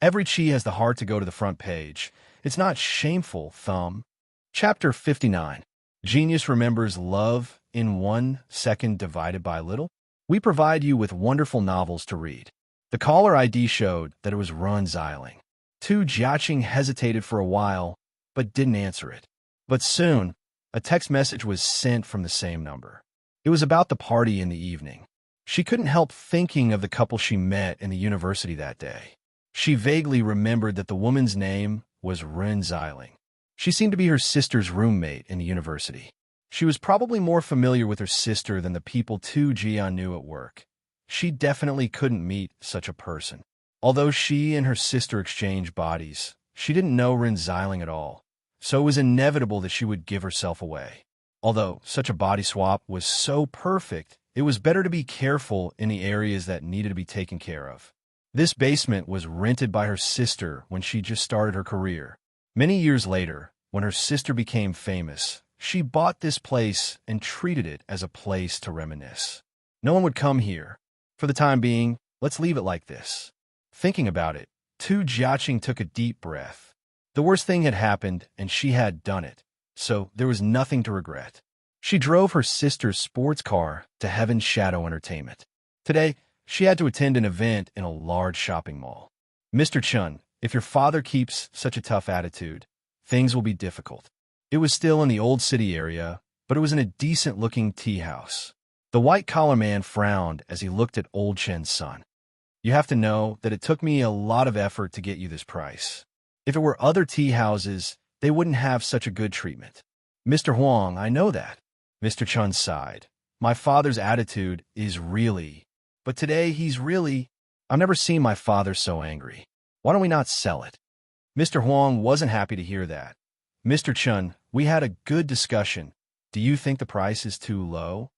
Every chi has the heart to go to the front page. It's not shameful, thumb. Chapter 59. Genius remembers love in 1 second divided by little. We provide you with wonderful novels to read. The caller ID showed that it was Run Xiling. Tu Jiaqing hesitated for a while, but didn't answer it. But soon, a text message was sent from the same number. It was about the party in the evening. She couldn't help thinking of the couple she met in the university that day. She vaguely remembered that the woman's name was Ren Xiling. She seemed to be her sister's roommate in the university. She was probably more familiar with her sister than the people Tu Jian knew at work. She definitely couldn't meet such a person. Although she and her sister exchanged bodies, she didn't know Ren Xiling at all. So it was inevitable that she would give herself away. Although such a body swap was so perfect, it was better to be careful in the areas that needed to be taken care of. This basement was rented by her sister when she just started her career. Many years later, when her sister became famous, she bought this place and treated it as a place to reminisce. No one would come here. For the time being, let's leave it like this. Thinking about it, Tu Jiaqing took a deep breath. The worst thing had happened, and she had done it, so there was nothing to regret. She drove her sister's sports car to Heaven's Shadow Entertainment. Today, she had to attend an event in a large shopping mall. Mr. Chun, if your father keeps such a tough attitude, things will be difficult. It was still in the old city area, but it was in a decent-looking tea house. The white-collar man frowned as he looked at old Chen's son. You have to know that it took me a lot of effort to get you this price. If it were other tea houses, they wouldn't have such a good treatment. Mr. Huang, I know that. Mr. Chun sighed. My father's attitude is really... But today he's really... I've never seen my father so angry. Why don't we not sell it? Mr. Huang wasn't happy to hear that. Mr. Chun, we had a good discussion. Do you think the price is too low?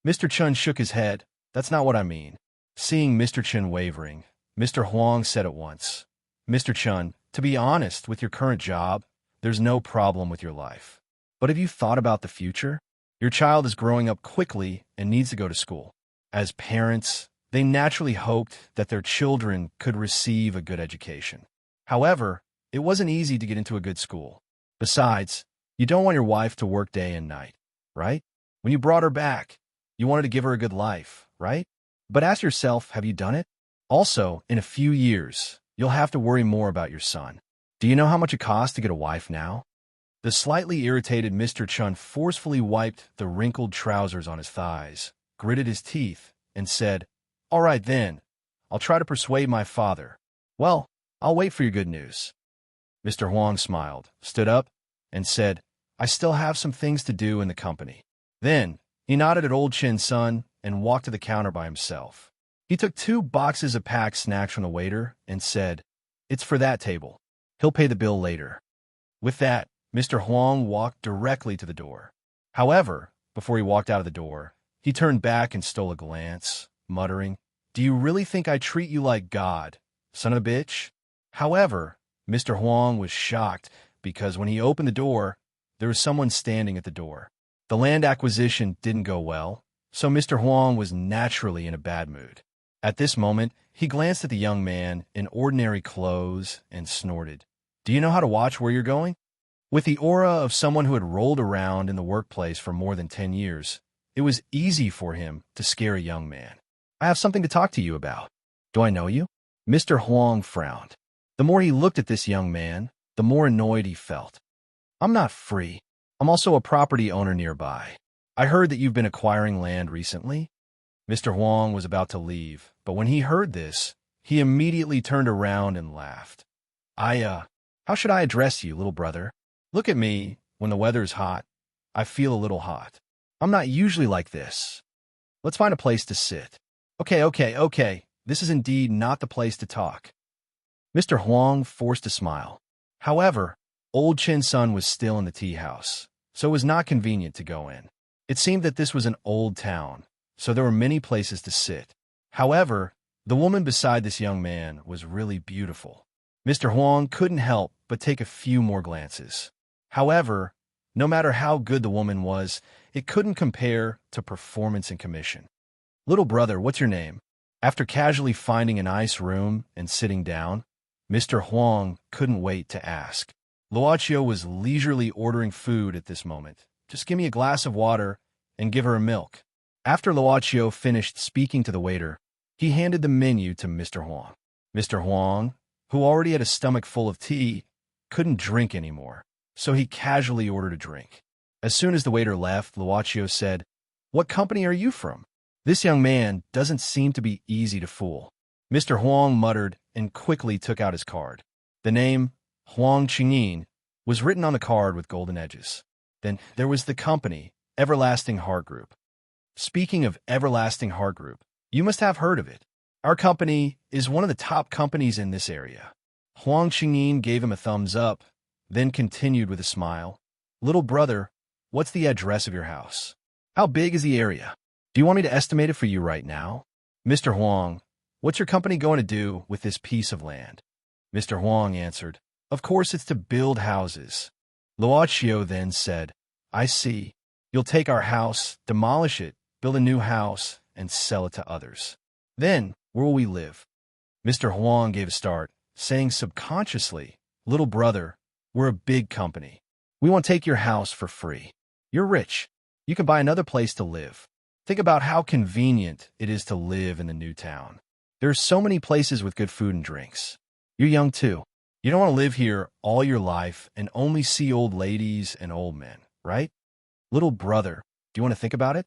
Mr. Chun shook his head. That's not what I mean. Seeing Mr. Chun wavering, Mr. Huang said at once, Mr. Chun, to be honest, with your current job, there's no problem with your life. But have you thought about the future? Your child is growing up quickly and needs to go to school. As parents, they naturally hoped that their children could receive a good education. However, it wasn't easy to get into a good school. Besides, you don't want your wife to work day and night, right? When you brought her back, you wanted to give her a good life, right? But ask yourself, have you done it? Also, in a few years, you'll have to worry more about your son. Do you know how much it costs to get a wife now? The slightly irritated Mr. Chun forcefully wiped the wrinkled trousers on his thighs, gritted his teeth, and said, All right then, I'll try to persuade my father. Well, I'll wait for your good news. Mr. Huang smiled, stood up, and said, I still have some things to do in the company. Then, he nodded at old Chen's son and walked to the counter by himself. He took 2 boxes of packed snacks from the waiter and said, It's for that table. He'll pay the bill later. With that, Mr. Huang walked directly to the door. However, before he walked out of the door, he turned back and stole a glance, muttering, Do you really think I treat you like God, son of a bitch? However, Mr. Huang was shocked because when he opened the door, there was someone standing at the door. The land acquisition didn't go well, so Mr. Huang was naturally in a bad mood. At this moment, he glanced at the young man in ordinary clothes and snorted, Do you know how to watch where you're going? With the aura of someone who had rolled around in the workplace for more than 10 years, it was easy for him to scare a young man. I have something to talk to you about. Do I know you? Mr. Huang frowned. The more he looked at this young man, the more annoyed he felt. I'm not free. I'm also a property owner nearby. I heard that you've been acquiring land recently. Mr. Huang was about to leave, but when he heard this, he immediately turned around and laughed. How should I address you, little brother? Look at me. When the weather's hot, I feel a little hot. I'm not usually like this. Let's find a place to sit. Okay. This is indeed not the place to talk. Mr. Huang forced a smile. However, old Chen's son was still in the tea house, so it was not convenient to go in. It seemed that this was an old town, so there were many places to sit. However, the woman beside this young man was really beautiful. Mr. Huang couldn't help but take a few more glances. However, no matter how good the woman was, it couldn't compare to performance and commission. Little brother, what's your name? After casually finding a nice room and sitting down, Mr. Huang couldn't wait to ask. Luochio was leisurely ordering food at this moment. Just give me a glass of water and give her a milk. After Luochio finished speaking to the waiter, he handed the menu to Mr. Huang. Mr. Huang, who already had a stomach full of tea, couldn't drink anymore, so he casually ordered a drink. As soon as the waiter left, Luochio said, What company are you from? This young man doesn't seem to be easy to fool. Mr. Huang muttered and quickly took out his card. The name, Huang Qingyin, was written on the card with golden edges. Then there was the company, Everlasting Heart Group. Speaking of Everlasting Heart Group, you must have heard of it. Our company is one of the top companies in this area. Huang Qingyin gave him a thumbs up, then continued with a smile. Little brother, what's the address of your house? How big is the area? Do you want me to estimate it for you right now? Mr. Huang, what's your company going to do with this piece of land? Mr. Huang answered, Of course it's to build houses. Luochio then said, I see. You'll take our house, demolish it, build a new house, and sell it to others. Then, where will we live? Mr. Huang gave a start, saying subconsciously, Little brother, we're a big company. We won't take your house for free. You're rich. You can buy another place to live. Think about how convenient it is to live in the new town. There are so many places with good food and drinks. You're young too. You don't want to live here all your life and only see old ladies and old men, right? Little brother, do you want to think about it?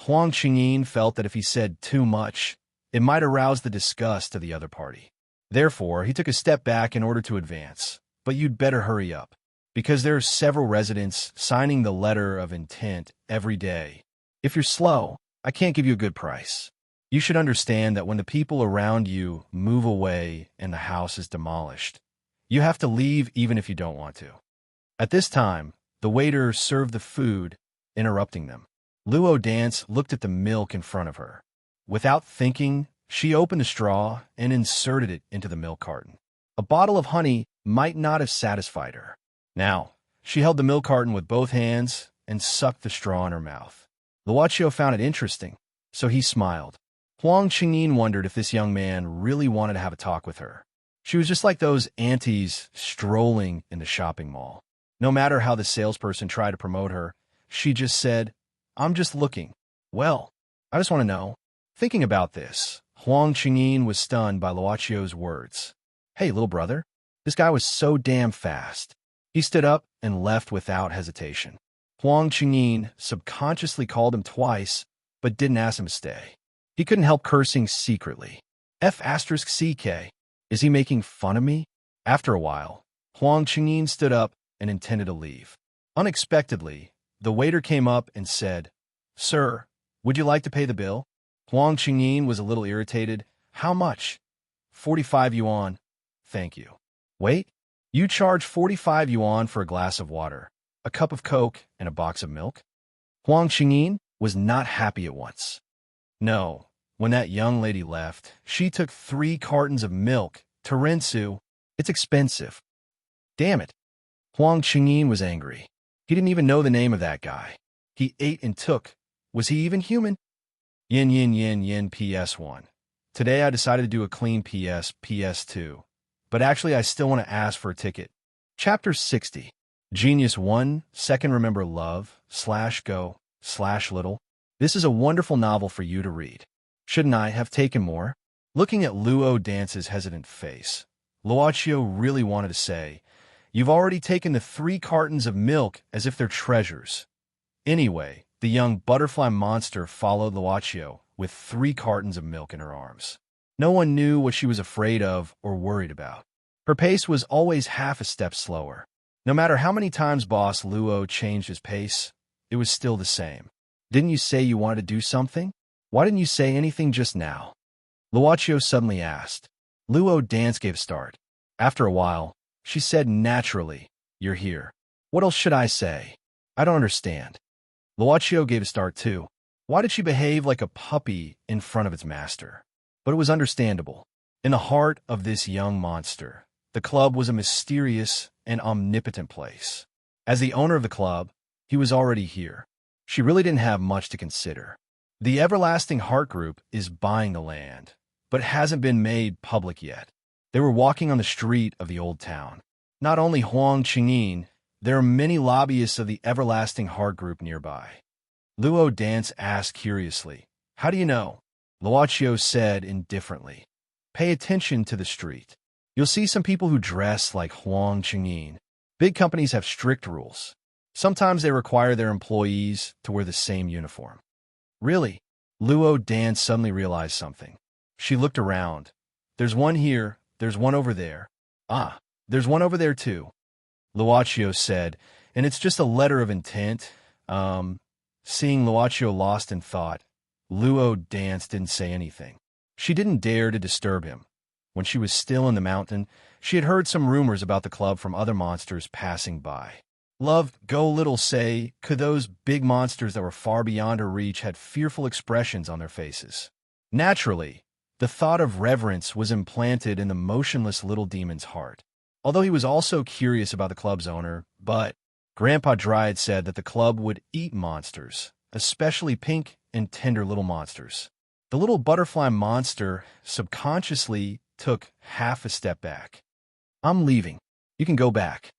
Huang Qingyin felt that if he said too much, it might arouse the disgust of the other party. Therefore, he took a step back in order to advance. But you'd better hurry up, because there are several residents signing the letter of intent every day. If you're slow, I can't give you a good price. You should understand that when the people around you move away and the house is demolished, you have to leave even if you don't want to. At this time, the waiter served the food, interrupting them. Luo Dance looked at the milk in front of her. Without thinking, she opened a straw and inserted it into the milk carton. A bottle of honey might not have satisfied her. Now, she held the milk carton with both hands and sucked the straw in her mouth. Luochio found it interesting, so he smiled. Huang Qingyin wondered if this young man really wanted to have a talk with her. She was just like those aunties strolling in the shopping mall. No matter how the salesperson tried to promote her, she just said, "I'm just looking." "Well, I just want to know." Thinking about this, Huang Qingyin was stunned by Luochio's words. "Hey, little brother." This guy was so damn fast. He stood up and left without hesitation. Huang Qingyin subconsciously called him twice, but didn't ask him to stay. He couldn't help cursing secretly. F***CK. Is he making fun of me? After a while, Huang Qingyin stood up and intended to leave. Unexpectedly, the waiter came up and said, "Sir, would you like to pay the bill?" Huang Qingyin was a little irritated. "How much?" 45 yuan. "Thank you." "Wait, you charge 45 yuan for a glass of water, a cup of Coke, and a box of milk?" Huang Qingyin was not happy at once. No, when that young lady left, she took 3 cartons of milk to Rensu. It's expensive. Damn it. Huang Qingyin was angry. He didn't even know the name of that guy. He ate and took. Was he even human? Yin yin yin yin PS1. Today I decided to do a clean PS2. But actually I still want to ask for a ticket. Chapter 60. Genius 1, Second Remember Love, /go/little. This is a wonderful novel for you to read. Shouldn't I have taken more? Looking at Luo Dance's hesitant face, Luochio really wanted to say, "You've already taken the 3 cartons of milk as if they're treasures." Anyway, the young butterfly monster followed Luochio with 3 cartons of milk in her arms. No one knew what she was afraid of or worried about. Her pace was always half a step slower. No matter how many times Boss Luo changed his pace, it was still the same. "Didn't you say you wanted to do something? Why didn't you say anything just now?" Luochio suddenly asked. Luo Dance gave a start. After a while, she said naturally, "You're here. What else should I say? I don't understand." Luochio gave a start too. Why did she behave like a puppy in front of its master? But it was understandable. In the heart of this young monster, the club was a mysterious and omnipotent place. As the owner of the club, he was already here. She really didn't have much to consider. The Everlasting Heart Group is buying the land, but hasn't been made public yet. They were walking on the street of the old town. Not only Huang Qingyin, there are many lobbyists of the Everlasting Heart Group nearby. Luo Dance asked curiously, "How do you know?" Luochio said indifferently, "Pay attention to the street. You'll see some people who dress like Huang Qingyin. Big companies have strict rules. Sometimes they require their employees to wear the same uniform." Really? Luo Dance suddenly realized something. She looked around. "There's one here, there's one over there. Ah, there's one over there too," Luochio said, "and it's just a letter of intent." Seeing Luochio lost in thought, Luo Dance didn't say anything. She didn't dare to disturb him. When she was still in the mountain, she had heard some rumors about the club from other monsters passing by. Love, go little say, could those big monsters that were far beyond her reach had fearful expressions on their faces. Naturally, the thought of reverence was implanted in the motionless little demon's heart. Although he was also curious about the club's owner, but Grandpa Dryad said that the club would eat monsters, especially pink and tender little monsters. The little butterfly monster subconsciously took half a step back. "I'm leaving. You can go back."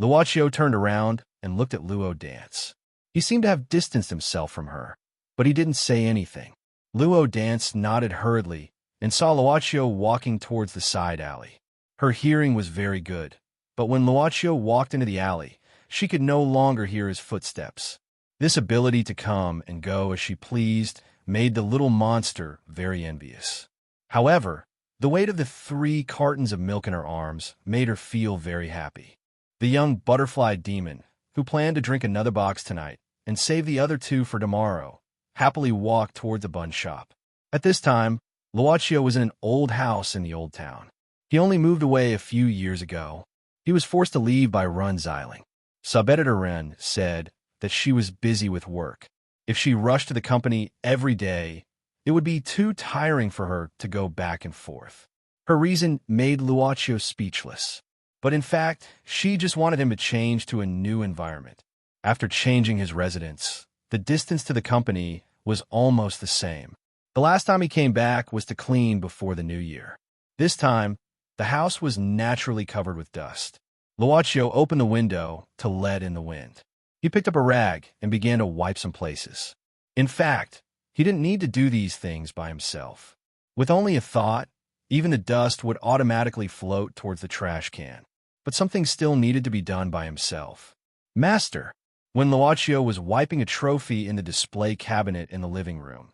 Luochio turned around and looked at Luo Dance. He seemed to have distanced himself from her, but he didn't say anything. Luo Dance nodded hurriedly and saw Luochio walking towards the side alley. Her hearing was very good, but when Luochio walked into the alley, she could no longer hear his footsteps. This ability to come and go as she pleased made the little monster very envious. However, the weight of the 3 cartons of milk in her arms made her feel very happy. The young butterfly demon, who planned to drink another box tonight and save the other 2 for tomorrow, happily walked toward the bun shop. At this time, Luaccio was in an old house in the old town. He only moved away a few years ago. He was forced to leave by Run Xiling. Sub-editor Ren said that she was busy with work. If she rushed to the company every day, it would be too tiring for her to go back and forth. Her reason made Luaccio speechless. But in fact, she just wanted him to change to a new environment. After changing his residence, the distance to the company was almost the same. The last time he came back was to clean before the new year. This time, the house was naturally covered with dust. Luaccio opened the window to let in the wind. He picked up a rag and began to wipe some places. In fact, he didn't need to do these things by himself. With only a thought, even the dust would automatically float towards the trash can. But something still needed to be done by himself. Master! When Luaccio was wiping a trophy in the display cabinet in the living room,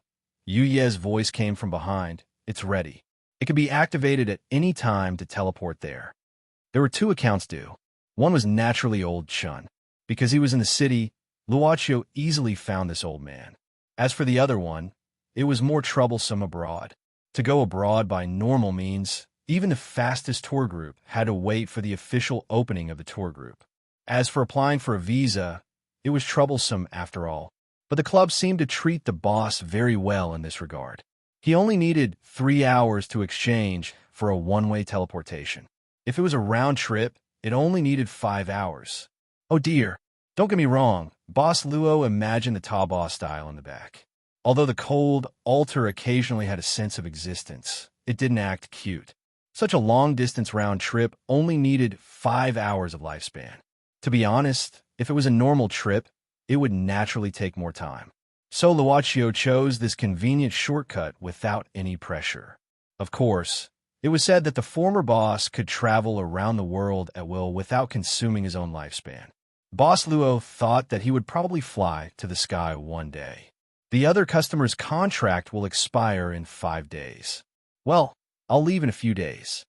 Yuye's voice came from behind. It's ready. It could be activated at any time to teleport there. There were 2 accounts due. One was naturally old Chun. Because he was in the city, Luaccio easily found this old man. As for the other one, it was more troublesome abroad. To go abroad by normal means, even the fastest tour group had to wait for the official opening of the tour group. As for applying for a visa, it was troublesome after all. But the club seemed to treat the boss very well in this regard. He only needed 3 hours to exchange for a one-way teleportation. If it was a round trip, it only needed 5 hours. Oh dear, don't get me wrong, Boss Luo imagined the Ta-Boss style in the back. Although the cold altar occasionally had a sense of existence, it didn't act cute. Such a long-distance round trip only needed 5 hours of lifespan. To be honest, if it was a normal trip, it would naturally take more time. So Luaccio chose this convenient shortcut without any pressure. Of course, it was said that the former boss could travel around the world at will without consuming his own lifespan. Boss Luo thought that he would probably fly to the sky one day. The other customer's contract will expire in 5 days. Well, I'll leave in a few days.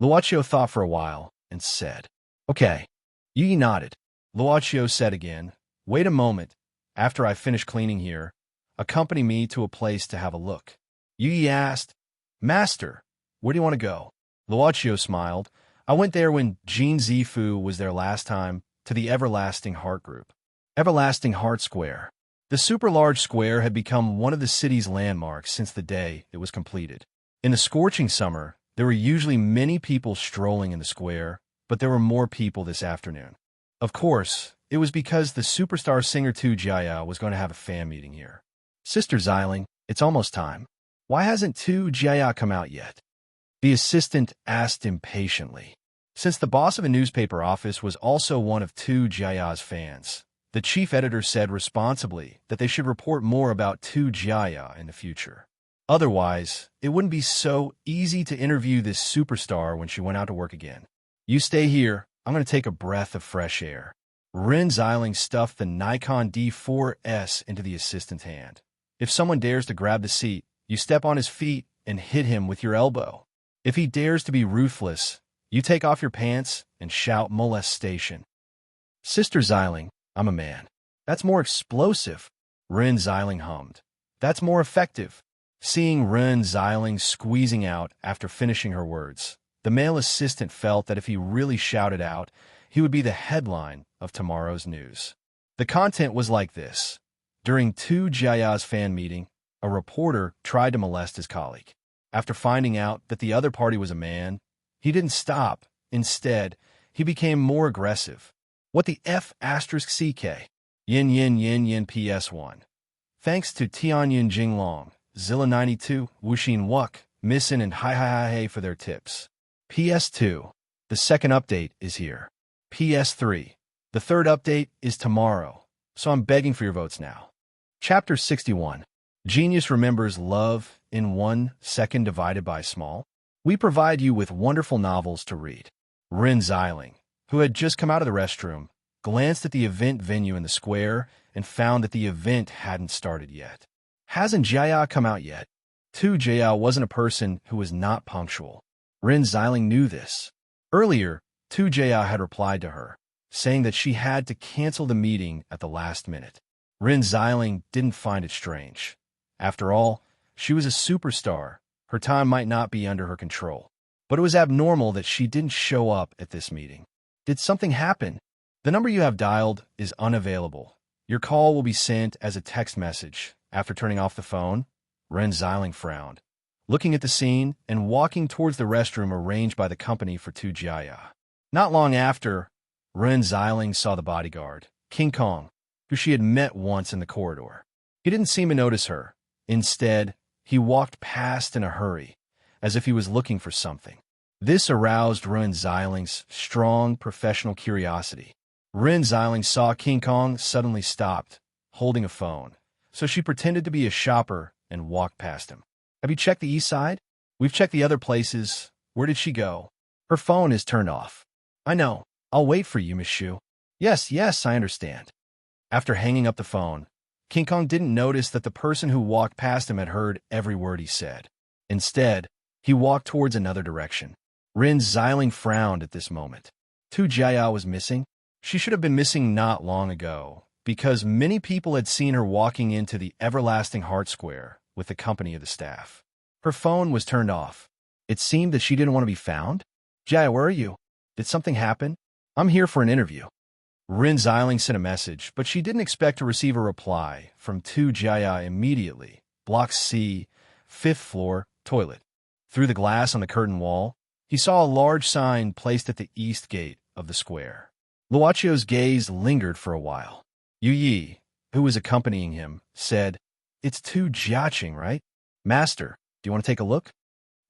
Luaccio thought for a while and said, Okay. Yi nodded. Luaccio said again, Wait a moment. After I finish cleaning here, accompany me to a place to have a look. Yi asked, Master, where do you want to go? Luaccio smiled. I went there when Jean Zifu was there last time, to the Everlasting Heart Group. Everlasting Heart Square. The super-large square had become one of the city's landmarks since the day it was completed. In the scorching summer, there were usually many people strolling in the square, but there were more people this afternoon. Of course, it was because the superstar singer Tu Jia was going to have a fan meeting here. Sister Xiling, it's almost time. Why hasn't Tu Jia come out yet? The assistant asked impatiently. Since the boss of a newspaper office was also one of Tu Jia's fans, the chief editor said responsibly that they should report more about Tu Jia in the future. Otherwise, it wouldn't be so easy to interview this superstar when she went out to work again. You stay here. I'm going to take a breath of fresh air. Ren Xiling stuffed the Nikon D4S into the assistant's hand. If someone dares to grab the seat, you step on his feet and hit him with your elbow. If he dares to be ruthless, you take off your pants and shout molestation. Sister Xiling, I'm a man. That's more explosive. Ren Xiling hummed. That's more effective. Seeing Ren Xiling squeezing out after finishing her words, the male assistant felt that if he really shouted out, he would be the headline of tomorrow's news. The content was like this. During Tu Jia's fan meeting, a reporter tried to molest his colleague. After finding out that the other party was a man, he didn't stop. Instead, he became more aggressive. What the F *CK? Yin yin yin yin PS1. Thanks to Tianyin Jinglong, Zilla92, Wuxin Wuk, Missin and Hi Hi Hi Hey for their tips. PS2. The second update is here. PS3. The third update is tomorrow, so I'm begging for your votes now. Chapter 61. Genius remembers love in 1 second divided by small. We provide you with wonderful novels to read. Ren Xiling, who had just come out of the restroom, glanced at the event venue in the square and found that the event hadn't started yet. Hasn't Jia come out yet? Jia wasn't a person who was not punctual. Ren Xiling knew this. Earlier, Jia had replied to her, saying that she had to cancel the meeting at the last minute. Ren Xiling didn't find it strange. After all, she was a superstar. Her time might not be under her control. But it was abnormal that she didn't show up at this meeting. Did something happen? The number you have dialed is unavailable. Your call will be sent as a text message. After turning off the phone, Ren Xiling frowned, looking at the scene and walking towards the restroom arranged by the company for Jia. Not long after, Ren Xiling saw the bodyguard, King Kong, who she had met once in the corridor. He didn't seem to notice her. Instead, he walked past in a hurry, as if he was looking for something. This aroused Ren Xiling's strong professional curiosity. Ren Xiling saw King Kong suddenly stopped, holding a phone, so she pretended to be a shopper and walked past him. Have you checked the east side? We've checked the other places. Where did she go? Her phone is turned off. I know. I'll wait for you, Miss Shu. Yes, I understand. After hanging up the phone, King Kong didn't notice that the person who walked past him had heard every word he said. Instead, he walked towards another direction. Ren Xiling frowned at this moment. Jia was missing. She should have been missing not long ago, because many people had seen her walking into the Everlasting Heart Square with the company of the staff. Her phone was turned off. It seemed that she didn't want to be found. Jia, where are you? Did something happen? I'm here for an interview. Ren Xiling sent a message, but she didn't expect to receive a reply from Jia immediately. Block C, 5th floor, toilet. Through the glass on the curtain wall, he saw a large sign placed at the east gate of the square. Luochio's gaze lingered for a while. Yu Yi, who was accompanying him, said, "It's Jiaqing, right? Master, do you want to take a look?"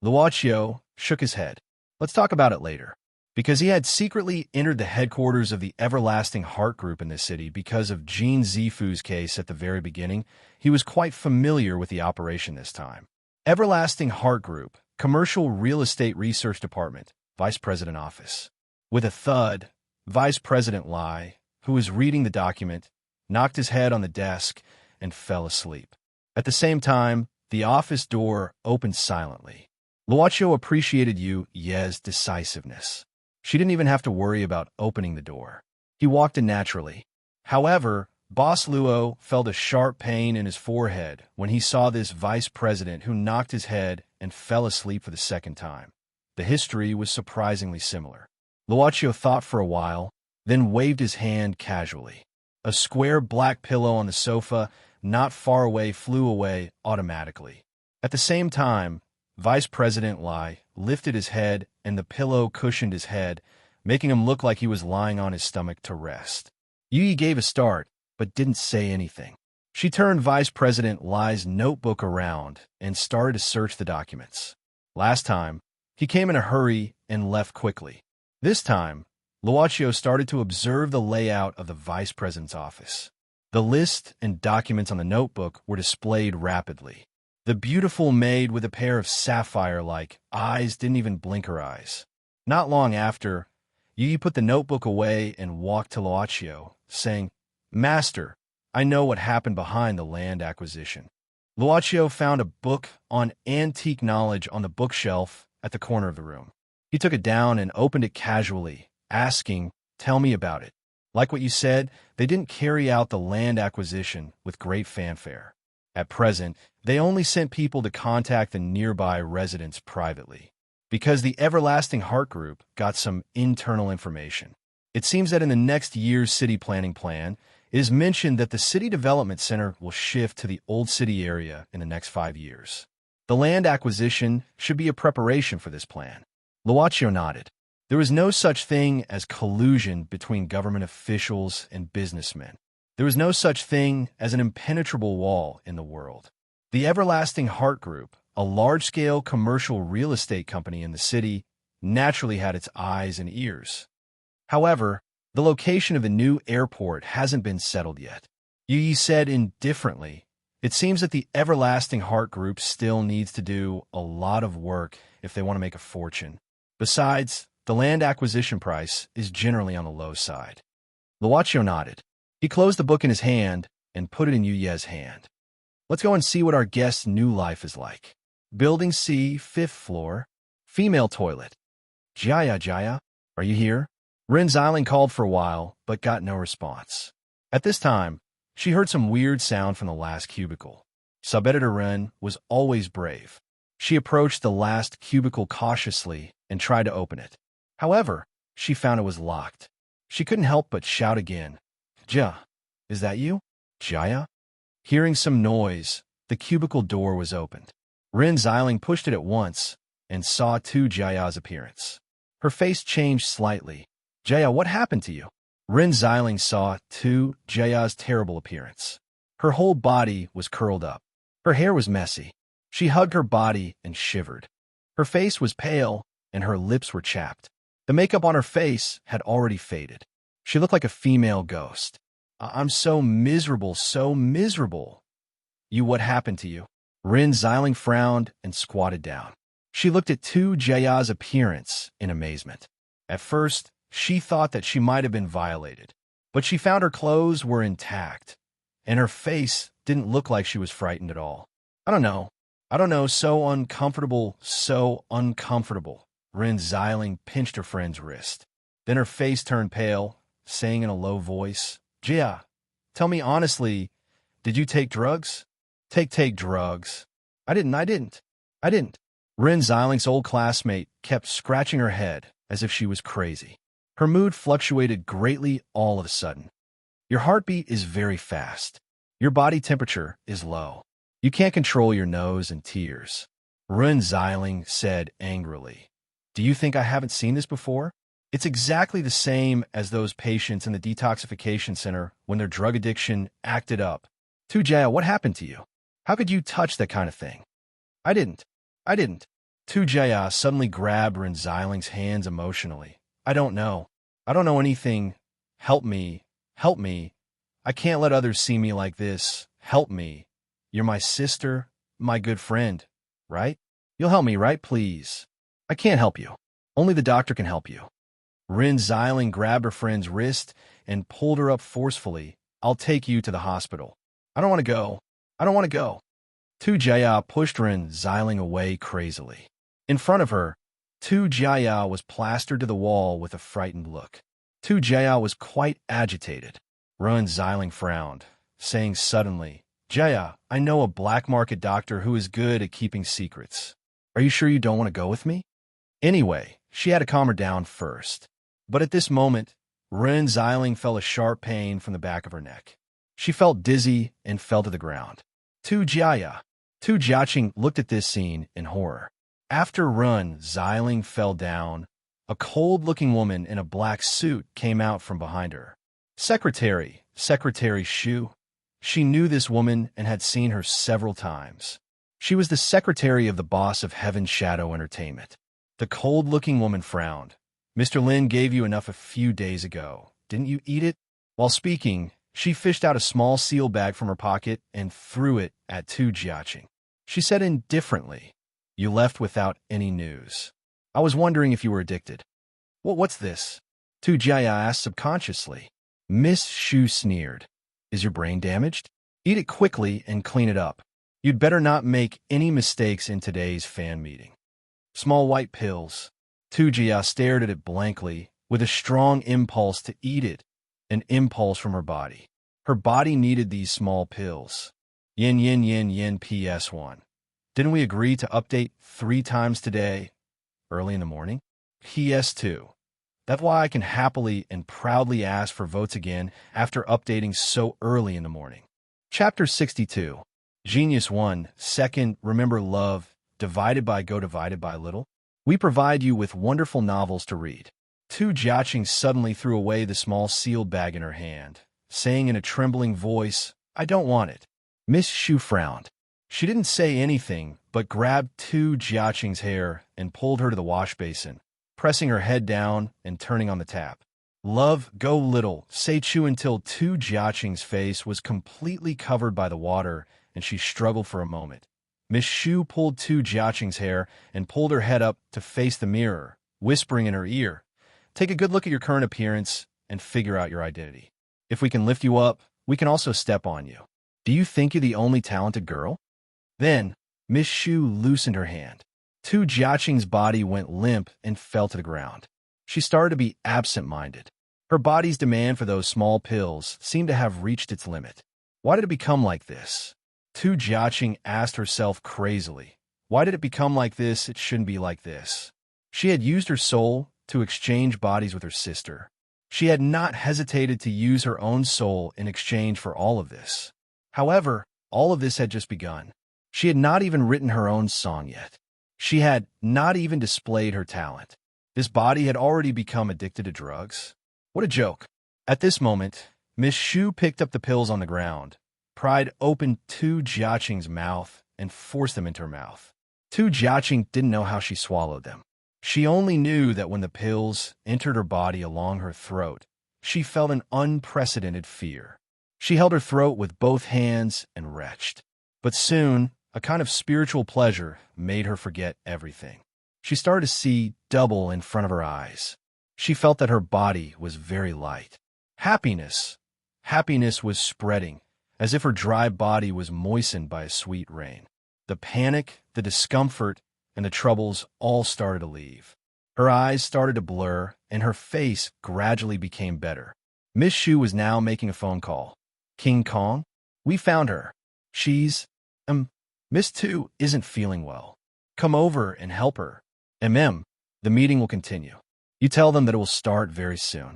Luochio shook his head. "Let's talk about it later." Because he had secretly entered the headquarters of the Everlasting Heart Group in this city because of Jin Zifu's case at the very beginning, he was quite familiar with the operation this time. Everlasting Heart Group, Commercial Real Estate Research Department, Vice President Office. With a thud, Vice President Lai, who was reading the document, knocked his head on the desk and fell asleep. At the same time, the office door opened silently. Luochio appreciated Yu Ye's decisiveness. She didn't even have to worry about opening the door. He walked in naturally. However, Boss Luo felt a sharp pain in his forehead when he saw this vice president who knocked his head and fell asleep for the second time. The history was surprisingly similar. Luochio thought for a while, then waved his hand casually. A square black pillow on the sofa not far away flew away automatically. At the same time, Vice President Lai lifted his head and the pillow cushioned his head, making him look like he was lying on his stomach to rest. Yu Yi gave a start, but didn't say anything. She turned Vice President Lai's notebook around and started to search the documents. Last time, he came in a hurry and left quickly. This time, Luochio started to observe the layout of the Vice President's office. The list and documents on the notebook were displayed rapidly. The beautiful maid with a pair of sapphire-like eyes didn't even blink her eyes. Not long after, Yu Yi put the notebook away and walked to Luochio, saying, "Master, I know what happened behind the land acquisition." Luochio found a book on antique knowledge on the bookshelf at the corner of the room. He took it down and opened it casually, asking, "Tell me about it." Like what you said, they didn't carry out the land acquisition with great fanfare. At present, they only sent people to contact the nearby residents privately, because the Everlasting Heart Group got some internal information. It seems that in the next year's city planning plan, it is mentioned that the City Development Center will shift to the Old City area in the next 5 years. The land acquisition should be a preparation for this plan. Luochio nodded. There was no such thing as collusion between government officials and businessmen. There was no such thing as an impenetrable wall in the world. The Everlasting Heart Group, a large-scale commercial real estate company in the city, naturally had its eyes and ears. However, the location of the new airport hasn't been settled yet. Yu Yi said indifferently, "It seems that the Everlasting Heart Group still needs to do a lot of work if they want to make a fortune. Besides, the land acquisition price is generally on the low side." Luochio nodded. He closed the book in his hand and put it in Yuye's hand. Let's go and see what our guest's new life is like. Building C, 5th floor. Female toilet. Jaya, Jaya, are you here? Rin Xiling called for a while, but got no response. At this time, she heard some weird sound from the last cubicle. Sub-editor Ren was always brave. She approached the last cubicle cautiously and tried to open it. However, she found it was locked. She couldn't help but shout again. Ja, is that you? Jaya? Hearing some noise, the cubicle door was opened. Rin Xiling pushed it at once and saw Tu Jaya's appearance. Her face changed slightly. Jaya, what happened to you? Rin Xiling saw Tu Jaya's terrible appearance. Her whole body was curled up. Her hair was messy. She hugged her body and shivered. Her face was pale and her lips were chapped. The makeup on her face had already faded. She looked like a female ghost. I'm so miserable, so miserable. What happened to you? Rin Xiling frowned and squatted down. She looked at Tu Jaya's appearance in amazement. At first, she thought that she might have been violated, but she found her clothes were intact, and her face didn't look like she was frightened at all. I don't know, so uncomfortable, so uncomfortable. Rin Xiling pinched her friend's wrist. Then her face turned pale, saying in a low voice, Jia, tell me honestly, did you take drugs? Take drugs. I didn't. Rin Xiling's old classmate kept scratching her head as if she was crazy. Her mood fluctuated greatly all of a sudden. Your heartbeat is very fast. Your body temperature is low. You can't control your nose and tears. Rin Xiling said angrily. Do you think I haven't seen this before? It's exactly the same as those patients in the detoxification center when their drug addiction acted up. Tu Jia, what happened to you? How could you touch that kind of thing? I didn't. Tu Jia suddenly grabbed Rin Xiling's hands emotionally. I don't know anything. Help me. I can't let others see me like this. Help me. You're my sister, my good friend, right? You'll help me, right? Please. I can't help you. Only the doctor can help you. Rin Xiling grabbed her friend's wrist and pulled her up forcefully. I'll take you to the hospital. I don't want to go. Tu Jia pushed Rin Xiling away crazily. In front of her, Tu Jia was plastered to the wall with a frightened look. Tu Jia was quite agitated. Rin Xiling frowned, saying suddenly, Jia, I know a black market doctor who is good at keeping secrets. Are you sure you don't want to go with me? Anyway, she had to calm her down first. But at this moment, Rin Xiling felt a sharp pain from the back of her neck. She felt dizzy and fell to the ground. Tu Jiaqing looked at this scene in horror. After Rin Xiling fell down, a cold-looking woman in a black suit came out from behind her. Secretary Shu. She knew this woman and had seen her several times. She was the secretary of the boss of Heaven's Shadow Entertainment. The cold-looking woman frowned. Mr. Lin gave you enough a few days ago. Didn't you eat it? While speaking, she fished out a small seal bag from her pocket and threw it at Tu Jiaqing. She said indifferently, You left without any news. I was wondering if you were addicted. What's this? Tu Jia asked subconsciously. Miss Shu sneered. Is your brain damaged? Eat it quickly and clean it up. You'd better not make any mistakes in today's fan meeting. Small white pills. Tu Jia stared at it blankly, with a strong impulse to eat it, an impulse from her body. Her body needed these small pills. Yin PS1. Didn't we agree to update 3 times today, early in the morning? PS2. That's why I can happily and proudly ask for votes again after updating so early in the morning. Chapter 62. Genius 1. Second, remember love, divided by little. We provide you with wonderful novels to read. Tu Jiaqing suddenly threw away the small sealed bag in her hand, saying in a trembling voice, I don't want it. Miss Shu frowned. She didn't say anything, but grabbed Tu Jiaqing's hair and pulled her to the wash basin, pressing her head down and turning on the tap. Love, go little, say Chu until Tu Jiaqing's face was completely covered by the water, and she struggled for a moment. Miss Shu pulled Tu Jiaqing's hair and pulled her head up to face the mirror, whispering in her ear, Take a good look at your current appearance and figure out your identity. If we can lift you up, We can also step on you. Do you think you're the only talented girl? Then, Miss Shu loosened her hand. Tu Jiaqing's body went limp and fell to the ground. She started to be absent-minded. Her body's demand for those small pills seemed to have reached its limit. Why did it become like this? Tu Jiaqing asked herself crazily. Why did it become like this? It shouldn't be like this. She had used her soul to exchange bodies with her sister. She had not hesitated to use her own soul in exchange for all of this. However, all of this had just begun. She had not even written her own song yet. She had not even displayed her talent. This body had already become addicted to drugs. What a joke. At this moment, Miss Shu picked up the pills on the ground, pried open Tu Jiaqing's mouth, and forced them into her mouth. Tu Jiaqing didn't know how she swallowed them. She only knew that when the pills entered her body along her throat, she felt an unprecedented fear. She held her throat with both hands and retched. But soon, a kind of spiritual pleasure made her forget everything. She started to see double in front of her eyes. She felt that her body was very light. Happiness was spreading, as if her dry body was moistened by a sweet rain. The panic, the discomfort, and the troubles all started to leave. Her eyes started to blur, and her face gradually became better. Miss Shu was now making a phone call. King Kong? We found her. She's, Miss Tu isn't feeling well. Come over and help her. The meeting will continue. You tell them that it will start very soon.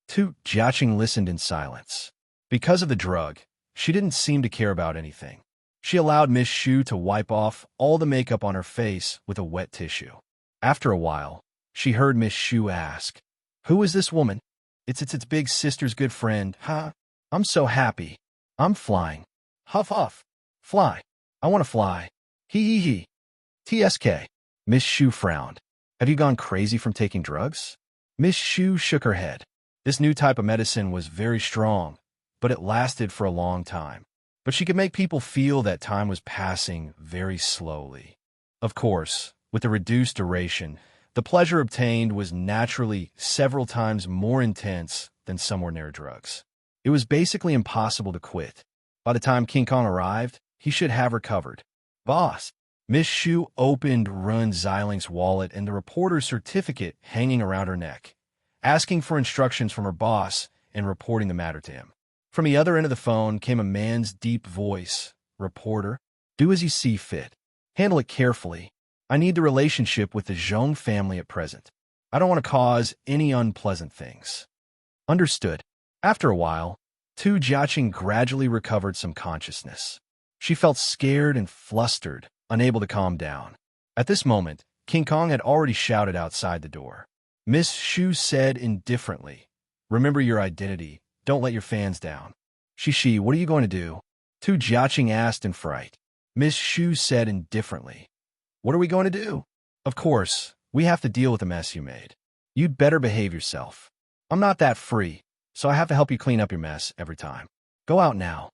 Tu Jiaqing listened in silence. Because of the drug, she didn't seem to care about anything. She allowed Miss Shu to wipe off all the makeup on her face with a wet tissue. After a while, she heard Miss Shu ask, "Who is this woman?" It's big sister's good friend, huh? I'm so happy. I'm flying. Huff huff. Fly. I want to fly. Hee hee hee. TSK. Miss Shu frowned. Have you gone crazy from taking drugs? Miss Shu shook her head. This new type of medicine was very strong, but it lasted for a long time. But she could make people feel that time was passing very slowly. Of course, with the reduced duration, the pleasure obtained was naturally several times more intense than some ordinary drugs. It was basically impossible to quit. By the time King Kong arrived, he should have her covered. Boss. Miss Shu opened Run Xialing's wallet and the reporter's certificate hanging around her neck, asking for instructions from her boss and reporting the matter to him. From the other end of the phone came a man's deep voice. Reporter, do as you see fit. Handle it carefully. I need the relationship with the Zhong family at present. I don't want to cause any unpleasant things. Understood. After a while, Tu Jiaqing gradually recovered some consciousness. She felt scared and flustered, unable to calm down. At this moment, King Kong had already shouted outside the door. Miss Shu said indifferently, "Remember your identity. Don't let your fans down." Shishi, what are you going to do? Tu Jiaqing asked in fright. Miss Shu said indifferently, "What are we going to do? Of course, we have to deal with the mess you made. You'd better behave yourself. I'm not that free, so I have to help you clean up your mess every time. Go out now."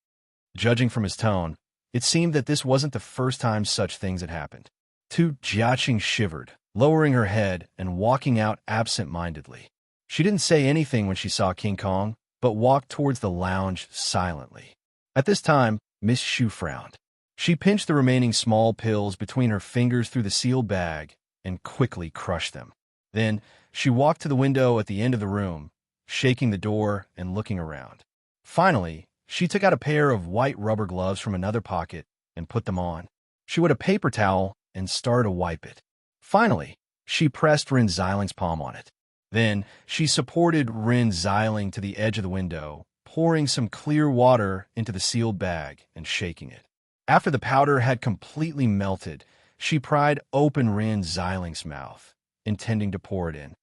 Judging from his tone, it seemed that this wasn't the first time such things had happened. Tu Jiaqing shivered, lowering her head and walking out absent-mindedly. She didn't say anything when she saw King Kong, but walked towards the lounge silently. At this time, Miss Shu frowned. She pinched the remaining small pills between her fingers through the sealed bag and quickly crushed them. Then, she walked to the window at the end of the room, shaking the door and looking around. Finally, she took out a pair of white rubber gloves from another pocket and put them on. She wet a paper towel and started to wipe it. Finally, she pressed Ren Xialing's palm on it. Then, she supported Ren Xialing to the edge of the window, pouring some clear water into the sealed bag and shaking it. After the powder had completely melted, she pried open Ren Xialing's mouth, intending to pour it in.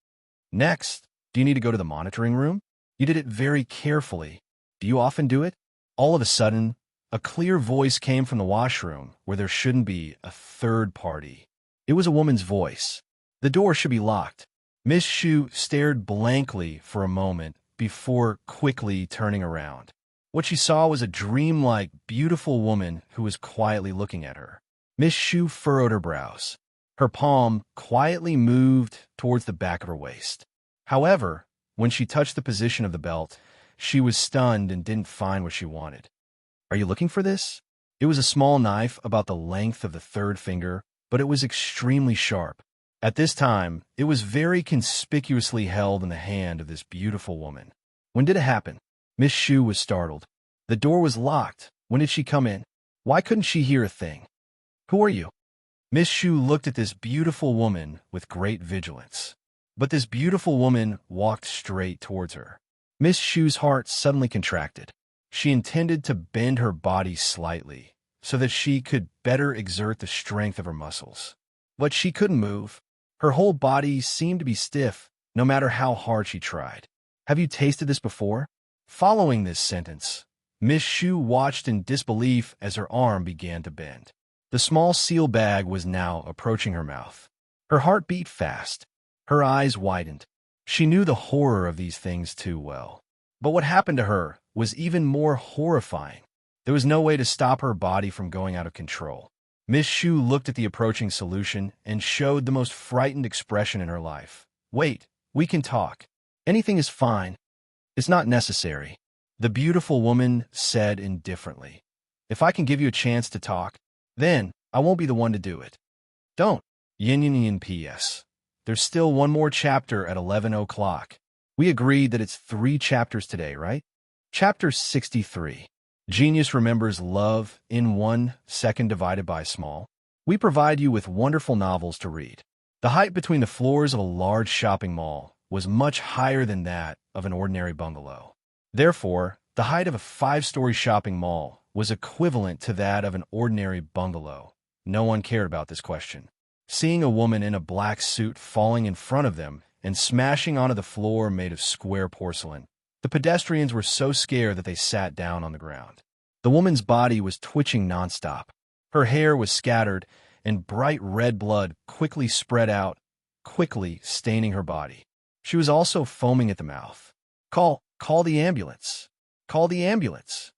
Next, do you need to go to the monitoring room? You did it very carefully. Do you often do it? All of a sudden, a clear voice came from the washroom where there shouldn't be a third party. It was a woman's voice. The door should be locked. Miss Shu stared blankly for a moment before quickly turning around. What she saw was a dreamlike, beautiful woman who was quietly looking at her. Miss Shu furrowed her brows. Her palm quietly moved towards the back of her waist. However, when she touched the position of the belt, She was stunned and didn't find what she wanted. Are you looking for this? It was a small knife about the length of the third finger, but it was extremely sharp. At this time, it was very conspicuously held in the hand of this beautiful woman. When did it happen? Miss Shu was startled. The door was locked. When did she come in? Why couldn't she hear a thing? Who are you? Miss Shu looked at this beautiful woman with great vigilance. But this beautiful woman walked straight towards her. Miss Shu's heart suddenly contracted. She intended to bend her body slightly so that she could better exert the strength of her muscles. But she couldn't move. Her whole body seemed to be stiff, no matter how hard she tried. Have you tasted this before? Following this sentence, Miss Shu watched in disbelief as her arm began to bend. The small seal bag was now approaching her mouth. Her heart beat fast. Her eyes widened. She knew the horror of these things too well. But what happened to her was even more horrifying. There was no way to stop her body from going out of control. Miss Shu looked at the approaching solution and showed the most frightened expression in her life. Wait, we can talk. Anything is fine. It's not necessary. The beautiful woman said indifferently. If I can give you a chance to talk, then I won't be the one to do it. Don't. Yin yin yin P.S. There's still one more chapter at 11 o'clock. We agreed that it's 3 chapters today, right? Chapter 63. Genius remembers love in 1 second divided by small. We provide you with wonderful novels to read. The height between the floors of a large shopping mall was much higher than that of an ordinary bungalow. Therefore, the height of a 5-story shopping mall was equivalent to that of an ordinary bungalow. No one cared about this question. Seeing a woman in a black suit falling in front of them and smashing onto the floor made of square porcelain, the pedestrians were so scared that they sat down on the ground. The woman's body was twitching nonstop. Her hair was scattered, and bright red blood quickly spread out, quickly staining her body. She was also foaming at the mouth. Call the ambulance. Call the ambulance.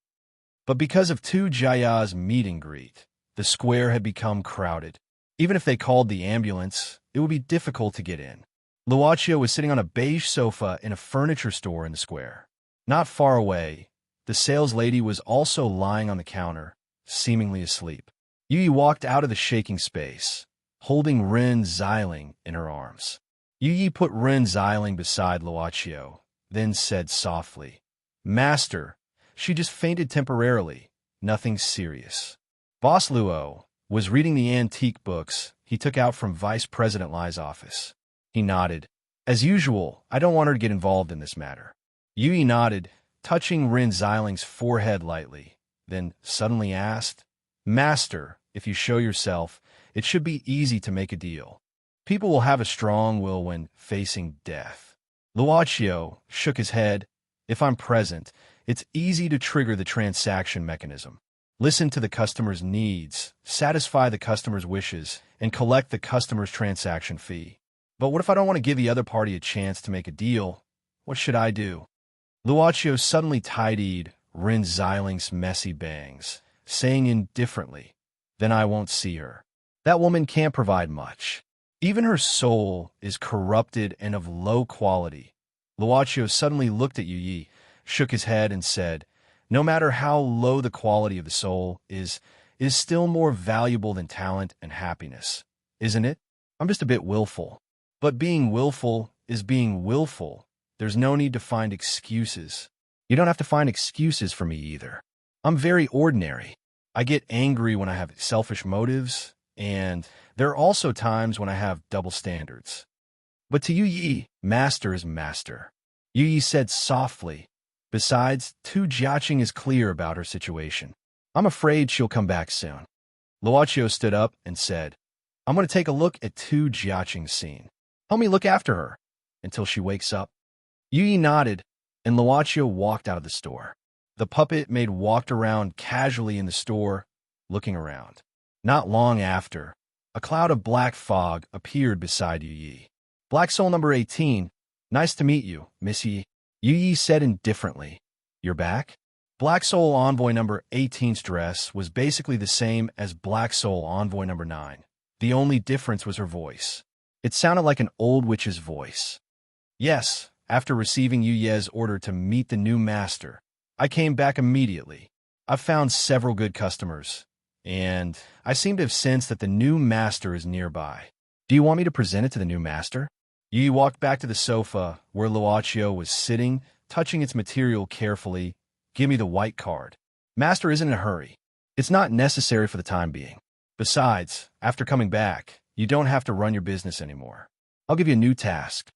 But because of 2 Jaya's meet and greet, the square had become crowded. Even if they called the ambulance, it would be difficult to get in. Luochio was sitting on a beige sofa in a furniture store in the square. Not far away, the sales lady was also lying on the counter, seemingly asleep. Yi walked out of the shaking space, holding Ren Xiling in her arms. Yi put Ren Xiling beside Luochio, then said softly, Master, she just fainted temporarily, nothing serious. Boss Luo was reading the antique books he took out from Vice President Lai's office. He nodded. As usual, I don't want her to get involved in this matter. Yi nodded, touching Ren Xiling's forehead lightly, then suddenly asked, Master, if you show yourself, it should be easy to make a deal. People will have a strong will when facing death. Luochio shook his head. If I'm present, it's easy to trigger the transaction mechanism. Listen to the customer's needs, satisfy the customer's wishes, and collect the customer's transaction fee. But what if I don't want to give the other party a chance to make a deal? What should I do? Luochio suddenly tidied Ren Xiling's messy bangs, saying indifferently, Then I won't see her. That woman can't provide much. Even her soul is corrupted and of low quality. Luochio suddenly looked at Yi, shook his head, and said, No matter how low the quality of the soul is still more valuable than talent and happiness, isn't it? I'm just a bit willful. But being willful is being willful. There's no need to find excuses. You don't have to find excuses for me either. I'm very ordinary. I get angry when I have selfish motives, and there are also times when I have double standards. But to Yi, master is master. Yi said softly. Besides, Tu Jiaqing is clear about her situation. I'm afraid she'll come back soon. Luochio stood up and said, I'm going to take a look at Tu Jiaqing's scene. Help me look after her until she wakes up. Yi nodded, and Luochio walked out of the store. The puppet maid walked around casually in the store, looking around. Not long after, a cloud of black fog appeared beside Yi. Black Soul number 18, nice to meet you, Miss Yi. Yi said indifferently, You're back? Black Soul Envoy number 18's dress was basically the same as Black Soul Envoy number 9. The only difference was her voice. It sounded like an old witch's voice. Yes, after receiving Yu Ye's order to meet the new master, I came back immediately. I've found several good customers, and I seem to have sensed that the new master is nearby. Do you want me to present it to the new master? Yu walked back to the sofa where Luochio was sitting, touching its material carefully. Give me the white card. Master isn't in a hurry. It's not necessary for the time being. Besides, after coming back, you don't have to run your business anymore. I'll give you a new task.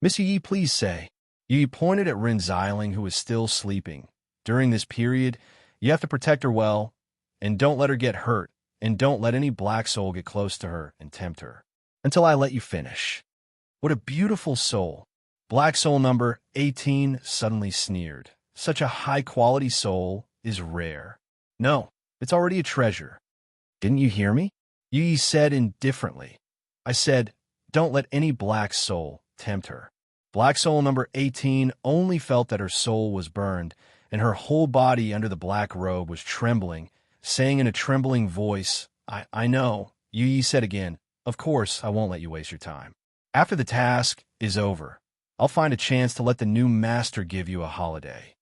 Miss Yi, please say. Yi pointed at Rin Xiling, who was still sleeping. During this period, you have to protect her well, and don't let her get hurt, and don't let any black soul get close to her and tempt her. Until I let you finish. What a beautiful soul. Black soul number 18 suddenly sneered. Such a high-quality soul is rare. No, it's already a treasure. Didn't you hear me? Yi said indifferently. I said, don't let any black soul tempt her. Black soul number 18 only felt that her soul was burned, and her whole body under the black robe was trembling, saying in a trembling voice, I know. Yi said again, of course, I won't let you waste your time. After the task is over, I'll find a chance to let the new master give you a holiday.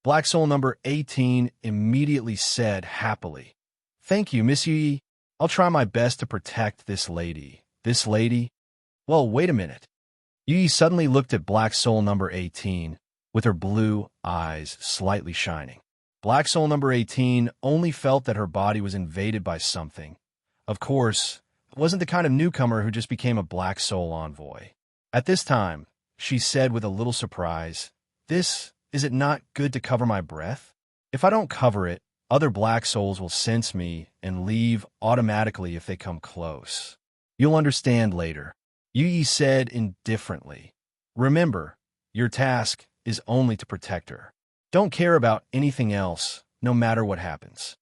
Black soul number 18 immediately said happily, thank you, Miss Yi. I'll try my best to protect this lady. This lady? Well, wait a minute. Yi suddenly looked at black soul number 18, with her blue eyes slightly shining. Black soul number 18 only felt that her body was invaded by something. Of course, it wasn't the kind of newcomer who just became a black soul envoy. At this time, she said with a little surprise, is it not good to cover my breath? If I don't cover it, other black souls will sense me and leave automatically if they come close. You'll understand later. Yi said indifferently. Remember, your task is only to protect her. Don't care about anything else, no matter what happens.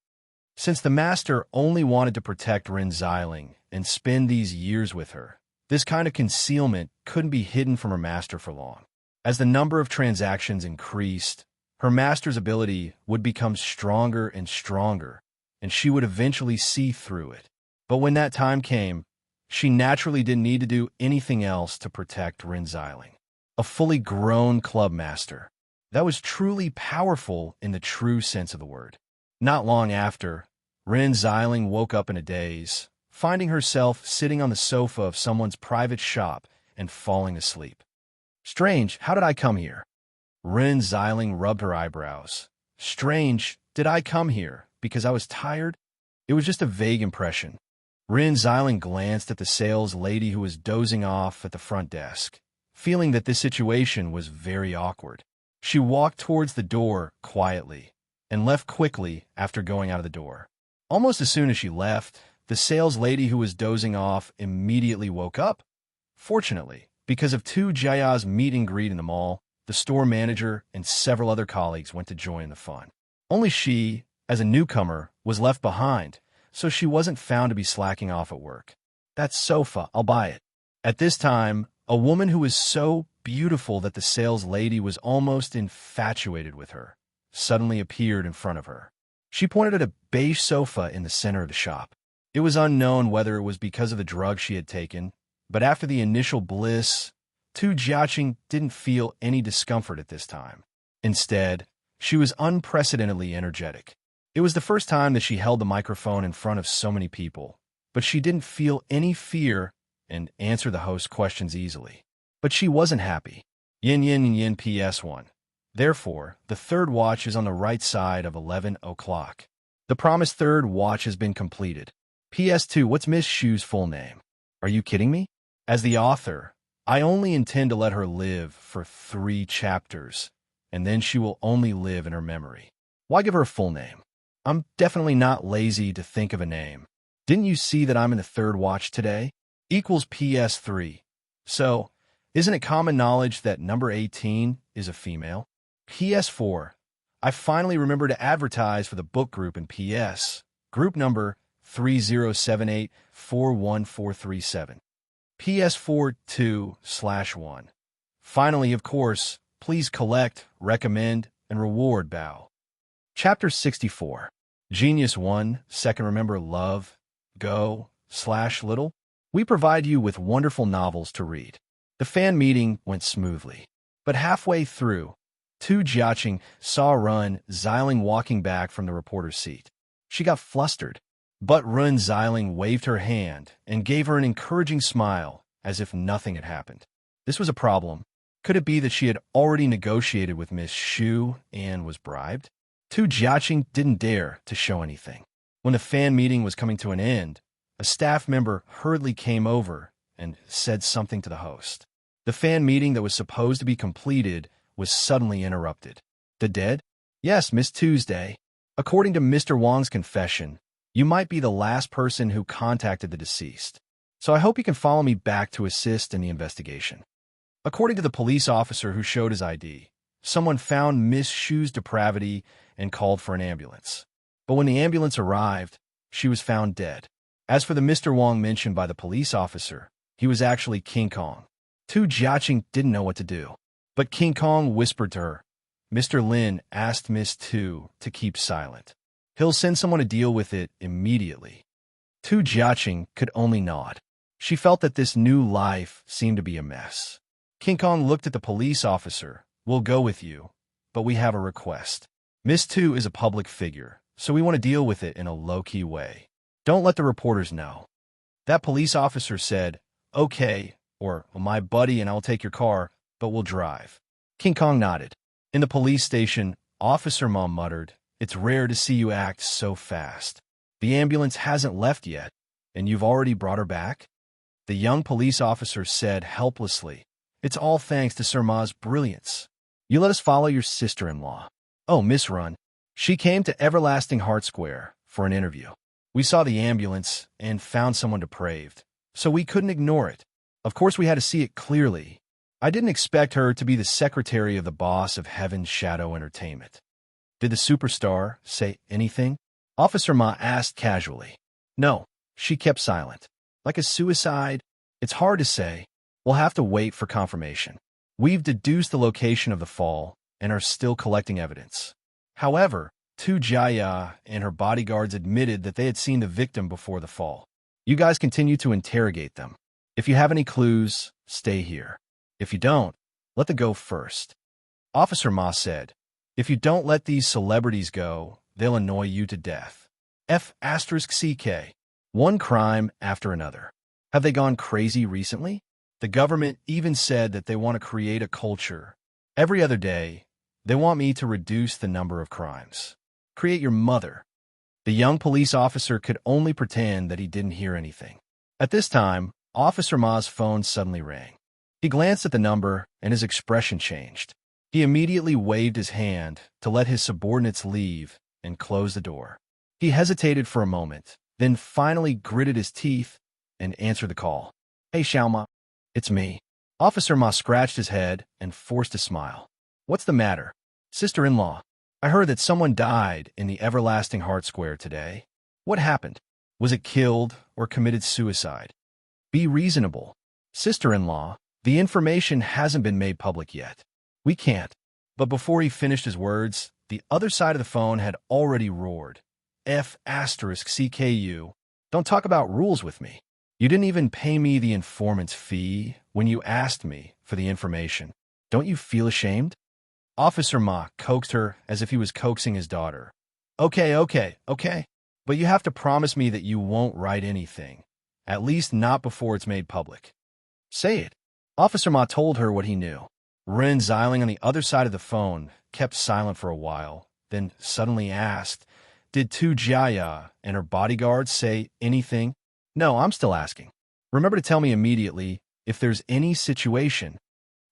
Since the master only wanted to protect Rin Xiling and spend these years with her, this kind of concealment couldn't be hidden from her master for long. As the number of transactions increased, her master's ability would become stronger and stronger, and she would eventually see through it. But when that time came, she naturally didn't need to do anything else to protect Rin Xiling. A fully grown club master. That was truly powerful in the true sense of the word. Not long after, Rin Xiling woke up in a daze, finding herself sitting on the sofa of someone's private shop and falling asleep. Strange, how did I come here? Rin Xiling rubbed her eyebrows. Strange, did I come here because I was tired? It was just a vague impression. Rin Xiling glanced at the sales lady who was dozing off at the front desk, feeling that this situation was very awkward. She walked towards the door quietly and left quickly after going out of the door. Almost as soon as she left, the sales lady who was dozing off immediately woke up. Fortunately, because of two Jaya's meet and greet in the mall, the store manager and several other colleagues went to join the fun. Only she, as a newcomer, was left behind, so she wasn't found to be slacking off at work. That sofa, I'll buy it. At this time, a woman who was so beautiful that the sales lady was almost infatuated with her suddenly appeared in front of her. She pointed at a beige sofa in the center of the shop. It was unknown whether it was because of the drug she had taken, but after the initial bliss, Tu Jiaqing didn't feel any discomfort at this time. Instead, she was unprecedentedly energetic. It was the first time that she held the microphone in front of so many people, but she didn't feel any fear and answered the host's questions easily. But she wasn't happy. Yin yin and yin PS1. Therefore, the third watch is on the right side of 11 o'clock. The promised third watch has been completed. PS2, what's Miss Shu's full name? Are you kidding me? As the author, I only intend to let her live for 3 chapters, and then she will only live in her memory. Why give her a full name? I'm definitely not lazy to think of a name. Didn't you see that I'm in the third watch today? Equals PS3. So, isn't it common knowledge that number 18 is a female? PS4. I finally remember to advertise for the book group in PS. Group number 3078-41437. PS4 2/1. Finally, of course, please collect, recommend, and reward Bao. Chapter 64. Genius 1, Second Remember Love, Go/Little. We provide you with wonderful novels to read. The fan meeting went smoothly. But halfway through, Tu Jiaqing saw Run Xiling walking back from the reporter's seat. She got flustered, but Run Xiling waved her hand and gave her an encouraging smile as if nothing had happened. This was a problem. Could it be that she had already negotiated with Miss Xu and was bribed? Tu Jiaqing didn't dare to show anything. When the fan meeting was coming to an end, a staff member hurriedly came over and said something to the host. The fan meeting that was supposed to be completed was suddenly interrupted. The dead? Yes, Miss Tuesday. According to Mr. Wang's confession, you might be the last person who contacted the deceased. So I hope you can follow me back to assist in the investigation. According to the police officer who showed his ID, someone found Miss Xu's depravity and called for an ambulance. But when the ambulance arrived, she was found dead. As for the Mr. Wang mentioned by the police officer, he was actually King Kong. Tu Jiaqing didn't know what to do. But King Kong whispered to her. Mr. Lin asked Miss Tu to keep silent. He'll send someone to deal with it immediately. Tu Jiaqing could only nod. She felt that this new life seemed to be a mess. King Kong looked at the police officer. We'll go with you, but we have a request. Miss Tu is a public figure, so we want to deal with it in a low-key way. Don't let the reporters know. That police officer said, okay, or my buddy and I'll take your car, but we'll drive. King Kong nodded. In the police station, Officer Ma muttered, it's rare to see you act so fast. The ambulance hasn't left yet, and you've already brought her back? The young police officer said helplessly, it's all thanks to Sir Ma's brilliance. You let us follow your sister-in-law. Oh, Miss Run. She came to Everlasting Heart Square for an interview. We saw the ambulance and found someone depraved, so we couldn't ignore it. Of course, we had to see it clearly. I didn't expect her to be the secretary of the boss of Heaven's Shadow Entertainment. Did the superstar say anything? Officer Ma asked casually. No, she kept silent. Like a suicide? It's hard to say. We'll have to wait for confirmation. We've deduced the location of the fall and are still collecting evidence. However, Tu Jia and her bodyguards admitted that they had seen the victim before the fall. You guys continue to interrogate them. If you have any clues, stay here. If you don't, let them go first. Officer Ma said, if you don't let these celebrities go, they'll annoy you to death. F***CK. One crime after another. Have they gone crazy recently? The government even said that they want to create a culture. Every other day, they want me to reduce the number of crimes. Create your mother. The young police officer could only pretend that he didn't hear anything. At this time, Officer Ma's phone suddenly rang. He glanced at the number, and his expression changed. He immediately waved his hand to let his subordinates leave and close the door. He hesitated for a moment, then finally gritted his teeth and answered the call. Hey, Xiaoma. It's me. Officer Ma scratched his head and forced a smile. What's the matter? Sister-in-law, I heard that someone died in the Everlasting Heart Square today. What happened? Was it killed or committed suicide? Be reasonable. Sister-in-law, the information hasn't been made public yet. We can't. But before he finished his words, the other side of the phone had already roared. F***CKU. Don't talk about rules with me. You didn't even pay me the informant's fee when you asked me for the information. Don't you feel ashamed? Officer Ma coaxed her as if he was coaxing his daughter. Okay. But you have to promise me that you won't write anything. At least not before it's made public. Say it. Officer Ma told her what he knew. Ren Xiling on the other side of the phone kept silent for a while, then suddenly asked, did Tu Jia and her bodyguards say anything? No, I'm still asking. Remember to tell me immediately if there's any situation.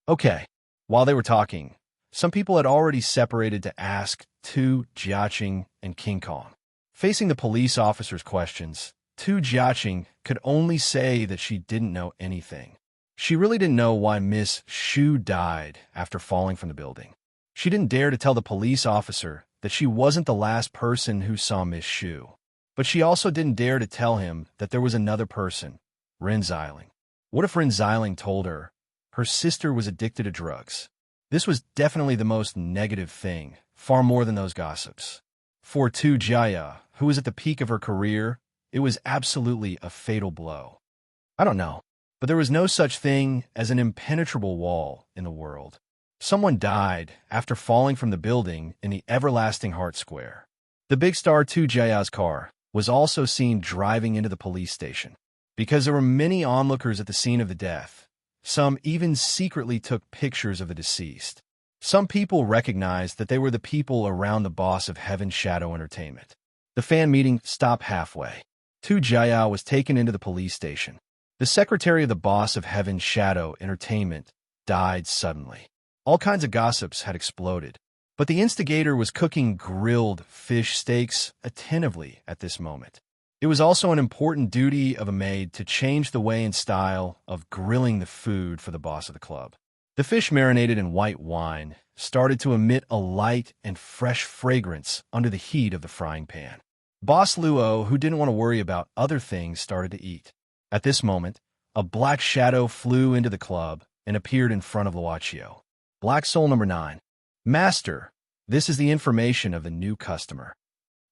Okay. While they were talking, some people had already separated to ask Tu Jiaqing and King Kong. Facing the police officer's questions, Tu Jiaqing could only say that she didn't know anything. She really didn't know why Miss Xu died after falling from the building. She didn't dare to tell the police officer that she wasn't the last person who saw Miss Xu. But she also didn't dare to tell him that there was another person, Ren Xiling. What if Ren Xiling told her her sister was addicted to drugs? This was definitely the most negative thing, far more than those gossips. For Tu Jia, who was at the peak of her career, it was absolutely a fatal blow. I don't know, but there was no such thing as an impenetrable wall in the world. Someone died after falling from the building in the everlasting Heart Square. The big star 2 Jaya's car was also seen driving into the police station. Because there were many onlookers at the scene of the death, some even secretly took pictures of the deceased. Some people recognized that they were the people around the boss of Heaven's Shadow Entertainment. The fan meeting stopped halfway. 2 Jaya was taken into the police station. The secretary of the boss of Heaven's Shadow Entertainment died suddenly. All kinds of gossips had exploded, but the instigator was cooking grilled fish steaks attentively at this moment. It was also an important duty of a maid to change the way and style of grilling the food for the boss of the club. The fish, marinated in white wine, started to emit a light and fresh fragrance under the heat of the frying pan. Boss Luo, who didn't want to worry about other things, started to eat. At this moment, a black shadow flew into the club and appeared in front of Luochio. Black Soul number 9. Master, this is the information of the new customer.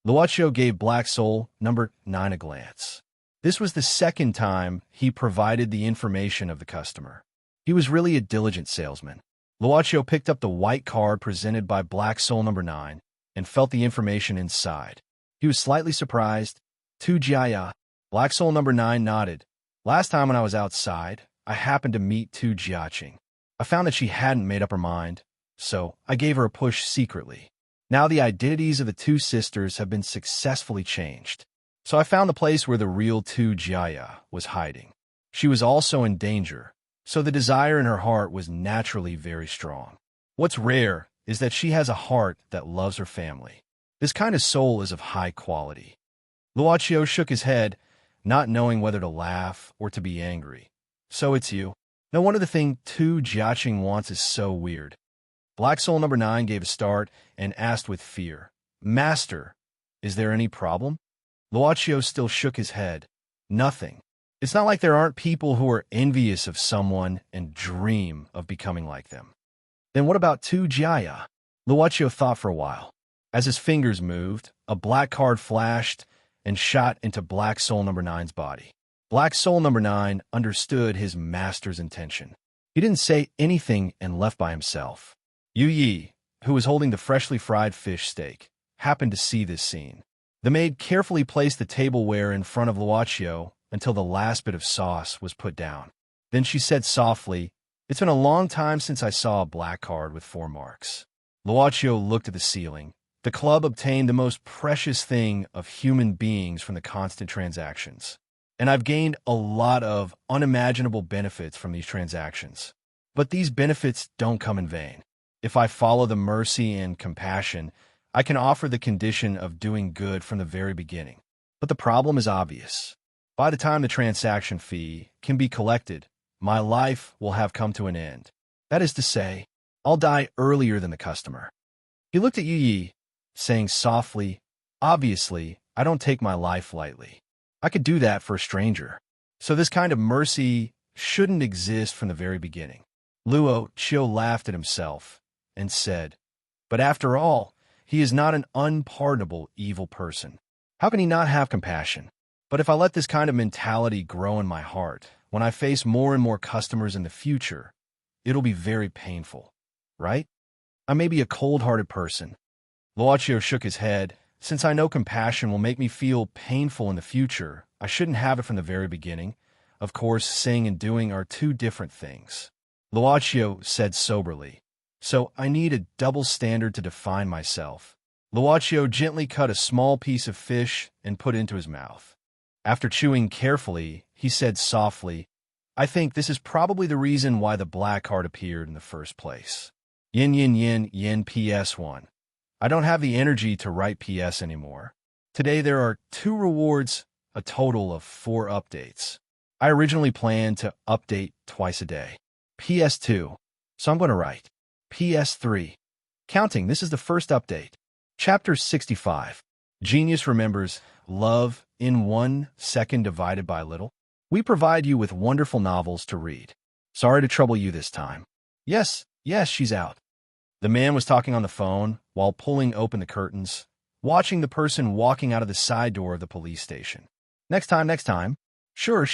Luochio gave Black Soul number 9 a glance. This was the second time he provided the information of the customer. He was really a diligent salesman. Luochio picked up the white card presented by Black Soul number 9 and felt the information inside. He was slightly surprised. 2 Jia. Black Soul number 9 nodded. Last time when I was outside, I happened to meet 2 Jiaqing. I found that she hadn't made up her mind, so I gave her a push secretly. Now the identities of the 2 sisters have been successfully changed. So I found the place where the real 2 Jaya was hiding. She was also in danger, so the desire in her heart was naturally very strong. What's rare is that she has a heart that loves her family. This kind of soul is of high quality. Luochio shook his head, not knowing whether to laugh or to be angry. So it's you. No wonder the thing 2 Jiaqing wants is so weird. Black Soul number 9 gave a start and asked with fear, Master, is there any problem? Luochio still shook his head. Nothing. It's not like there aren't people who are envious of someone and dream of becoming like them. Then what about 2 Jaya? Luochio thought for a while. As his fingers moved, a black card flashed and shot into Black Soul number 9's body. Black Soul number 9 understood his master's intention. He didn't say anything and left by himself. Yu Yi, who was holding the freshly fried fish steak, happened to see this scene. The maid carefully placed the tableware in front of Luochio until the last bit of sauce was put down. Then she said softly, It's been a long time since I saw a black card with 4 marks. Luochio looked at the ceiling. The club obtained the most precious thing of human beings from the constant transactions. And I've gained a lot of unimaginable benefits from these transactions. But these benefits don't come in vain. If I follow the mercy and compassion, I can offer the condition of doing good from the very beginning. But the problem is obvious. By the time the transaction fee can be collected, my life will have come to an end. That is to say, I'll die earlier than the customer. He looked at Yu Yi, saying softly, Obviously, I don't take my life lightly. I could do that for a stranger. So this kind of mercy shouldn't exist from the very beginning. Luochio laughed at himself and said, But after all, he is not an unpardonable evil person. How can he not have compassion? But if I let this kind of mentality grow in my heart, when I face more and more customers in the future, it'll be very painful, right? I may be a cold-hearted person. Luochio shook his head. Since I know compassion will make me feel painful in the future, I shouldn't have it from the very beginning. Of course, saying and doing are 2 different things. Luochio said soberly. So I need a double standard to define myself. Luochio gently cut a small piece of fish and put it into his mouth. After chewing carefully, he said softly, I think this is probably the reason why the black card appeared in the first place. Yin yin yin yin PS1. I don't have the energy to write PS anymore. Today there are 2 rewards, a total of 4 updates. I originally planned to update twice a day. PS2. So I'm going to write. PS3. Counting, this is the first update. Chapter 65. Genius remembers love in 1 second divided by little. We provide you with wonderful novels to read. Sorry to trouble you this time. Yes, she's out. The man was talking on the phone while pulling open the curtains, watching the person walking out of the side door of the police station. Next time. Sure.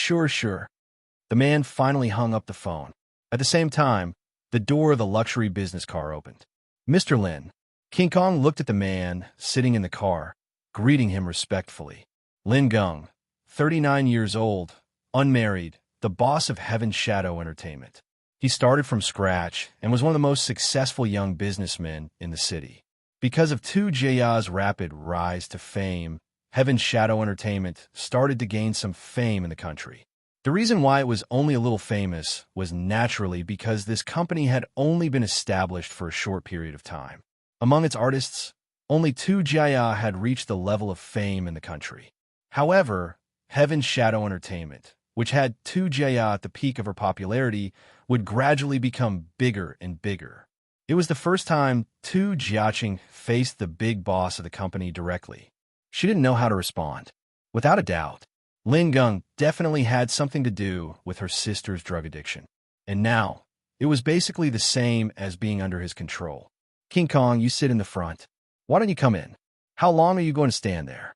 The man finally hung up the phone. At the same time, The door of the luxury business car opened. Mr. Lin. King Kong looked at the man sitting in the car, greeting him respectfully. Lin Geng, 39 years old, unmarried, the boss of Heaven's Shadow Entertainment. He started from scratch and was one of the most successful young businessmen in the city. Because of Tu Jia's rapid rise to fame, Heaven's Shadow Entertainment started to gain some fame in the country. The reason why it was only a little famous was naturally because this company had only been established for a short period of time. Among its artists, only Tu Jia had reached the level of fame in the country. However, Heaven's Shadow Entertainment, which had Tu Jia at the peak of her popularity, would gradually become bigger and bigger. It was the first time Tu Jiaqing faced the big boss of the company directly. She didn't know how to respond. Without a doubt, Lin Geng definitely had something to do with her sister's drug addiction. And now, it was basically the same as being under his control. King Kong, you sit in the front. Why don't you come in? How long are you going to stand there?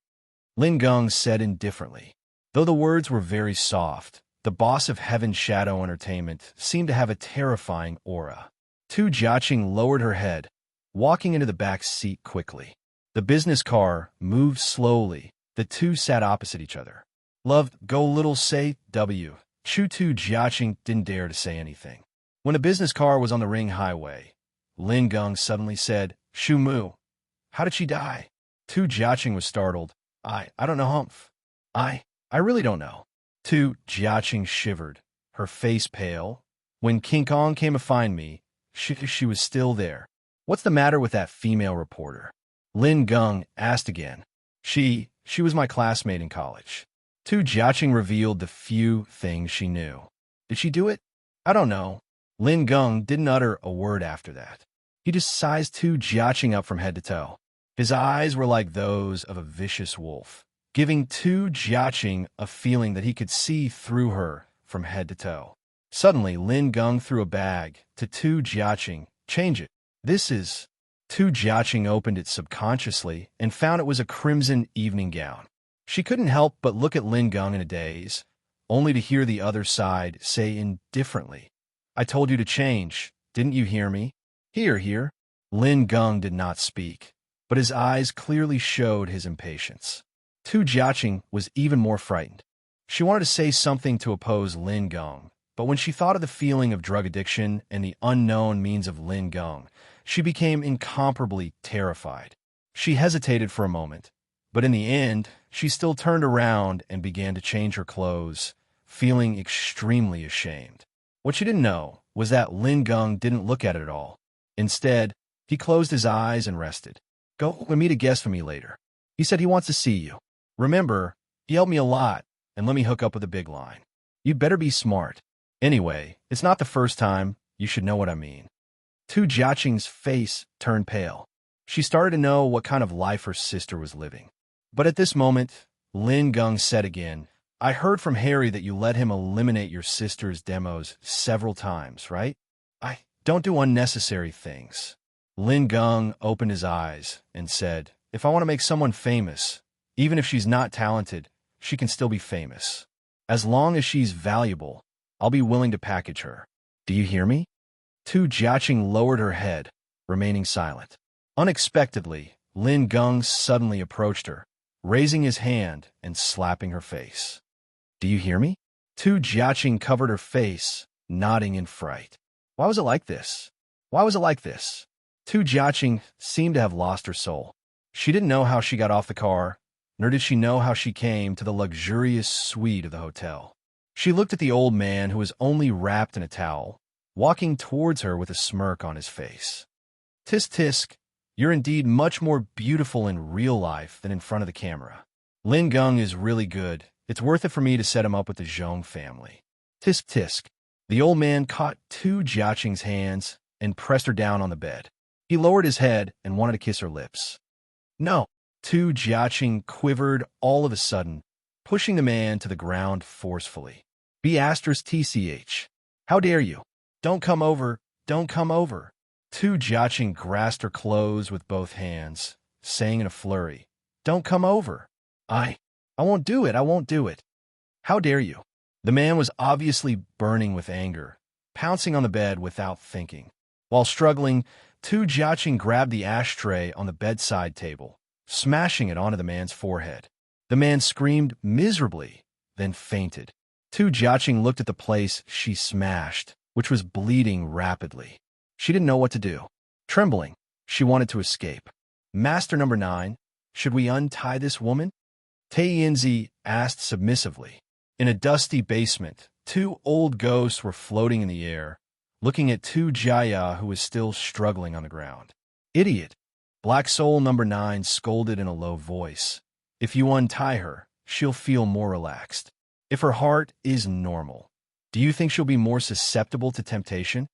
Lin Geng said indifferently. Though the words were very soft, the boss of Heaven's Shadow Entertainment seemed to have a terrifying aura. Tu Jiaqing lowered her head, walking into the back seat quickly. The business car moved slowly. The two sat opposite each other. Love, go little say, W. Tu Jiaqing didn't dare to say anything. When the business car was on the ring highway, Lin Geng suddenly said, Shu Mu. How did she die? Tu Jiaqing was startled. I don't know, Humph. I really don't know. Tu Jiaqing shivered, her face pale. When King Kong came to find me, she was still there. What's the matter with that female reporter? Lin Geng asked again. She was my classmate in college. Tu Jiaqing revealed the few things she knew. Did she do it? I don't know. Lin Geng didn't utter a word after that. He just sized Tu Jiaqing up from head to toe. His eyes were like those of a vicious wolf, giving Tu Jiaqing a feeling that he could see through her from head to toe. Suddenly, Lin Geng threw a bag to Tu Jiaqing. Change it. This is... Tu Jiaqing opened it subconsciously and found it was a crimson evening gown. She couldn't help but look at Lin Geng in a daze, only to hear the other side say indifferently, I told you to change. Didn't you hear me? Here. Lin Geng did not speak, but his eyes clearly showed his impatience. Tu Jiaqing was even more frightened. She wanted to say something to oppose Lin Geng, but when she thought of the feeling of drug addiction and the unknown means of Lin Geng, she became incomparably terrified. She hesitated for a moment, but in the end, she still turned around and began to change her clothes, feeling extremely ashamed. What she didn't know was that Lin Geng didn't look at it at all. Instead, he closed his eyes and rested. Go and meet a guest for me later. He said he wants to see you. Remember, he helped me a lot and let me hook up with a big line. You'd better be smart. Anyway, it's not the first time. You should know what I mean. Tu Jiaqing's face turned pale. She started to know what kind of life her sister was living. But at this moment, Lin Geng said again, I heard from Harry that you let him eliminate your sister's demos several times, right? I don't do unnecessary things. Lin Geng opened his eyes and said, if I want to make someone famous, even if she's not talented, she can still be famous. As long as she's valuable, I'll be willing to package her. Do you hear me? Tu Jiaqing lowered her head, remaining silent. Unexpectedly, Lin Geng suddenly approached her, raising his hand and slapping her face. Do you hear me? Tu Jiaqing covered her face, nodding in fright. Why was it like this? Why was it like this? Tu Jiaqing seemed to have lost her soul. She didn't know how she got off the car, nor did she know how she came to the luxurious suite of the hotel. She looked at the old man who was only wrapped in a towel, walking towards her with a smirk on his face. Tisk tisk, you're indeed much more beautiful in real life than in front of the camera. Lin Geng is really good. It's worth it for me to set him up with the Zhong family. Tisk tisk. The old man caught Tu Jiaqing's hands and pressed her down on the bed. He lowered his head and wanted to kiss her lips. No. Tu Jiaqing quivered all of a sudden, pushing the man to the ground forcefully. B*TCH. How dare you? Don't come over. Don't come over. Tu Jiaqing grasped her clothes with both hands, saying in a flurry, Don't come over. I won't do it. I won't do it. How dare you? The man was obviously burning with anger, pouncing on the bed without thinking. While struggling, Tu Jiaqing grabbed the ashtray on the bedside table, smashing it onto the man's forehead. The man screamed miserably, then fainted. Tu Jiaqing looked at the place she smashed, which was bleeding rapidly. She didn't know what to do. Trembling, she wanted to escape. Master number 9, should we untie this woman? Taiyinzi asked submissively. In a dusty basement, 2 old ghosts were floating in the air, looking at Tu Jaya, who was still struggling on the ground. Idiot! Black Soul number 9 scolded in a low voice. If you untie her, she'll feel more relaxed. If her heart is normal, do you think she'll be more susceptible to temptation?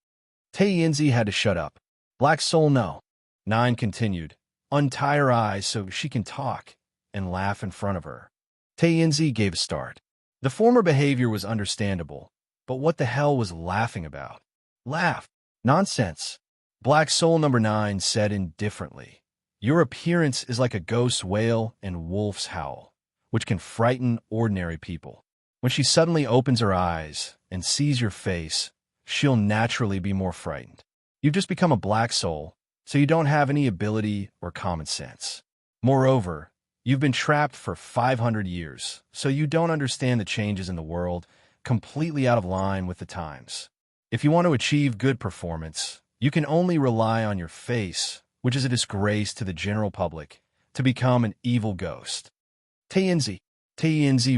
Taiyinzi had to shut up. Black Soul no. 9 continued. Untie her eyes so she can talk and laugh in front of her. Taiyinzi gave a start. The former behavior was understandable, but what the hell was laughing about? Laugh. Nonsense. Black Soul number 9 said indifferently. Your appearance is like a ghost's wail and wolf's howl, which can frighten ordinary people. When she suddenly opens her eyes and sees your face, she'll naturally be more frightened. You've just become a black soul, so you don't have any ability or common sense. Moreover, you've been trapped for 500 years, so you don't understand the changes in the world, completely out of line with the times. If you want to achieve good performance, you can only rely on your face, which is a disgrace to the general public, to become an evil ghost. Taiyinzi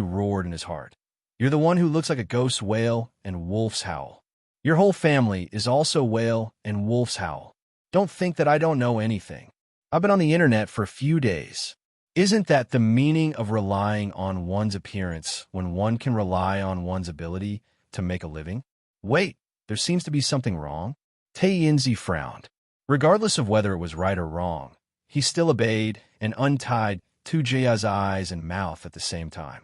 roared in his heart. You're the one who looks like a ghost's wail and wolf's howl. Your whole family is also wail and wolf's howl. Don't think that I don't know anything. I've been on the internet for a few days. Isn't that the meaning of relying on one's appearance when one can rely on one's ability to make a living? Wait, there seems to be something wrong. Taiyinzi frowned. Regardless of whether it was right or wrong, he still obeyed and untied Tu Jia's eyes and mouth at the same time.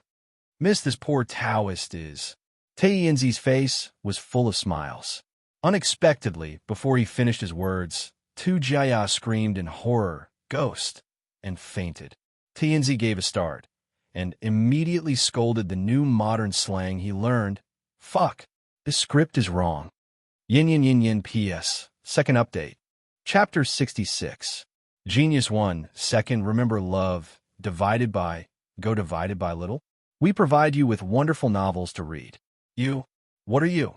Miss, this poor Taoist is. Taiyinzi's face was full of smiles. Unexpectedly, before he finished his words, Tu Jia screamed in horror, ghost, and fainted. Taiyinzi gave a start, and immediately scolded the new modern slang he learned. Fuck, this script is wrong. Yin yin yin yin PS. Second update. Chapter 66. Genius 1. Second, remember love, divided by, go divided by little. We provide you with wonderful novels to read. You? What are you?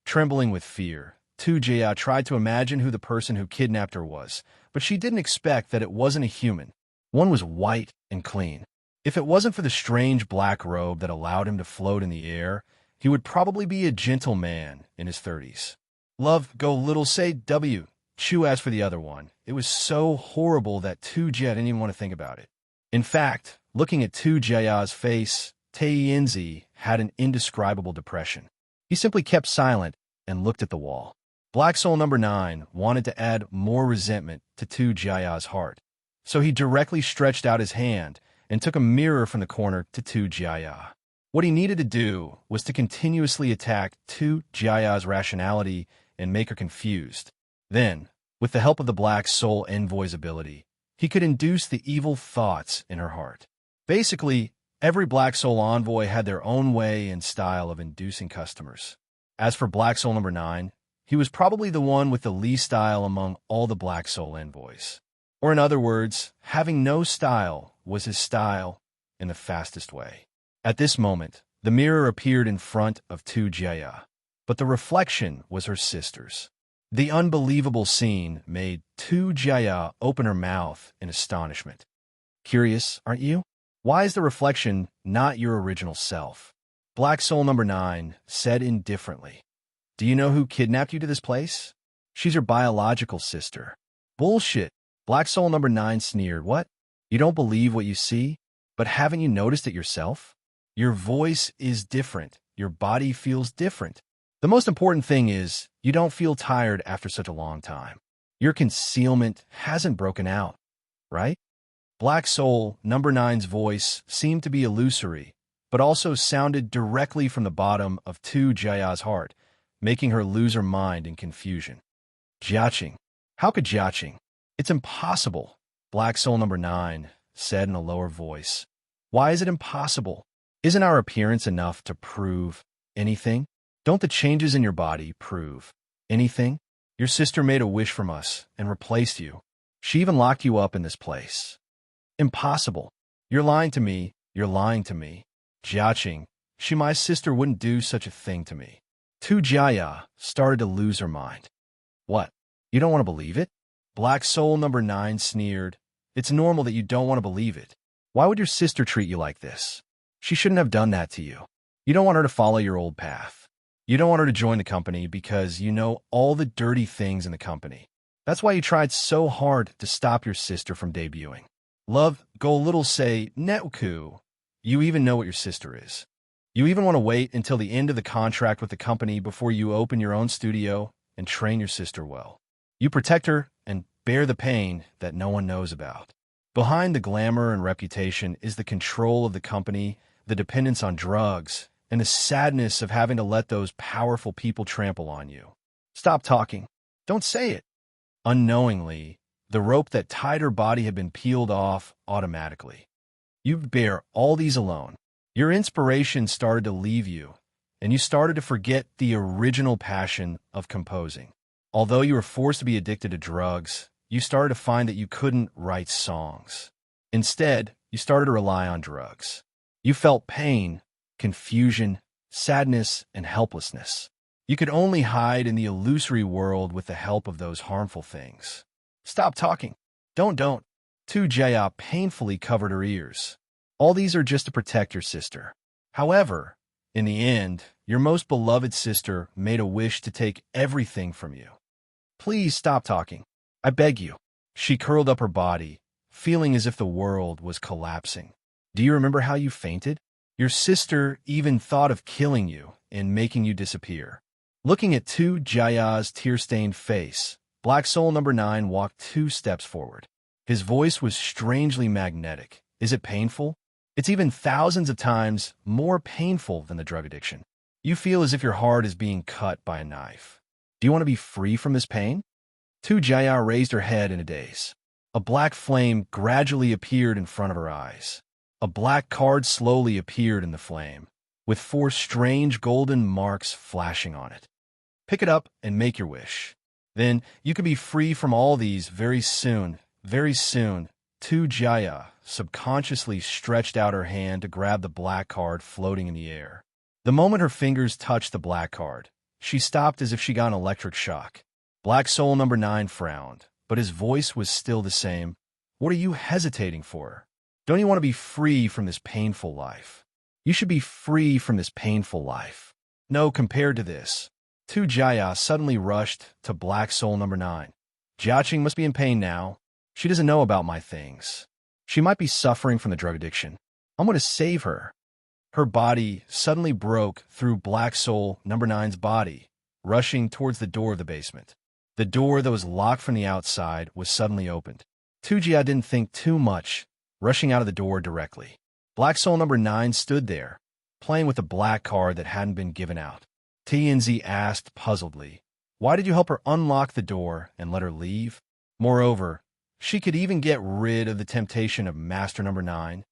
Trembling with fear, Tu Jia tried to imagine who the person who kidnapped her was, but she didn't expect that it wasn't a human. One was white and clean. If it wasn't for the strange black robe that allowed him to float in the air, he would probably be a gentleman in his 30s. Love, go little, say W. Chu asked for the other one. It was so horrible that Tu Jia didn't even want to think about it. In fact, looking at Tu Jia's face, Taiyinzi had an indescribable depression. He simply kept silent and looked at the wall. Black Soul number 9 wanted to add more resentment to Tu Jia's heart, so he directly stretched out his hand and took a mirror from the corner to Tu Jia. What he needed to do was to continuously attack Tu Jia's rationality and make her confused. Then, with the help of the Black Soul Envoy's ability, he could induce the evil thoughts in her heart. Basically, every Black Soul Envoy had their own way and style of inducing customers. As for Black Soul number 9, he was probably the one with the least style among all the Black Soul Envoys. Or in other words, having no style was his style in the fastest way. At this moment, the mirror appeared in front of Tu Jia, but the reflection was her sister's. The unbelievable scene made Tu Jia open her mouth in astonishment. Curious, aren't you? Why is the reflection not your original self? Black Soul number 9 said indifferently. Do you know who kidnapped you to this place? She's your biological sister. Bullshit. Black Soul number 9 sneered. What? You don't believe what you see? But haven't you noticed it yourself? Your voice is different. Your body feels different. The most important thing is you don't feel tired after such a long time. Your concealment hasn't broken out, right? Black Soul number 9's voice seemed to be illusory, but also sounded directly from the bottom of Tu Jia's heart, making her lose her mind in confusion. Jiaqing. How could Jiaqing? It's impossible, Black Soul number 9 said in a lower voice. Why is it impossible? Isn't our appearance enough to prove anything? Don't the changes in your body prove anything? Your sister made a wish from us and replaced you. She even locked you up in this place. Impossible. You're lying to me. You're lying to me. Jiaqing, my sister wouldn't do such a thing to me. Tu Jia started to lose her mind. What? You don't want to believe it? Black Soul number 9 sneered. It's normal that you don't want to believe it. Why would your sister treat you like this? She shouldn't have done that to you. You don't want her to follow your old path. You don't want her to join the company because you know all the dirty things in the company. That's why you tried so hard to stop your sister from debuting. Love, go a little say, Netku. You even know what your sister is. You even want to wait until the end of the contract with the company before you open your own studio and train your sister well. You protect her and bear the pain that no one knows about. Behind the glamour and reputation is the control of the company, the dependence on drugs, and the sadness of having to let those powerful people trample on you. Stop talking. Don't say it. Unknowingly, the rope that tied her body had been peeled off automatically. You bear all these alone. Your inspiration started to leave you, and you started to forget the original passion of composing. Although you were forced to be addicted to drugs, you started to find that you couldn't write songs. Instead, you started to rely on drugs. You felt pain, confusion, sadness, and helplessness. You could only hide in the illusory world with the help of those harmful things. Stop talking. Don't. Tu Jia painfully covered her ears. All these are just to protect your sister. However, in the end, your most beloved sister made a wish to take everything from you. Please stop talking. I beg you. She curled up her body, feeling as if the world was collapsing. Do you remember how you fainted? Your sister even thought of killing you and making you disappear. Looking at Tu Jia's tear-stained face, Black Soul number 9 walked 2 steps forward. His voice was strangely magnetic. Is it painful? It's even thousands of times more painful than the drug addiction. You feel as if your heart is being cut by a knife. Do you want to be free from this pain? Tu Jia raised her head in a daze. A black flame gradually appeared in front of her eyes. A black card slowly appeared in the flame, with 4 strange golden marks flashing on it. Pick it up and make your wish. Then you can be free from all these very soon, very soon. Tu Jia subconsciously stretched out her hand to grab the black card floating in the air. The moment her fingers touched the black card, she stopped as if she got an electric shock. Black Soul number 9 frowned, but his voice was still the same. What are you hesitating for? Don't you want to be free from this painful life? You should be free from this painful life. No, compared to this. Tu Jia suddenly rushed to Black Soul number 9. Jiaqing must be in pain now. She doesn't know about my things. She might be suffering from the drug addiction. I'm going to save her. Her body suddenly broke through Black Soul number 9's body, rushing towards the door of the basement. The door that was locked from the outside was suddenly opened. Tu Jia didn't think too much, rushing out of the door directly. Black Soul number 9 stood there, playing with the black card that hadn't been given out. TNZ asked puzzledly, why did you help her unlock the door and let her leave? Moreover, she could even get rid of the temptation of Master number 9.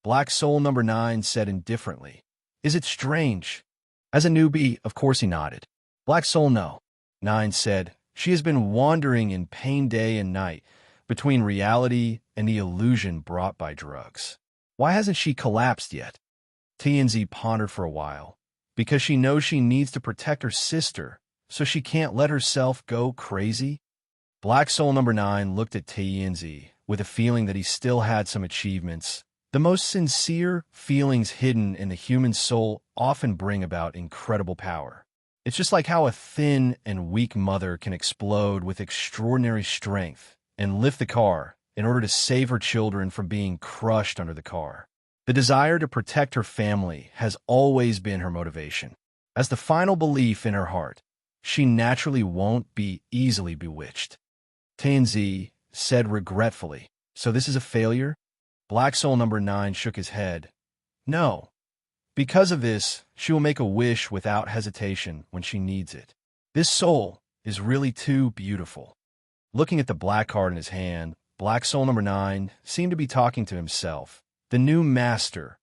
Black Soul number 9 said indifferently, is it strange? As a newbie, of course he nodded. Black Soul no. 9 said, she has been wandering in pain day and night, between reality and the illusion brought by drugs. Why hasn't she collapsed yet? TNZ pondered for a while. Because she knows she needs to protect her sister, so she can't let herself go crazy? Black Soul number 9 looked at TNZ with a feeling that he still had some achievements. The most sincere feelings hidden in the human soul often bring about incredible power. It's just like how a thin and weak mother can explode with extraordinary strength and lift the car in order to save her children from being crushed under the car. The desire to protect her family has always been her motivation. As the final belief in her heart, she naturally won't be easily bewitched. Tanzi said regretfully, so this is a failure? Black Soul number 9 shook his head. No. Because of this, she will make a wish without hesitation when she needs it. This soul is really too beautiful. Looking at the black card in his hand, Black Soul number 9 seemed to be talking to himself. The new master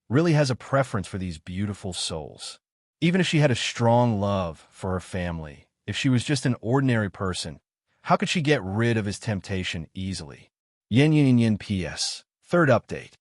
really has a preference for these beautiful souls. Even if she had a strong love for her family, if she was just an ordinary person, how could she get rid of his temptation easily? Yin Yin Yin P.S. Third update.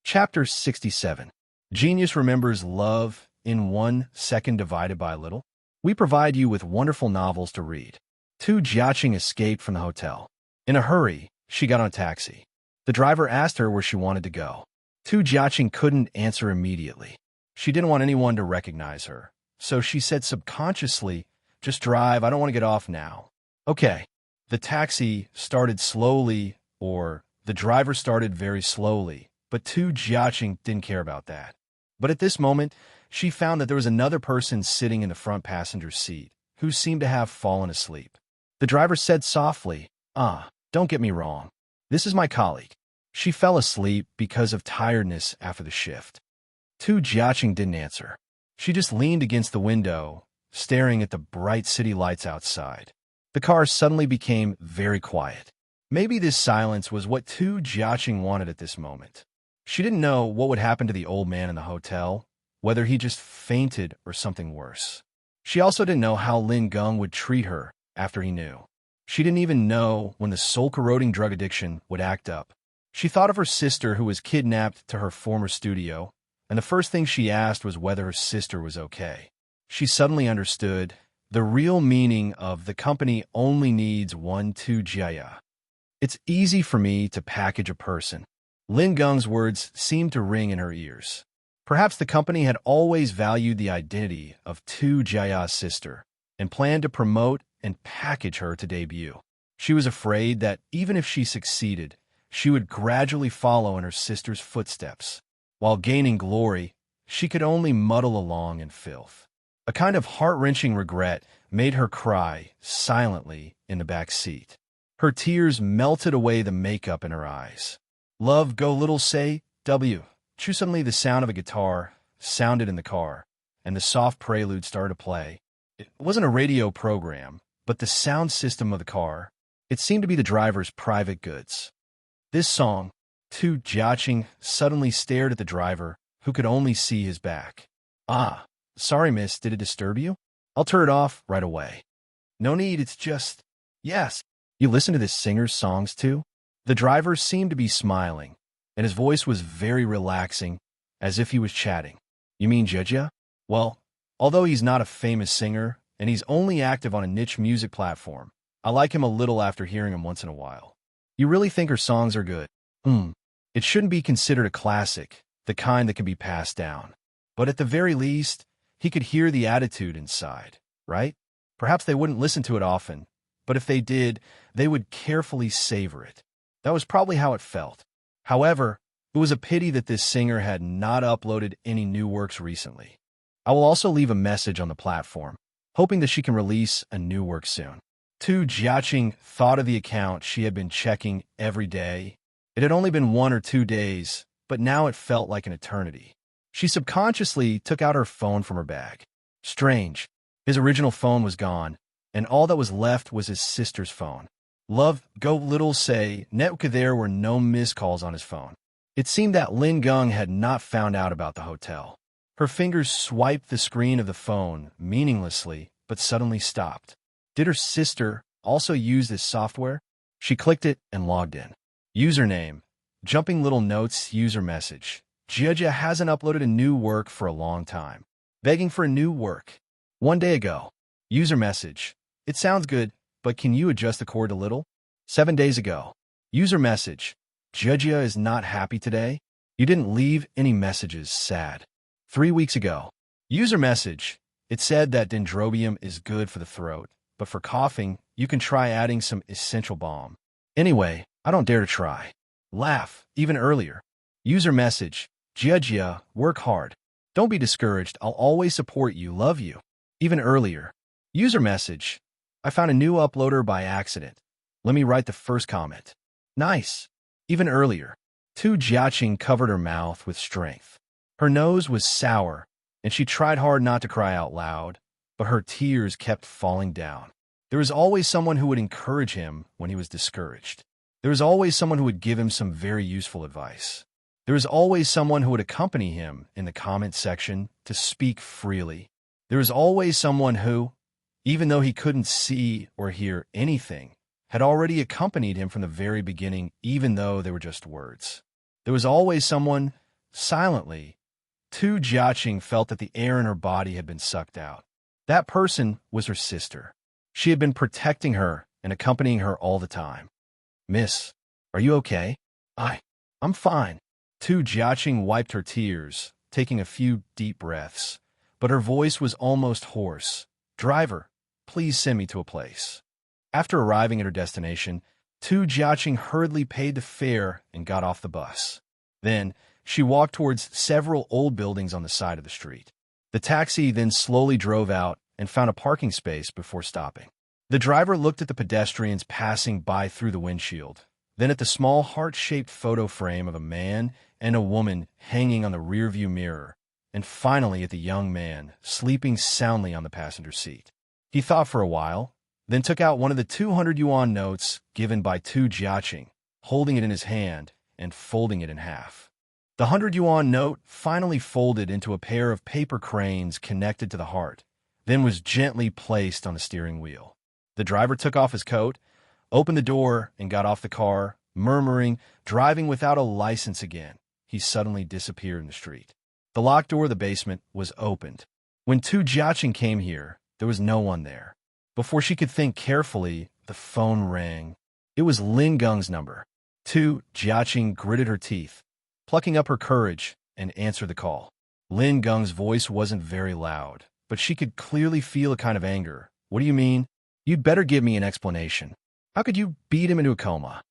Chapter 67. Genius remembers love in 1 second divided by little. We provide you with wonderful novels to read. Tu Jiaqing escaped from the hotel. In a hurry, she got on a taxi. The driver asked her where she wanted to go. Tu Jiaqing couldn't answer immediately. She didn't want anyone to recognize her, so she said subconsciously, "Just drive, I don't want to get off now." Okay. The taxi started slowly, or the driver started very slowly, but Tu Jiaqing didn't care about that. But at this moment, she found that there was another person sitting in the front passenger seat who seemed to have fallen asleep. The driver said softly, don't get me wrong. This is my colleague. She fell asleep because of tiredness after the shift." Tu Jiaqing didn't answer. She just leaned against the window, staring at the bright city lights outside. The car suddenly became very quiet. Maybe this silence was what Tu Jiaqing wanted at this moment. She didn't know what would happen to the old man in the hotel, whether he just fainted or something worse. She also didn't know how Lin Geng would treat her after he knew. She didn't even know when the soul-corroding drug addiction would act up. She thought of her sister who was kidnapped to her former studio, and the first thing she asked was whether her sister was okay. She suddenly understood the real meaning of the company only needs one Tu Jia. It's easy for me to package a person. Lin Geng's words seemed to ring in her ears. Perhaps the company had always valued the identity of Tu Jia's sister and planned to promote and package her to debut. She was afraid that even if she succeeded, she would gradually follow in her sister's footsteps. While gaining glory, she could only muddle along in filth. A kind of heart-wrenching regret made her cry silently in the back seat. Her tears melted away the makeup in her eyes. "Love go little say, W." Suddenly the sound of a guitar sounded in the car, and the soft prelude started to play. It wasn't a radio program, but the sound system of the car. It seemed to be the driver's private goods. This song, Tu Jiaqing suddenly stared at the driver, who could only see his back. Sorry, miss, did it disturb you? I'll turn it off right away." "No need, it's just—" "Yes, you listen to this singer's songs too?" The driver seemed to be smiling, and his voice was very relaxing, as if he was chatting. "You mean Jia? Well, although he's not a famous singer, and he's only active on a niche music platform, I like him a little after hearing him once in a while." "You really think her songs are good?" It shouldn't be considered a classic, the kind that can be passed down. But at the very least, he could hear the attitude inside, right? Perhaps they wouldn't listen to it often, but if they did, they would carefully savor it. That was probably how it felt. However, it was a pity that this singer had not uploaded any new works recently. I will also leave a message on the platform, hoping that she can release a new work soon. Tu Jiaqing thought of the account she had been checking every day. It had only been 1 or 2 days, but now it felt like an eternity. She subconsciously took out her phone from her bag. Strange. His original phone was gone, and all that was left was his sister's phone. Love go little say, Netka there were no missed calls on his phone. It seemed that Lin Geng had not found out about the hotel. Her fingers swiped the screen of the phone meaninglessly, but suddenly stopped. Did her sister also use this software? She clicked it and logged in. Username, Jumping Little Notes user message. Jia hasn't uploaded a new work for a long time. Begging for a new work. 1 day ago. User message. It sounds good, but can you adjust the chord a little? 7 days ago. User message. Jia is not happy today. You didn't leave any messages, sad. 3 weeks ago. User message. It said that dendrobium is good for the throat, but for coughing, you can try adding some essential balm. Anyway, I don't dare to try. Laugh, even earlier. User message. Jia, work hard. Don't be discouraged. I'll always support you, love you. Even earlier. User message. I found a new uploader by accident. Let me write the first comment. Nice. Even earlier. Tu Jiaqing covered her mouth with strength. Her nose was sour, and she tried hard not to cry out loud, but her tears kept falling down. There was always someone who would encourage him when he was discouraged. There was always someone who would give him some very useful advice. There was always someone who would accompany him in the comment section to speak freely. There was always someone who, even though he couldn't see or hear anything, had already accompanied him from the very beginning, even though they were just words. There was always someone, silently. Tu Jiaqing felt that the air in her body had been sucked out. That person was her sister. She had been protecting her and accompanying her all the time. Miss, are you okay? I'm fine. Tu Jiaqing wiped her tears, taking a few deep breaths, but her voice was almost hoarse. Driver, please send me to a place. After arriving at her destination, Tu Jiaqing hurriedly paid the fare and got off the bus. Then, she walked towards several old buildings on the side of the street. The taxi then slowly drove out and found a parking space before stopping. The driver looked at the pedestrians passing by through the windshield, then at the small heart-shaped photo frame of a man and a woman hanging on the rearview mirror, and finally at the young man sleeping soundly on the passenger seat. He thought for a while, then took out one of the 200 yuan notes given by Tu Jiaqing, holding it in his hand and folding it in half. The 100 yuan note finally folded into a pair of paper cranes connected to the heart, then was gently placed on the steering wheel. The driver took off his coat, opened the door, and got off the car, murmuring, driving without a license again. He suddenly disappeared in the street. The locked door of the basement was opened. When Tu Jiaqing came here, there was no one there. Before she could think carefully, the phone rang. It was Lin Gung's number. Tu Jiaqing gritted her teeth, plucking up her courage, and answered the call. Lin Gung's voice wasn't very loud, but she could clearly feel a kind of anger. What do you mean? You'd better give me an explanation. How could you beat him into a coma?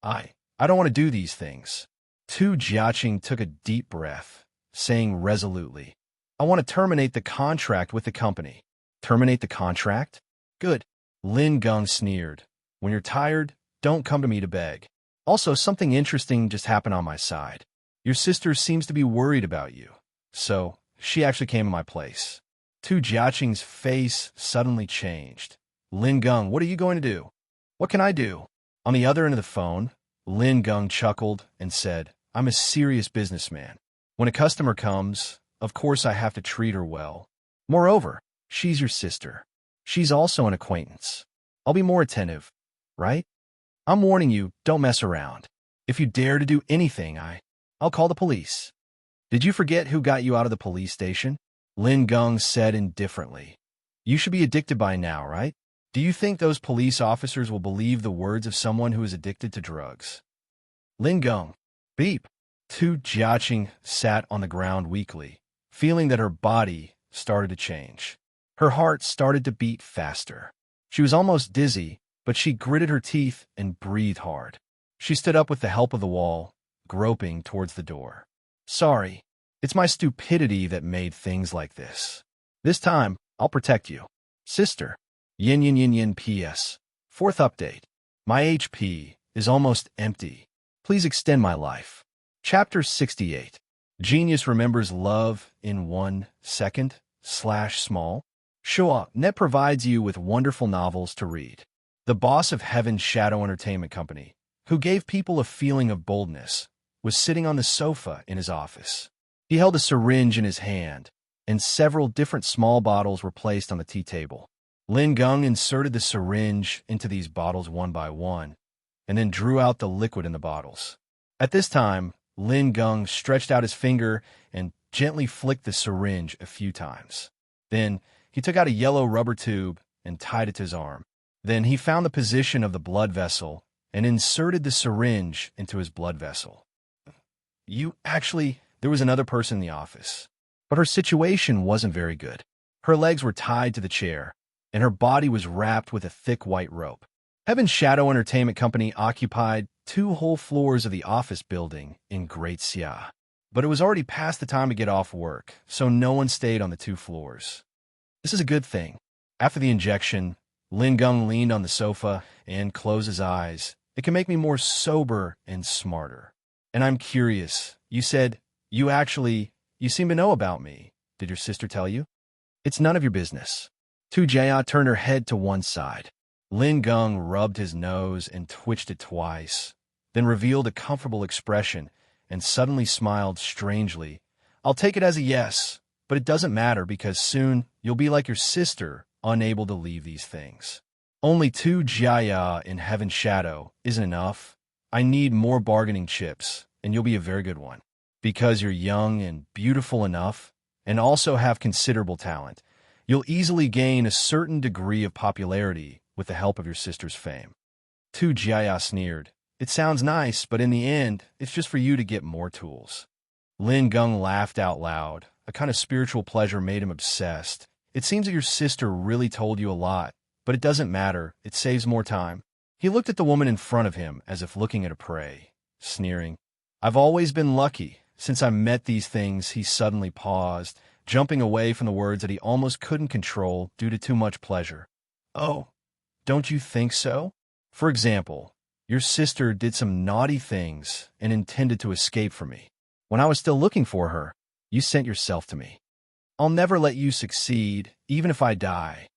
I don't want to do these things. Tu Jiaqing took a deep breath, saying resolutely, I want to terminate the contract with the company. Terminate the contract? Good. Lin Gung sneered. When you're tired, don't come to me to beg. Also, something interesting just happened on my side. Your sister seems to be worried about you. So, she actually came to my place. Tu Jiaqing's face suddenly changed. Lin Gung, what are you going to do? What can I do? On the other end of the phone, Lin Gung chuckled and said, I'm a serious businessman. When a customer comes, of course I have to treat her well. Moreover, she's your sister. She's also an acquaintance. I'll be more attentive, right? I'm warning you, don't mess around. If you dare to do anything, I'll call the police. Did you forget who got you out of the police station? Lin Gung said indifferently. You should be addicted by now, right? Do you think those police officers will believe the words of someone who is addicted to drugs? Lin Gung. Beep. Tu Jiaqing sat on the ground weakly, feeling that her body started to change. Her heart started to beat faster. She was almost dizzy, but she gritted her teeth and breathed hard. She stood up with the help of the wall, groping towards the door. Sorry, it's my stupidity that made things like this. This time, I'll protect you. Sister. Yin yin yin yin PS. Fourth update. My HP is almost empty. Please extend my life. Chapter 68. Genius remembers love in 1 second /small. Shua Net provides you with wonderful novels to read. The boss of Heaven's Shadow Entertainment Company, who gave people a feeling of boldness, was sitting on the sofa in his office. He held a syringe in his hand, and several different small bottles were placed on the tea table. Lin Gung inserted the syringe into these bottles one by one, and then drew out the liquid in the bottles. At this time, Lin Gung stretched out his finger and gently flicked the syringe a few times. Then, he took out a yellow rubber tube and tied it to his arm. Then he found the position of the blood vessel and inserted the syringe into his blood vessel. There was another person in the office, but her situation wasn't very good. Her legs were tied to the chair, and her body was wrapped with a thick white rope. Heaven's Shadow Entertainment Company occupied 2 whole floors of the office building in Great Xia. But it was already past the time to get off work, so no one stayed on the 2 floors. This is a good thing. After the injection, Lin Gung leaned on the sofa and closed his eyes. It can make me more sober and smarter. And I'm curious. You said, you seem to know about me. Did your sister tell you? It's none of your business. Tu Jia turned her head to one side. Lin Gung rubbed his nose and twitched it twice, then revealed a comfortable expression and suddenly smiled strangely. I'll take it as a yes, but it doesn't matter because soon you'll be like your sister, unable to leave these things. Only 2 Jaya in Heaven's shadow isn't enough. I need more bargaining chips, and you'll be a very good one. Because you're young and beautiful enough, and also have considerable talent, you'll easily gain a certain degree of popularity with the help of your sister's fame. 2 Jaya sneered. It sounds nice, but in the end, it's just for you to get more tools. Lin Geng laughed out loud. A kind of spiritual pleasure made him obsessed. It seems that your sister really told you a lot, but it doesn't matter. It saves more time. He looked at the woman in front of him as if looking at a prey, sneering. I've always been lucky. Since I met these things, he suddenly paused, jumping away from the words that he almost couldn't control due to too much pleasure. Oh, don't you think so? For example, your sister did some naughty things and intended to escape from me. When I was still looking for her, you sent yourself to me. I'll never let you succeed, even if I die.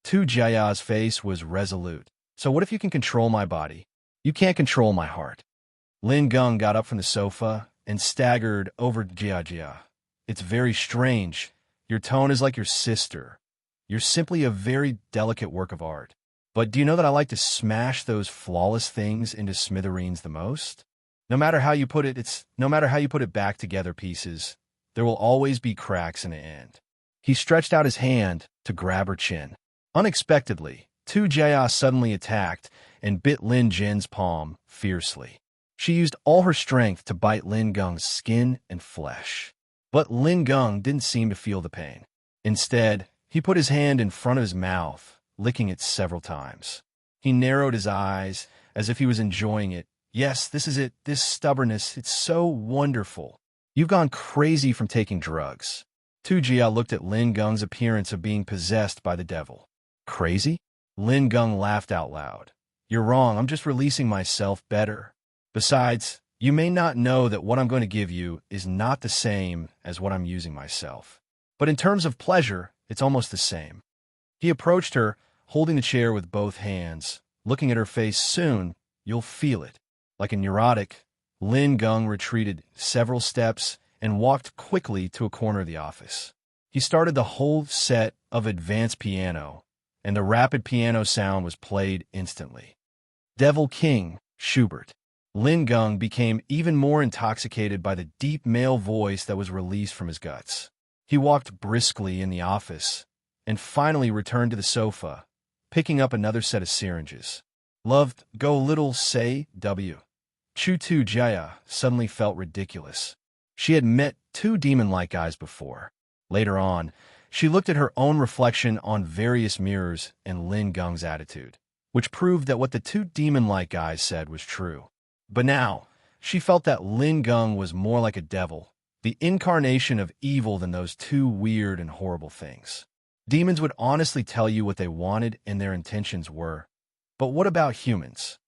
2 Jaya's face was resolute. So what if you can control my body? You can't control my heart. Lin Geng got up from the sofa and staggered over to Jia. It's very strange. Your tone is like your sister. You're simply a very delicate work of art. But do you know that I like to smash those flawless things into smithereens the most? No matter how you put it back together pieces, there will always be cracks in the end. He stretched out his hand to grab her chin. Unexpectedly, 2 Jaya suddenly attacked and bit Lin Jin's palm fiercely. She used all her strength to bite Lin Geng's skin and flesh. But Lin Geng didn't seem to feel the pain. Instead, he put his hand in front of his mouth, licking it several times. He narrowed his eyes as if he was enjoying it. Yes, this is it, this stubbornness, it's so wonderful. You've gone crazy from taking drugs. 2 Jia looked at Lin Geng's appearance of being possessed by the devil. Crazy? Lin Geng laughed out loud. You're wrong, I'm just releasing myself better. Besides, you may not know that what I'm going to give you is not the same as what I'm using myself. But in terms of pleasure, it's almost the same. He approached her, holding the chair with both hands, looking at her face. Soon, you'll feel it. Like a neurotic, Lin Geng retreated several steps and walked quickly to a corner of the office. He started the whole set of advanced piano, and the rapid piano sound was played instantly. Devil King, Schubert. Lin Geng became even more intoxicated by the deep male voice that was released from his guts. He walked briskly in the office, and finally returned to the sofa, picking up another set of syringes. Loved, go little, say, W. 2 Jaya suddenly felt ridiculous. She had met 2 demon-like guys before. Later on, she looked at her own reflection on various mirrors and Lin Geng's attitude, which proved that what the 2 demon-like guys said was true. But now, she felt that Lin Geng was more like a devil, the incarnation of evil than those 2 weird and horrible things. Demons would honestly tell you what they wanted and their intentions were. But what about humans?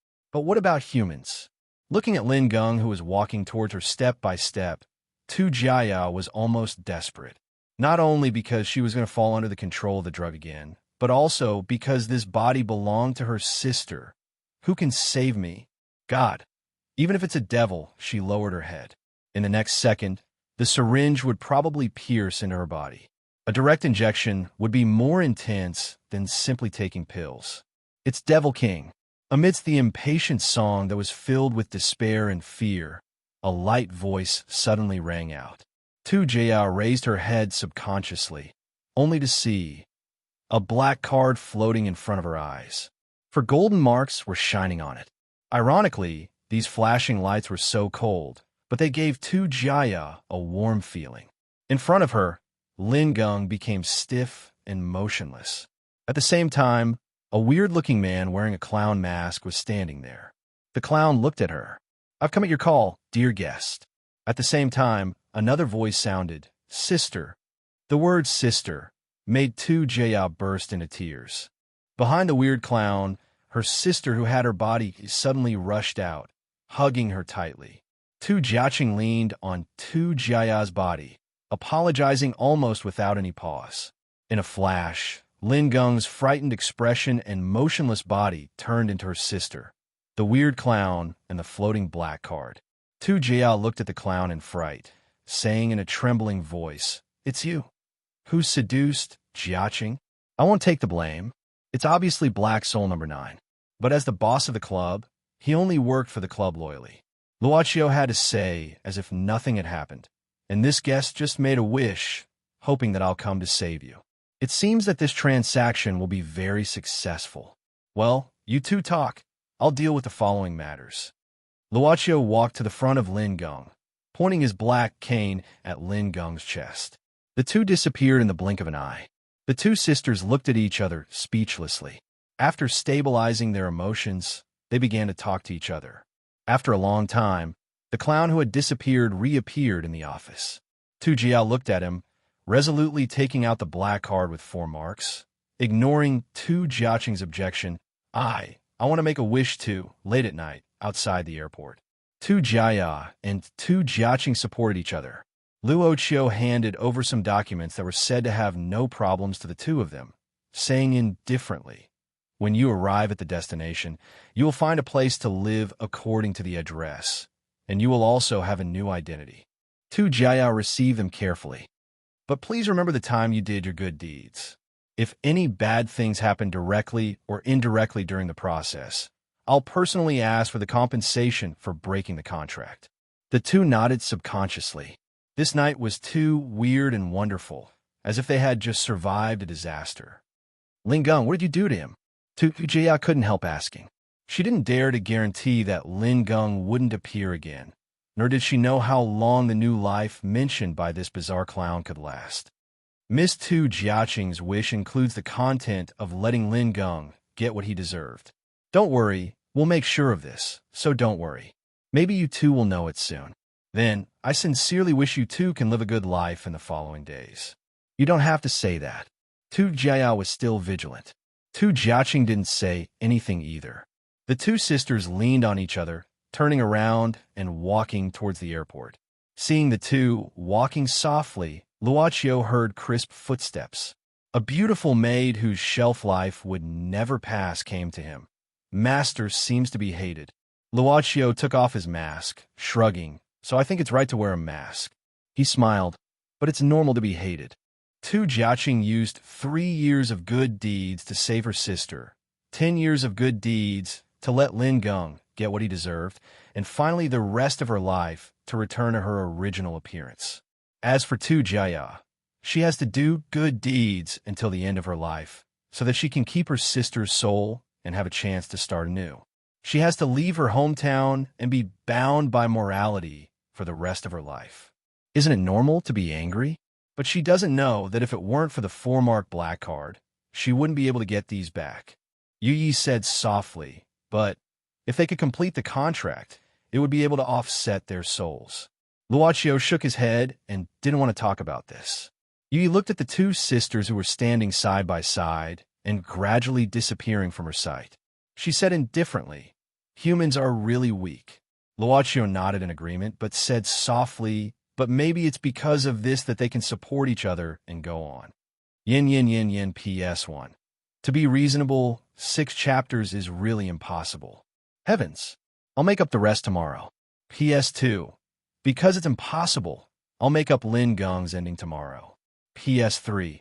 Looking at Lin Geng, who was walking towards her step by step, 2 Jia was almost desperate. Not only because she was going to fall under the control of the drug again, but also because this body belonged to her sister. Who can save me? God. Even if it's a devil, she lowered her head. In the next second, the syringe would probably pierce into her body. A direct injection would be more intense than simply taking pills. It's Devil King. Amidst the impatient song that was filled with despair and fear, a light voice suddenly rang out. 2 Jia raised her head subconsciously, only to see a black card floating in front of her eyes. For golden marks were shining on it. Ironically, these flashing lights were so cold, but they gave 2 Jia a warm feeling. In front of her, Lin Geng became stiff and motionless. At the same time, a weird-looking man wearing a clown mask was standing there. The clown looked at her. I've come at your call, dear guest. At the same time, another voice sounded, Sister. The word sister made 2 Jia burst into tears. Behind the weird clown, her sister who had her body suddenly rushed out, hugging her tightly. 2 Jiaqing leaned on 2 Jia's body, apologizing almost without any pause. In a flash, Lin Geng's frightened expression and motionless body turned into her sister, the weird clown, and the floating black card. 2 Jia looked at the clown in fright, saying in a trembling voice, It's you. Who's seduced Jiaqing. I won't take the blame. It's obviously Black Soul number 9. But as the boss of the club, he only worked for the club loyally. Luochio had to say, as if nothing had happened, and this guest just made a wish, hoping that I'll come to save you. It seems that this transaction will be very successful. Well, you two talk. I'll deal with the following matters. Luochio walked to the front of Lin Gong, pointing his black cane at Lin Gong's chest. The two disappeared in the blink of an eye. The two sisters looked at each other speechlessly. After stabilizing their emotions, they began to talk to each other. After a long time, the clown who had disappeared reappeared in the office. Tu Jiao looked at him, resolutely taking out the black card with 4 marks. Ignoring Tu Jiaqing's objection, I want to make a wish too, late at night, outside the airport. Tu Jia and Tu Jiaqing supported each other. Luochio handed over some documents that were said to have no problems to the two of them, saying indifferently, when you arrive at the destination, you will find a place to live according to the address, and you will also have a new identity. Tu Jia received them carefully. But please remember the time you did your good deeds. If any bad things happen directly or indirectly during the process, I'll personally ask for the compensation for breaking the contract. The two nodded subconsciously. This night was too weird and wonderful, as if they had just survived a disaster. Lin Gong, what did you do to him? Tu Jia couldn't help asking. She didn't dare to guarantee that Lin Gong wouldn't appear again, nor did she know how long the new life mentioned by this bizarre clown could last. Miss Tu Jiaqing's wish includes the content of letting Lin Gong get what he deserved. Don't worry, we'll make sure of this, so don't worry. Maybe you two will know it soon. Then, I sincerely wish you two can live a good life in the following days. You don't have to say that. Tu Jia was still vigilant. Tu Jiaqing didn't say anything either. The two sisters leaned on each other, turning around and walking towards the airport. Seeing the two walking softly, Luochio heard crisp footsteps. A beautiful maid whose shelf life would never pass came to him. Master seems to be hated. Luochio took off his mask, shrugging, so I think it's right to wear a mask. He smiled, but it's normal to be hated. Tu Jiaqing used 3 years of good deeds to save her sister, 10 years of good deeds to let Lin Gong get what he deserved, and finally the rest of her life to return to her original appearance. As for Tu Jia, she has to do good deeds until the end of her life, so that she can keep her sister's soul and have a chance to start anew. She has to leave her hometown and be bound by morality for the rest of her life. Isn't it normal to be angry? But she doesn't know that if it weren't for the 4-mark black card, she wouldn't be able to get these back. Yu Yi said softly, but if they could complete the contract, it would be able to offset their souls. Luochio shook his head and didn't want to talk about this. Yu Yi looked at the two sisters who were standing side by side and gradually disappearing from her sight. She said indifferently, humans are really weak. Luochio nodded in agreement, but said softly, but maybe it's because of this that they can support each other and go on. Yin yin yin yin PS1. To be reasonable, 6 chapters is really impossible. Heavens, I'll make up the rest tomorrow. PS2. Because it's impossible, I'll make up Lin Gong's ending tomorrow. PS3.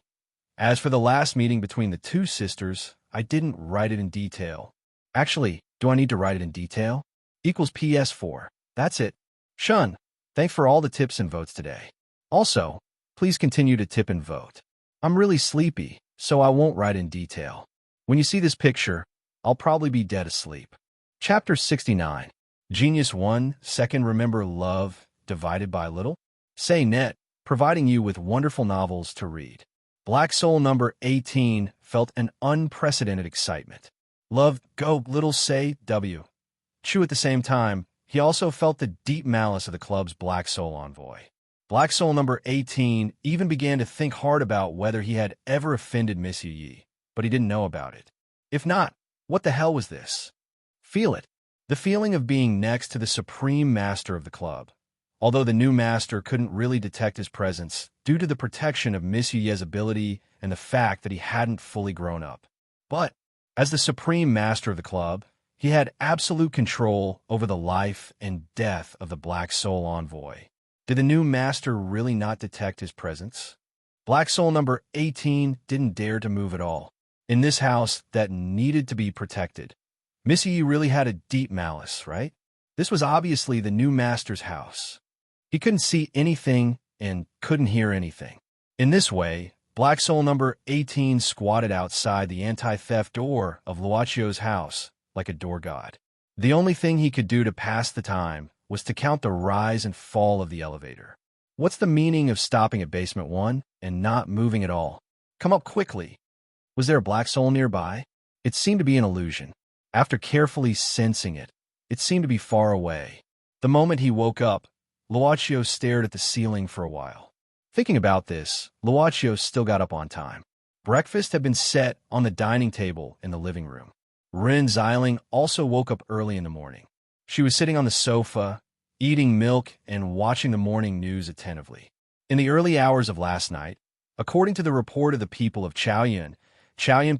As for the last meeting between the two sisters, I didn't write it in detail. Actually, do I need to write it in detail? Equals PS4. That's it. Shun, thanks for all the tips and votes today. Also, please continue to tip and vote. I'm really sleepy, so I won't write in detail. When you see this picture, I'll probably be dead asleep. Chapter 69. Genius 1, Second Remember Love, Divided by Little? Say Net, providing you with wonderful novels to read. Black Soul number 18 felt an unprecedented excitement. Love, go, little say, W. Chu at the same time, he also felt the deep malice of the club's Black Soul envoy. Black Soul number 18 even began to think hard about whether he had ever offended Miss Yu Yi, but he didn't know about it. If not, what the hell was this? Feel it. The feeling of being next to the supreme master of the club. Although the new master couldn't really detect his presence due to the protection of Miss Yu Yi's ability and the fact that he hadn't fully grown up. But, as the supreme master of the club, he had absolute control over the life and death of the Black Soul envoy. Did the new master really not detect his presence? Black soul number 18 didn't dare to move at all. In this house that needed to be protected. Missy really had a deep malice, right? This was obviously the new master's house. He couldn't see anything and couldn't hear anything. In this way, Black soul number 18 squatted outside the anti-theft door of Luacio's house like a door god. The only thing he could do to pass the time was to count the rise and fall of the elevator. What's the meaning of stopping at basement 1 and not moving at all? Come up quickly. Was there a black soul nearby? It seemed to be an illusion. After carefully sensing it, it seemed to be far away. The moment he woke up, Luacio stared at the ceiling for a while. Thinking about this, Luacio still got up on time. Breakfast had been set on the dining table in the living room. Rin Xiling also woke up early in the morning. She was sitting on the sofa, eating milk and watching the morning news attentively. In the early hours of last night, according to the report of the people of Chaoyuan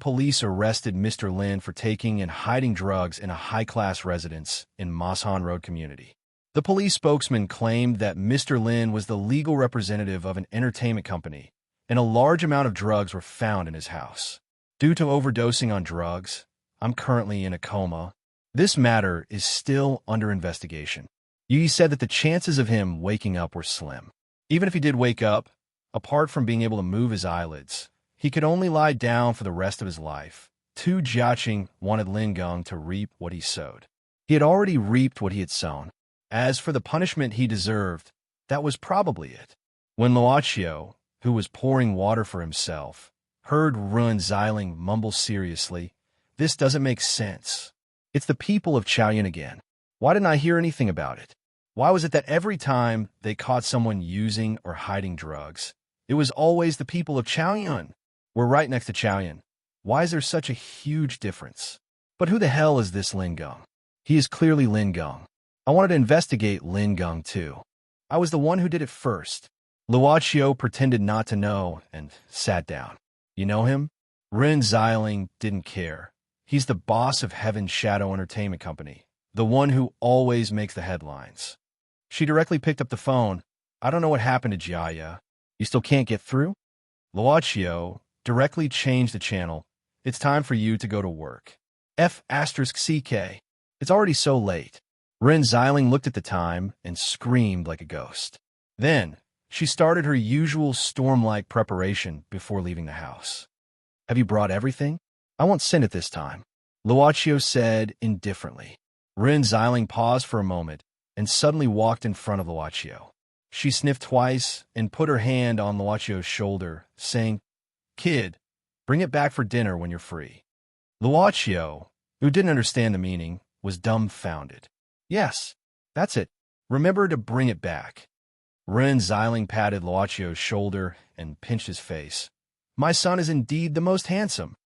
police arrested Mr. Lin for taking and hiding drugs in a high-class residence in Masan Road community. The police spokesman claimed that Mr. Lin was the legal representative of an entertainment company, and a large amount of drugs were found in his house. Due to overdosing on drugs, I'm currently in a coma. This matter is still under investigation. Yi said that the chances of him waking up were slim. Even if he did wake up, apart from being able to move his eyelids, he could only lie down for the rest of his life. Tu Jiaqing wanted Lin Gong to reap what he sowed. He had already reaped what he had sown. As for the punishment he deserved, that was probably it. When Luacio, who was pouring water for himself, heard Rin Xiling mumble seriously, "This doesn't make sense. It's the people of Chaoyuan again. Why didn't I hear anything about it? Why was it that every time they caught someone using or hiding drugs, it was always the people of Chaoyuan? We're right next to Chaoyuan. Why is there such a huge difference? But who the hell is this Lin Gong? He is clearly Lin Gong. I wanted to investigate Lin Gong too. I was the one who did it first." Luacio pretended not to know and sat down. "You know him?" Rin Xiling didn't care. He's the boss of Heaven's Shadow Entertainment Company, the one who always makes the headlines. She directly picked up the phone. "I don't know what happened to Jaya. You still can't get through?" Luacio directly changed the channel. "It's time for you to go to work. F***CK. It's already so late." Rin Xiling looked at the time and screamed like a ghost. Then, she started her usual storm-like preparation before leaving the house. "Have you brought everything? I won't send it this time," Luacio said indifferently. Rin Xiling paused for a moment and suddenly walked in front of Luacio. She sniffed twice and put her hand on Luacio's shoulder, saying, "Kid, bring it back for dinner when you're free." Luacio, who didn't understand the meaning, was dumbfounded. "Yes, that's it. Remember to bring it back." Rin Xiling patted Luacio's shoulder and pinched his face. "My son is indeed the most handsome.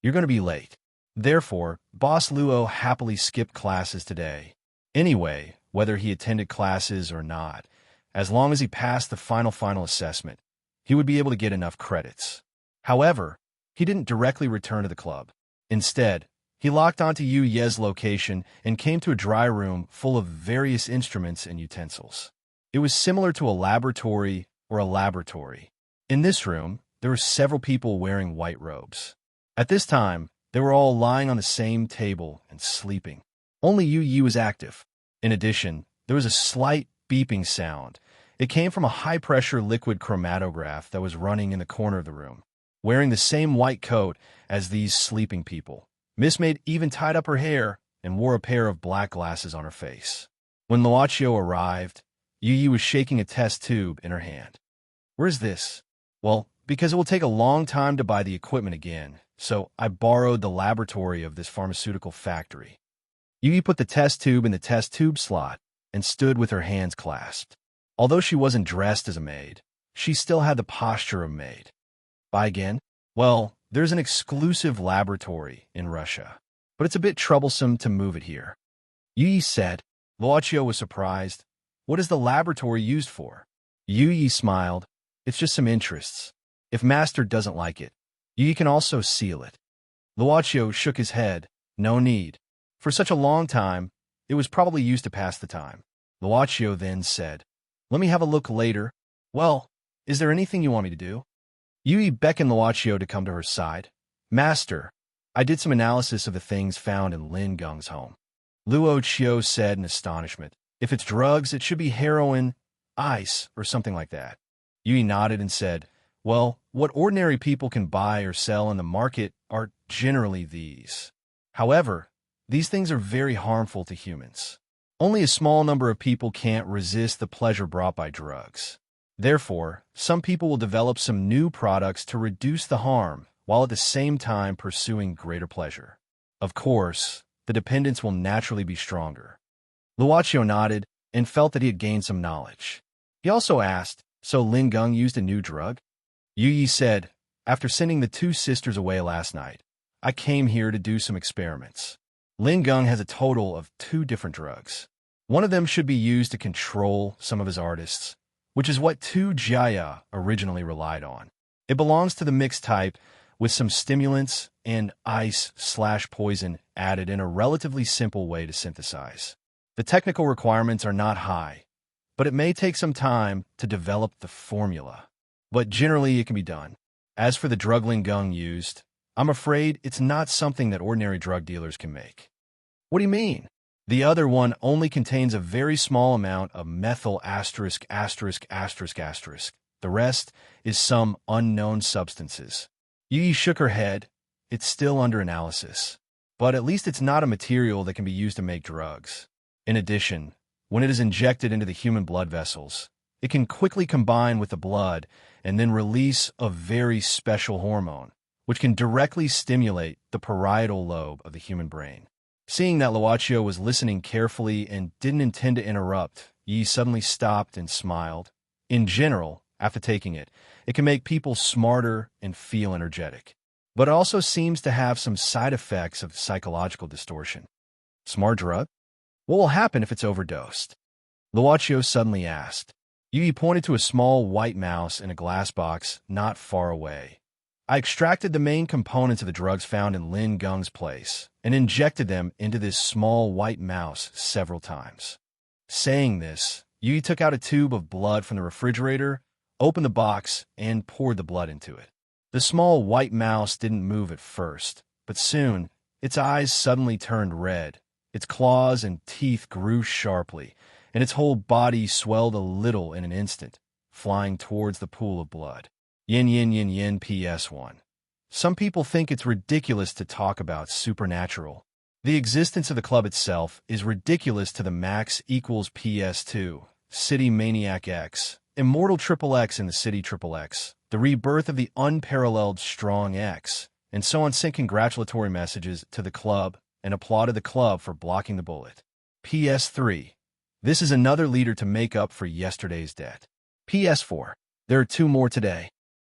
You're going to be late." Therefore, Boss Luo happily skipped classes today. Anyway, whether he attended classes or not, as long as he passed the final assessment, he would be able to get enough credits. However, he didn't directly return to the club. Instead, he locked onto Yu Ye's location and came to a dry room full of various instruments and utensils. It was similar to a laboratory or a laboratory. In this room, there were several people wearing white robes. At this time, they were all lying on the same table and sleeping. Only Yu Yi was active. In addition, there was a slight beeping sound. It came from a high-pressure liquid chromatograph that was running in the corner of the room. Wearing the same white coat as these sleeping people, Miss Maid even tied up her hair and wore a pair of black glasses on her face. When Luacio arrived, Yu Yi was shaking a test tube in her hand. "Where's this?" "Well, because it will take a long time to buy the equipment again, so I borrowed the laboratory of this pharmaceutical factory." Yu Yi put the test tube in the test tube slot and stood with her hands clasped. Although she wasn't dressed as a maid, she still had the posture of a maid. "Buy again?" "Well, there's an exclusive laboratory in Russia, but it's a bit troublesome to move it here." Yu Yi said. Luacio was surprised. "What is the laboratory used for?" Yu Yi smiled. "It's just some interests. If Master doesn't like it, Yu Yi can also seal it." Luacio shook his head. "No need. For such a long time, it was probably used to pass the time." Luacio then said, "Let me have a look later." "Well, is there anything you want me to do?" Yui beckoned Luochio to come to her side. Master, I did some analysis of the things found in Lin Gung's home. Luochio said in astonishment. If it's drugs, it should be heroin, ice, or something like that. Yui nodded and said, well, what ordinary people can buy or sell in the market are generally these. However, these things are very harmful to humans. Only a small number of people can't resist the pleasure brought by drugs. Therefore, some people will develop some new products to reduce the harm while at the same time pursuing greater pleasure. Of course, the dependence will naturally be stronger. Luochio nodded and felt that he had gained some knowledge. He also asked, so Lin Gung used a new drug? Yui said, after sending the two sisters away last night, I came here to do some experiments. Lin Gung has a total of 2 different drugs. One of them should be used to control some of his artists, which is what Tu Jia originally relied on. It belongs to the mixed type with some stimulants and ice/poison added in a relatively simple way to synthesize. The technical requirements are not high, but it may take some time to develop the formula. But generally it can be done. As for the drug Lin Gung used, I'm afraid it's not something that ordinary drug dealers can make. What do you mean? The other one only contains a very small amount of methyl asterisk asterisk asterisk asterisk. The rest is some unknown substances. Yui shook her head. It's still under analysis. But at least it's not a material that can be used to make drugs. In addition, when it is injected into the human blood vessels, it can quickly combine with the blood and then release a very special hormone, which can directly stimulate the parietal lobe of the human brain. Seeing that Luochio was listening carefully and didn't intend to interrupt, Yi suddenly stopped and smiled. In general, after taking it, it can make people smarter and feel energetic. But it also seems to have some side effects of psychological distortion. Smart drug? What will happen if it's overdosed? Luochio suddenly asked. Yui pointed to a small white mouse in a glass box not far away. I extracted the main components of the drugs found in Lin Gung's place and injected them into this small white mouse several times. Saying this, Yui took out a tube of blood from the refrigerator, opened the box, and poured the blood into it. The small white mouse didn't move at first, but soon its eyes suddenly turned red, its claws and teeth grew sharply, and its whole body swelled a little in an instant, flying towards the pool of blood. Yin yin yin yin PS1. Some people think it's ridiculous to talk about supernatural. The existence of the club itself is ridiculous to the max equals PS2, City Maniac X, Immortal Triple X in the City Triple X, the rebirth of the unparalleled Strong X, and so on. Sent congratulatory messages to the club and applauded the club for blocking the bullet. PS3. This is another leader to make up for yesterday's debt. PS4. There are 2 more today.